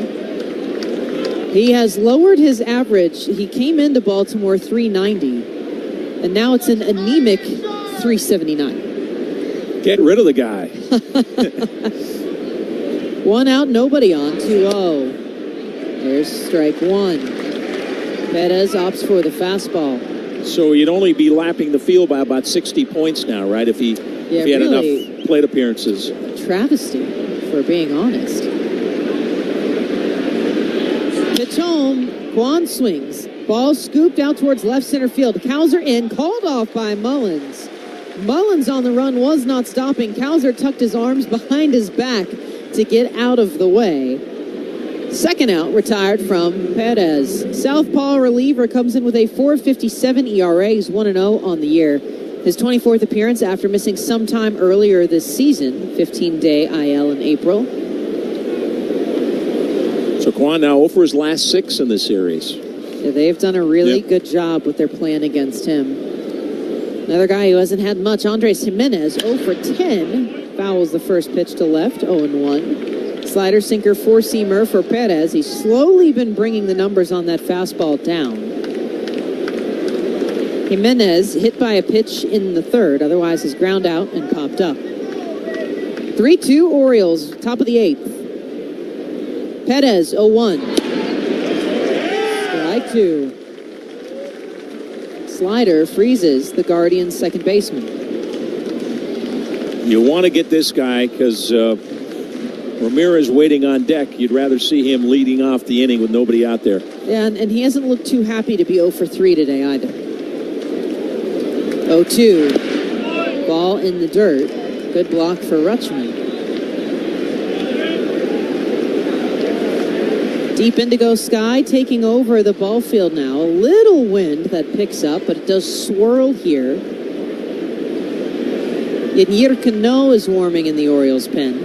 He has lowered his average. He came into Baltimore 390, and now it's an anemic 379. Get rid of the guy. 1 out, nobody on, 2-0. There's strike 1. Perez opts for the fastball. So you'd only be lapping the field by about 60 points now, right? If he had enough plate appearances. Travesty, for being honest. Pitch home. Kwan swings. Ball scooped out towards left center field. Cowser in, called off by Mullins. Mullins on the run was not stopping. Cowser tucked his arms behind his back to get out of the way. Second out, retired from Perez. Southpaw reliever comes in with a 4.57 ERA. He's 1-0 on the year. His 24th appearance after missing some time earlier this season, 15-day IL in April. So Kwan now 0 for his last 6 in this series. Yeah, they've done a really good job with their plan against him. Another guy who hasn't had much, Andres Jimenez, 0 for 10. Fouls the first pitch to left, 0-1. Slider, sinker, 4-seamer for Perez. He's slowly been bringing the numbers on that fastball down. Jimenez hit by a pitch in the 3rd, otherwise his ground out and popped up. 3-2 Orioles, top of the 8th. Perez, 0-1. Strike 2. Slider freezes the Guardians' second baseman. You want to get this guy because Ramirez waiting on deck. You'd rather see him leading off the inning with nobody out there. Yeah, and he hasn't looked too happy to be 0 for 3 today either. 0-2. Ball in the dirt. Good block for Rutschman. Deep indigo sky taking over the ball field now. A little wind that picks up, but it does swirl here Yenir Cano is warming in the Orioles pen.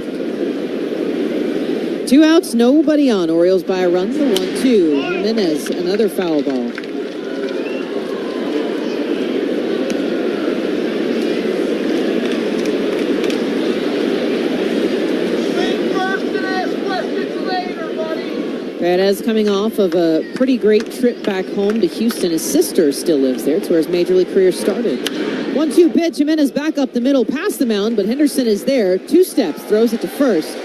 2 outs, nobody on. Orioles by a run. The 1-2. Jimenez, another foul ball. Perez coming off of a pretty great trip back home to Houston. His sister still lives there. It's where his major league career started. 1-2 pitch. Jimenez back up the middle past the mound, but Henderson is there. 2 steps, throws it to first.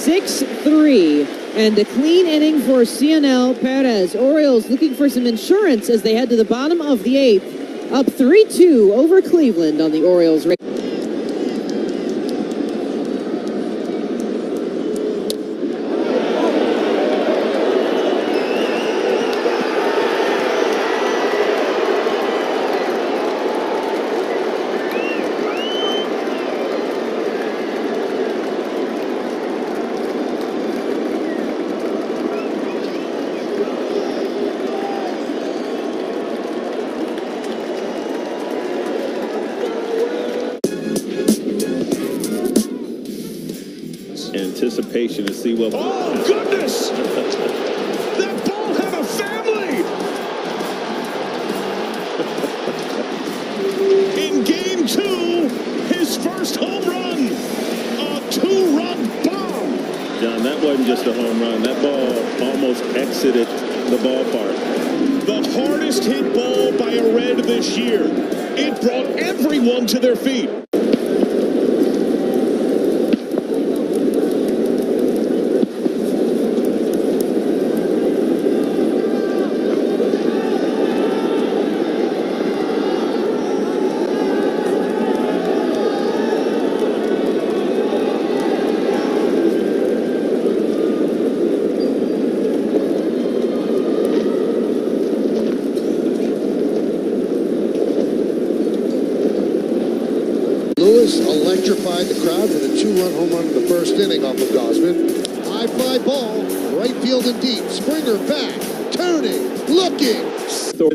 6-3. And a clean inning for CNL Perez. Orioles looking for some insurance as they head to the bottom of the 8th. Up 3-2 over Cleveland on the Orioles. Anticipation to see what. Oh, goodness! That ball had a family! In game 2, his first home run. A 2-run bomb. John, that wasn't just a home run. That ball almost exited the ballpark. The hardest hit ball by a Red this year. It brought everyone to their feet. Electrified the crowd with a 2-run home run in the first inning off of Gosman. High fly ball, right field and deep. Springer back, turning, looking.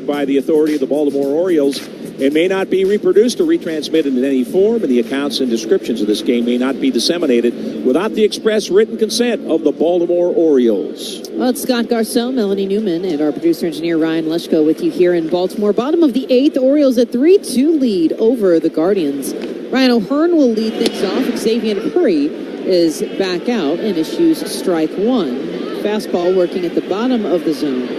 By the authority of the Baltimore Orioles, it may not be reproduced or retransmitted in any form, and the accounts and descriptions of this game may not be disseminated without the express written consent of the Baltimore Orioles. Well, it's Scott Garceau, Melanie Newman, and our producer-engineer Ryan Leschko with you here in Baltimore. Bottom of the 8th, Orioles at 3-2 lead over the Guardians. Ryan O'Hearn will lead things off. Xavier Curry is back out and issues strike 1. Fastball working at the bottom of the zone.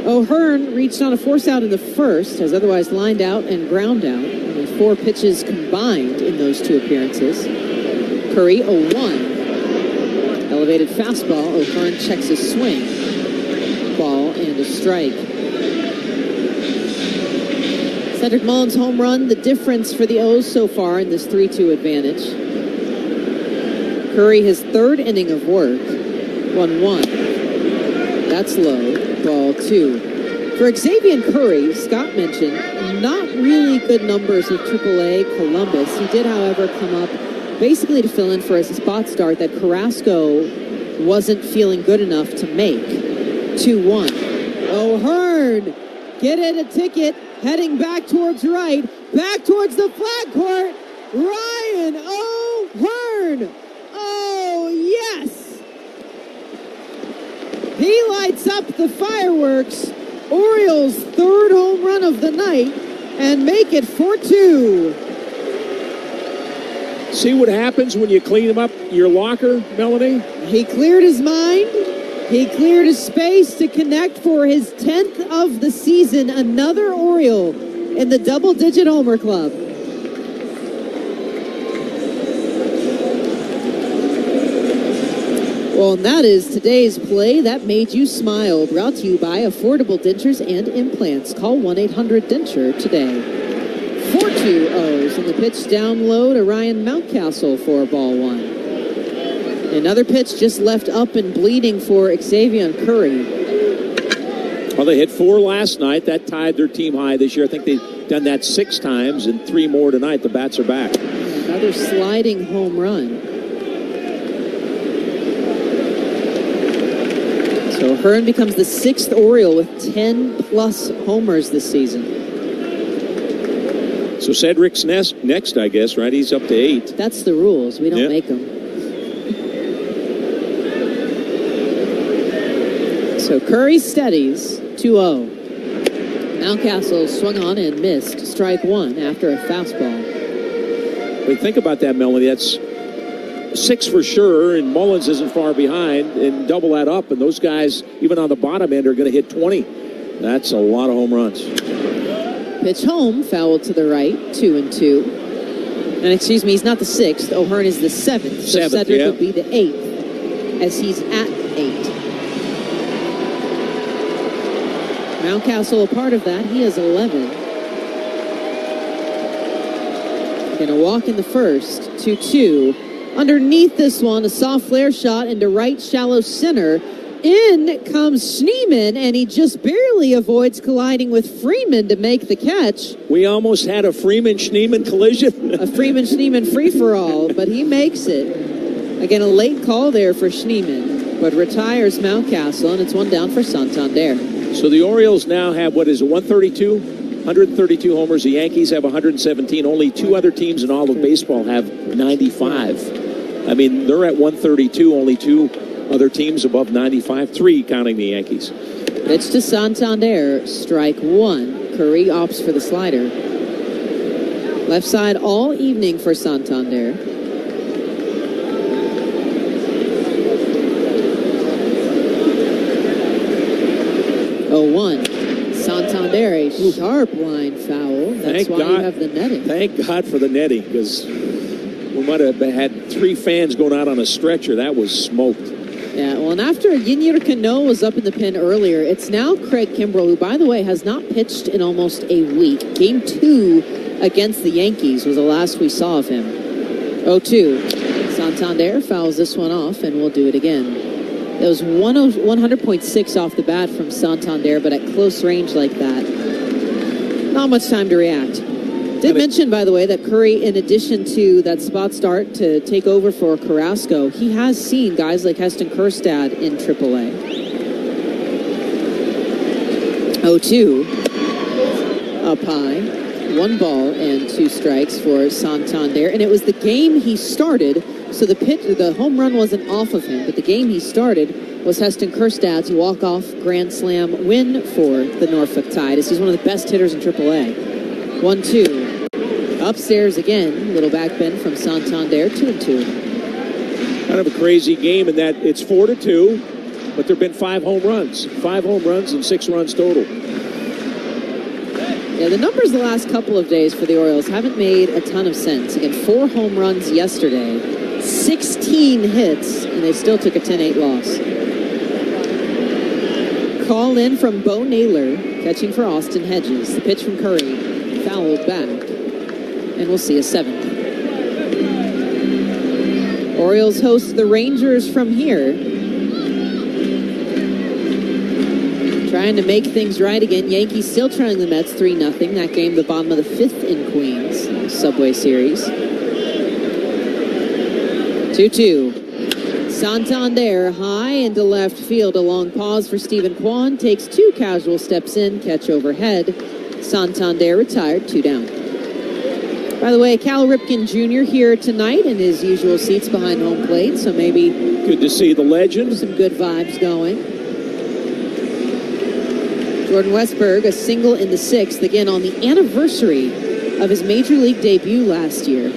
O'Hearn reached on a force out in the first, has otherwise lined out and ground out. Only 4 pitches combined in those 2 appearances. Curry, 0-1. Elevated fastball. O'Hearn checks his swing. Ball and a strike. Cedric Mullins' home run, the difference for the O's so far in this 3-2 advantage. Curry, his 3rd inning of work. 1-1. That's low. Ball 2. For Xavier Curry, Scott mentioned, not really good numbers with AAA Columbus. He did, however, come up basically to fill in for a spot start that Carrasco wasn't feeling good enough to make. 2-1. O'Hearn, get it a ticket, heading back towards right, back towards the flag court. Ryan O'Hearn. Oh, yes. He lights up the fireworks. Orioles' 3rd home run of the night and make it 4-2. See what happens when you clean up your locker, Melanie? He cleared his mind. He cleared his space to connect for his 10th of the season. Another Oriole in the double-digit homer club. Well, and that is today's play that made you smile. Brought to you by Affordable Dentures and Implants. Call 1-800-DENTURE today. 4-2 O's, and the pitch down low to Ryan Mountcastle for ball 1. Another pitch just left up and bleeding for Xavier Curry. Well, they hit 4 last night. That tied their team high this year. I think they've done that 6 times, and 3 more tonight. The bats are back. Another sliding home run. So Hearn becomes the 6th Oriole with 10-plus homers this season. So Cedric's next, I guess, right? He's up to 8. That's the rules. We don't make them. So Curry steadies 2-0. Mountcastle swung on and missed strike 1 after a fastball. But think about that, Melanie. That's 6 for sure, and Mullins isn't far behind, and double that up, and those guys, even on the bottom end, are going to hit 20. That's a lot of home runs. Pitch home, foul to the right, 2-2. And excuse me, he's not the 6th. O'Hearn is the 7th. So Cedric would be the 8th, as he's at 8. Mountcastle a part of that. He has 11. Gonna walk in the first, 2-2. Underneath this one, a soft flare shot into right shallow center. In comes Schneemann, and he just barely avoids colliding with Freeman to make the catch. We almost had a Freeman-Schneemann collision. A Freeman-Schneemann free-for-all, but he makes it. Again, a late call there for Schneemann, but retires Mountcastle, and it's one down for Santander. So the Orioles now have, 132? 132 homers. The Yankees have 117. Only 2 other teams in all of baseball have 95. I mean, they're at 132, only 2 other teams above 95, 3 counting the Yankees. Pitch to Santander, strike 1. Curry opts for the slider. Left side all evening for Santander. 0-1. Santander, a sharp line foul. That's why you have the netting. Thank God for the netting, because we might have had 3 fans going out on a stretcher. That was smoked. Yeah, well, and after Yinir Cano was up in the pen earlier, it's now Craig Kimbrell, who, by the way, has not pitched in almost a week. Game 2 against the Yankees was the last we saw of him. 0-2. Santander fouls this one off, and we'll do it again. It was 100.6 off the bat from Santander, but at close range like that, not much time to react. Did mention, by the way, that Curry, in addition to that spot start to take over for Carrasco, he has seen guys like Heston Kjerstad in AAA. 0-2. Up high. 1 ball and 2 strikes for Santander. And it was the game he started, so the home run wasn't off of him, but the game he started was Heston Kjerstad's walk-off grand slam win for the Norfolk Tide, as he's one of the best hitters in AAA. 1-2. Upstairs again, little back bend from Santander, 2-2. Kind of a crazy game in that it's 4-2, but there have been 5 home runs. 5 home runs and 6 runs total. Yeah, the numbers the last couple of days for the Orioles haven't made a ton of sense. Again, 4 home runs yesterday, 16 hits, and they still took a 10-8 loss. Call in from Bo Naylor, catching for Austin Hedges. The pitch from Curry, fouled back. And we'll see a 7th. Orioles host the Rangers from here. Trying to make things right again. Yankees still trailing the Mets 3-0. That game, the bottom of the 5th in Queens, Subway Series. 2-2. Santander high into left field. A long pause for Stephen Kwan. Takes 2 casual steps in. Catch overhead. Santander retired, 2 down. By the way, Cal Ripken Jr. here tonight in his usual seats behind home plate, so maybe good to see the legend. Some good vibes going. Jordan Westberg, a single in the 6th, again on the anniversary of his Major League debut last year.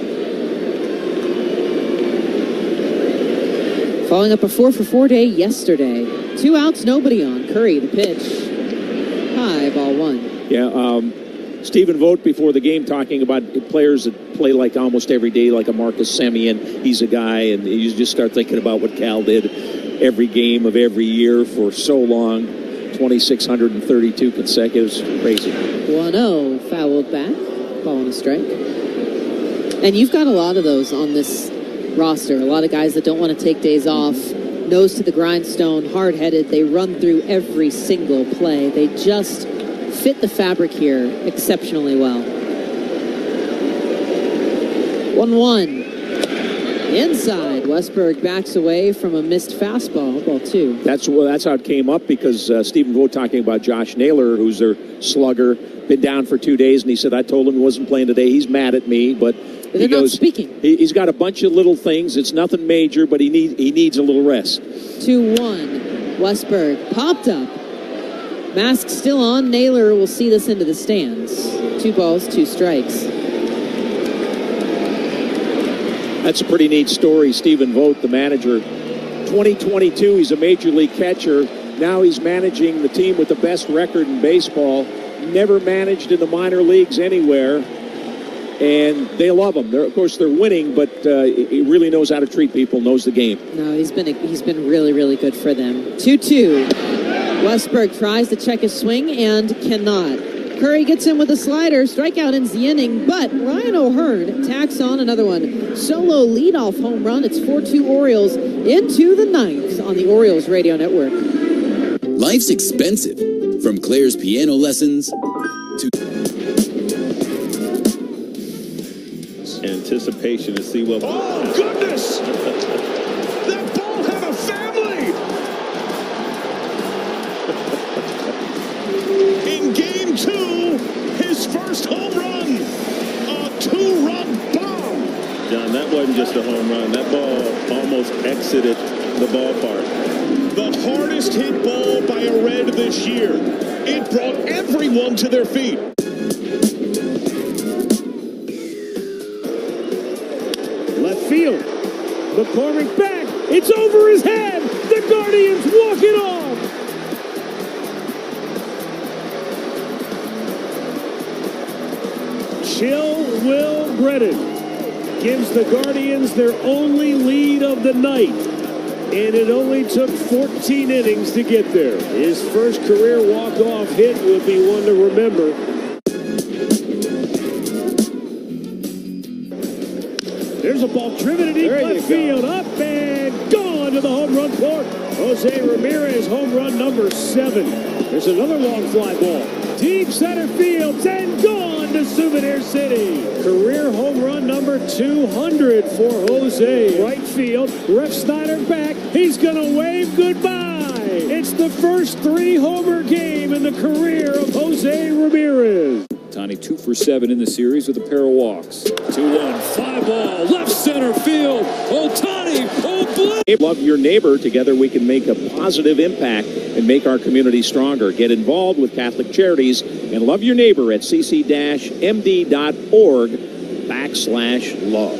Following up a 4-for-4 day yesterday. 2 outs, nobody on. Curry, the pitch. High, ball 1. Yeah, Stephen Vogt before the game talking about players that play like almost every day, like a Marcus Semien. He's a guy, and you just start thinking about what Cal did every game of every year for so long. 2,632 consecutives. Crazy. 1-0, fouled back. Ball and a strike. And you've got a lot of those on this roster. A lot of guys that don't want to take days off. Nose to the grindstone, hard-headed. They run through every single play. They just fit the fabric here exceptionally well. 1-1. Inside, Westberg backs away from a missed fastball, ball 2. That's how it came up, because Stephen Vogt talking about Josh Naylor, who's their slugger, been down for 2 days, and he said, I told him he wasn't playing today. He's mad at me, but they're not speaking. He's got a bunch of little things. It's nothing major, but he needs a little rest. 2-1. Westberg popped up. Mask still on. Naylor will see this into the stands. 2 balls, 2 strikes. That's a pretty neat story. Stephen Vogt, the manager. 2022, he's a major league catcher. Now he's managing the team with the best record in baseball. Never managed in the minor leagues anywhere. And they love him. Of course, they're winning, but he really knows how to treat people, knows the game. No, he's been really, really good for them. 2-2. Westberg tries to check his swing and cannot. Curry gets in with a slider. Strikeout ends the inning, but Ryan O'Hearn tacks on another one. Solo leadoff home run. It's 4-2 Orioles into the 9th on the Orioles Radio Network. Life's expensive. From Claire's piano lessons to anticipation to see what. Oh, goodness! That ball had a family! In game 2, his first home run. A 2-run bomb. John, that wasn't just a home run. That ball almost exited the ballpark. The hardest hit ball by a Red this year. It brought everyone to their feet. Left field. McCormick back. It's over his head. The Guardians walk it off. Chill Will Brennan gives the Guardians their only lead of the night. And it only took 14 innings to get there. His first career walk-off hit will be one to remember. There's a ball driven in deep left field. Up and gone to the home run court. Jose Ramirez, home run number 7. There's another long fly ball. Deep center field and gone to Souvenir City. Career home run number 200 for Jose. Right field, Rex Snyder back. He's going to wave goodbye. It's the first 3-homer game in the career of Jose Ramirez. Tani 2 for 7 in the series with a pair of walks. 2-1, fly ball, left center field. Otani, Love your neighbor. Together we can make a positive impact and make our community stronger. Get involved with Catholic Charities and love your neighbor at cc-md.org/love.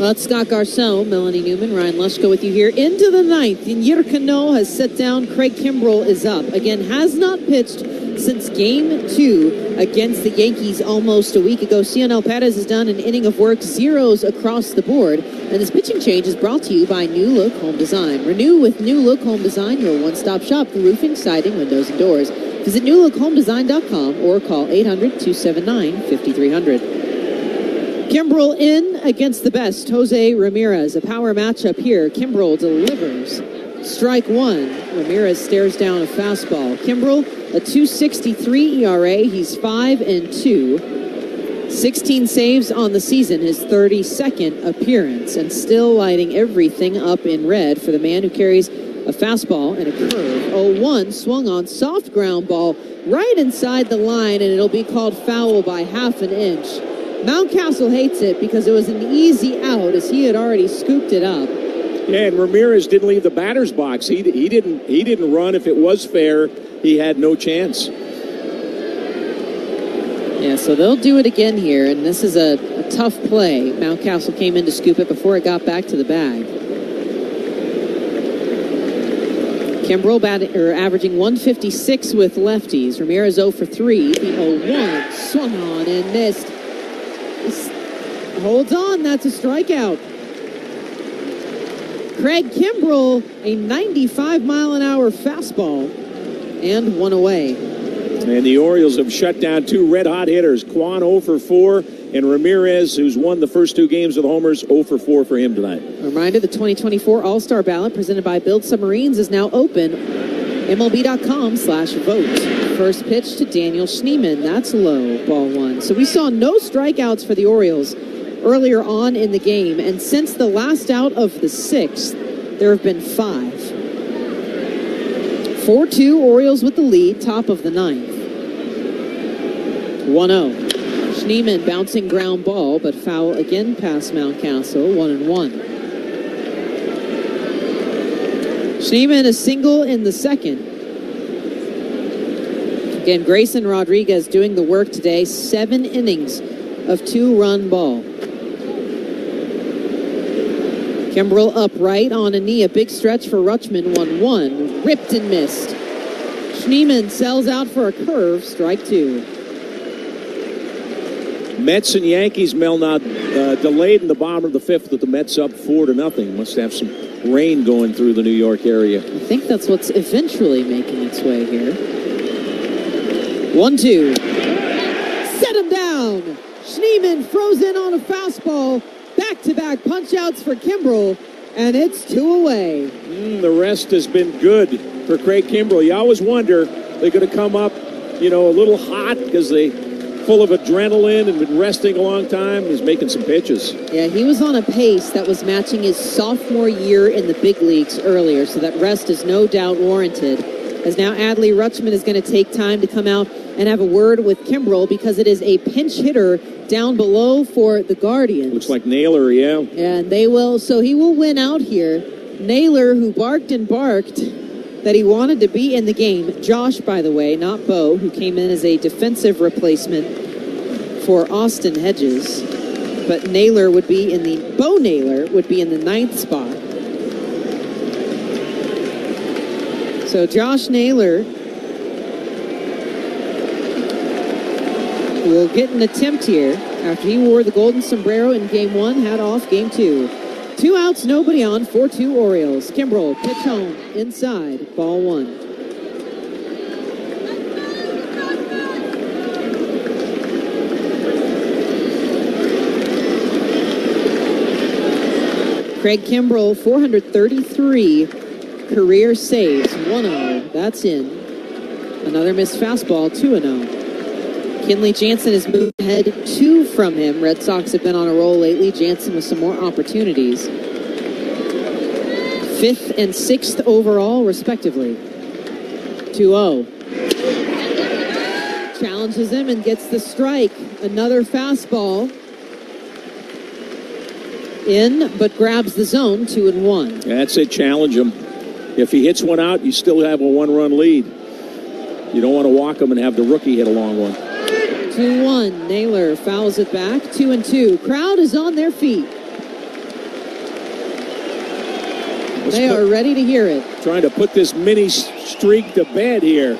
Well, it's Scott Garceau, Melanie Newman, Ryan Lushko with you here into the 9th. And Yirkano has set down. Craig Kimbrell is up. Again, has not pitched since Game 2 against the Yankees almost a week ago. Cionel Perez has done an inning of work, 0s across the board. And this pitching change is brought to you by New Look Home Design. Renew with New Look Home Design, your one-stop shop for roofing, siding, windows, and doors. Visit newlookhomedesign.com or call 800-279-5300. Kimbrell in against the best, Jose Ramirez. A power matchup here. Kimbrell delivers. Strike 1. Ramirez stares down a fastball. Kimbrell, a 2.63 ERA. He's 5-2. 16 saves on the season, his 32nd appearance, and still lighting everything up in red for the man who carries a fastball and a curve. 0-1, swung on, soft ground ball right inside the line, and it'll be called foul by half an inch. Mountcastle hates it because it was an easy out as he had already scooped it up. Yeah, and Ramirez didn't leave the batter's box. He didn't run. If it was fair, he had no chance. Yeah, so they'll do it again here, and this is a tough play. Mountcastle came in to scoop it before it got back to the bag. Kimbrell averaging 156 with lefties. Ramirez 0 for 3. The 0-1 swung on and missed. Holds on, that's a strikeout. Craig Kimbrell, a 95-mile-an-hour fastball, and 1 away. And the Orioles have shut down 2 red-hot hitters. Kwan 0 for 4, and Ramirez, who's won the first 2 games of the homers, 0 for 4 for him tonight. A reminder, the 2024 All-Star Ballot presented by Build Submarines is now open. MLB.com/vote. First pitch to Daniel Schneemann. That's low, ball 1. So we saw no strikeouts for the Orioles. earlier on in the game. And since the last out of the 6th, there have been 5. 4-2 Orioles with the lead, top of the 9th. 1-0. Schneemann bouncing ground ball, but foul again past Mountcastle, 1-1. Schneemann a single in the second. Again, Grayson Rodriguez doing the work today. 7 innings of 2-run ball. Kimbrel upright on a knee. A big stretch for Rutschman. 1-1. Ripped and missed. Schneemann sells out for a curve. Strike 2. Mets and Yankees, Mel, now delayed in the bottom of the 5th with the Mets up 4-0. Must have some rain going through the New York area. I think that's what's eventually making its way here. 1-2. Set him down. Schneemann frozen on a fastball. Back-to-back punch-outs for Kimbrel, and it's 2 away. The rest has been good for Craig Kimbrel. You always wonder, they're going to come up, a little hot because they full of adrenaline and been resting a long time. He's making some pitches. Yeah, he was on a pace that was matching his sophomore year in the big leagues earlier, so that rest is no doubt warranted. As now Adley Rutschman is going to take time to come out and have a word with Kimbrel because it is a pinch hitter down below for the Guardians. Looks like Naylor, yeah. And he will win out here. Naylor, who barked and barked that he wanted to be in the game. Josh, by the way, not Bo, who came in as a defensive replacement for Austin Hedges. But Bo Naylor would be in the 9th spot. So Josh Naylor will get an attempt here after he wore the golden sombrero in Game 1, had off Game 2. 2 outs, nobody on, 4-2 Orioles. Kimbrel, pitch home, inside, ball 1. Craig Kimbrel, 433 career saves, 1-0. That's in. Another missed fastball, 2-0. Kenley Jansen has moved ahead 2 from him. Red Sox have been on a roll lately. Jansen with some more opportunities. 5th and 6th overall, respectively. 2-0. Challenges him and gets the strike. Another fastball. In, but grabs the zone, 2-1. That's it, challenge him. If he hits one out, you still have a 1-run lead. You don't want to walk him and have the rookie hit a long one. 2-1. Naylor fouls it back. 2-2. Crowd is on their feet. They are ready to hear it. Trying to put this mini streak to bed here.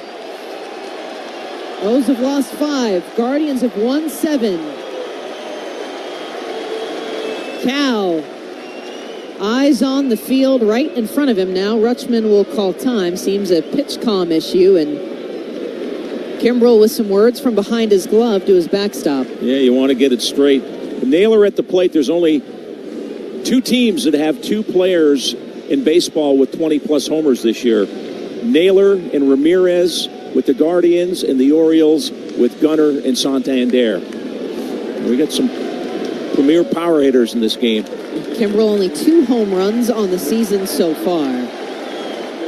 O's have lost 5. Guardians have won 7. Cal. Eyes on the field right in front of him now. Rutschman will call time. Seems a pitch comm issue, and Kimbrel with some words from behind his glove to his backstop. Yeah, you want to get it straight. Naylor at the plate. There's only 2 teams that have 2 players in baseball with 20-plus homers this year. Naylor and Ramirez with the Guardians, and the Orioles with Gunnar and Santander. We got some premier power hitters in this game. Kimbrel only 2 home runs on the season so far.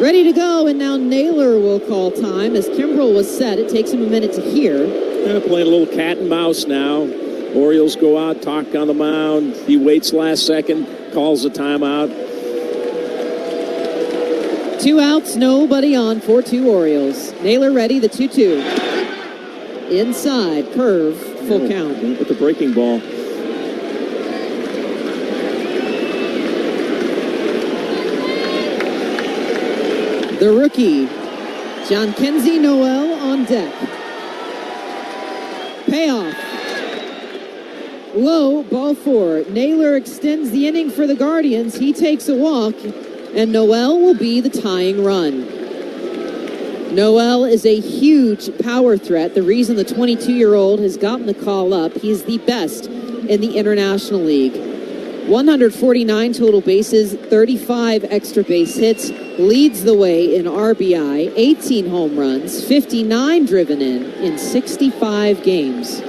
Ready to go, and now Naylor will call time. As Kimbrel was set, it takes him a minute to hear. Kind of playing a little cat and mouse now. Orioles go out, talk on the mound. He waits last second, calls a timeout. 2 outs, nobody on, 4-2 Orioles. Naylor ready, the 2-2. Inside, curve, full count. With the breaking ball. The rookie, John Kenzie Noel on deck. Payoff. Low, ball 4. Naylor extends the inning for the Guardians. He takes a walk, and Noel will be the tying run. Noel is a huge power threat. The reason the 22-year-old has gotten the call up, he's the best in the International League. 149 total bases, 35 extra base hits, leads the way in RBI, 18 home runs, 59 driven in 65 games.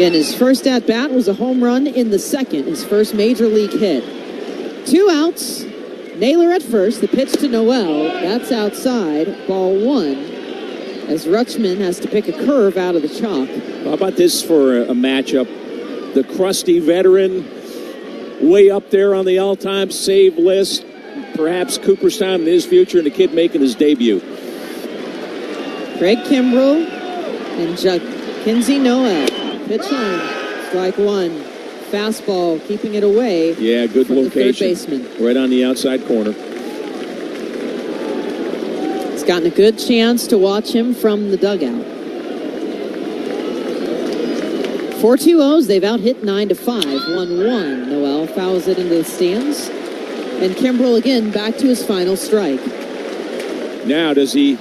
Again, his first at-bat was a home run in the second, his first major league hit. 2 outs. Naylor at first, the pitch to Noel. That's outside, ball 1. As Rutschman has to pick a curve out of the chalk. How about this for a matchup? The crusty veteran, way up there on the all-time save list. Perhaps Cooperstown in his future, and the kid making his debut. Craig Kimbrell and Kinsey Noel. Pitch home, strike 1. Fastball, keeping it away. Yeah, good from location. The third baseman. Right on the outside corner. He's gotten a good chance to watch him from the dugout. 4-2-0s, they've out-hit 9-5, 1-1. Noel fouls it into the stands. And Kimbrell again back to his final strike. Now, does he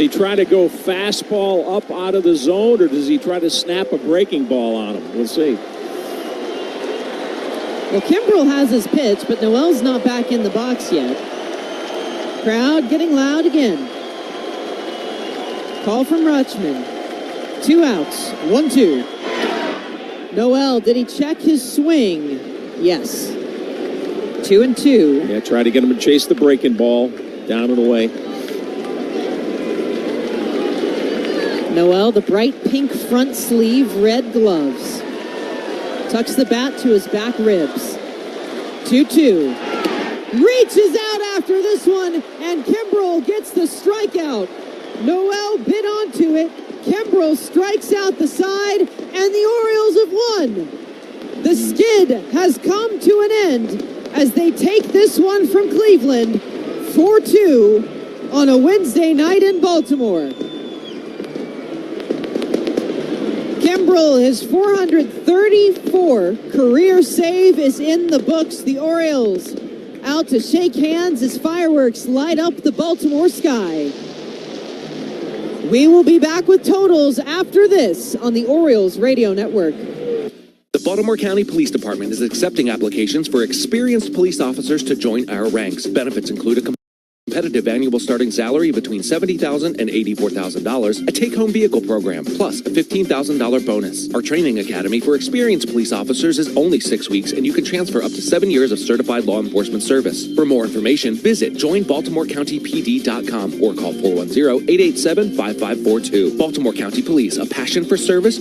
try to go fastball up out of the zone, or does he try to snap a breaking ball on him? We'll see. Well, Kimbrell has his pitch, but Noel's not back in the box yet. Crowd getting loud again. Call from Rutschman. 2 outs, 1-2. Noel, did he check his swing? Yes. 2-2. Yeah, try to get him to chase the breaking ball down and away. Noel, the bright pink front sleeve, red gloves. Tucks the bat to his back ribs. 2-2. Reaches out after this one, and Kimbrell gets the strikeout. Noel bit onto it. Kimbrell strikes out the side, and the Orioles have won. The skid has come to an end as they take this one from Cleveland, 4-2 on a Wednesday night in Baltimore. Kimbrell, his 434 career save is in the books. The Orioles out to shake hands as fireworks light up the Baltimore sky. We will be back with totals after this on the Orioles Radio Network. The Baltimore County Police Department is accepting applications for experienced police officers to join our ranks. Benefits include a competitive annual starting salary between $70,000 and $84,000, a take-home vehicle program, plus a $15,000 bonus. Our training academy for experienced police officers is only 6 weeks, and you can transfer up to 7 years of certified law enforcement service. For more information, visit joinbaltimorecountypd.com or call 410-887-5542. Baltimore County Police, a passion for service.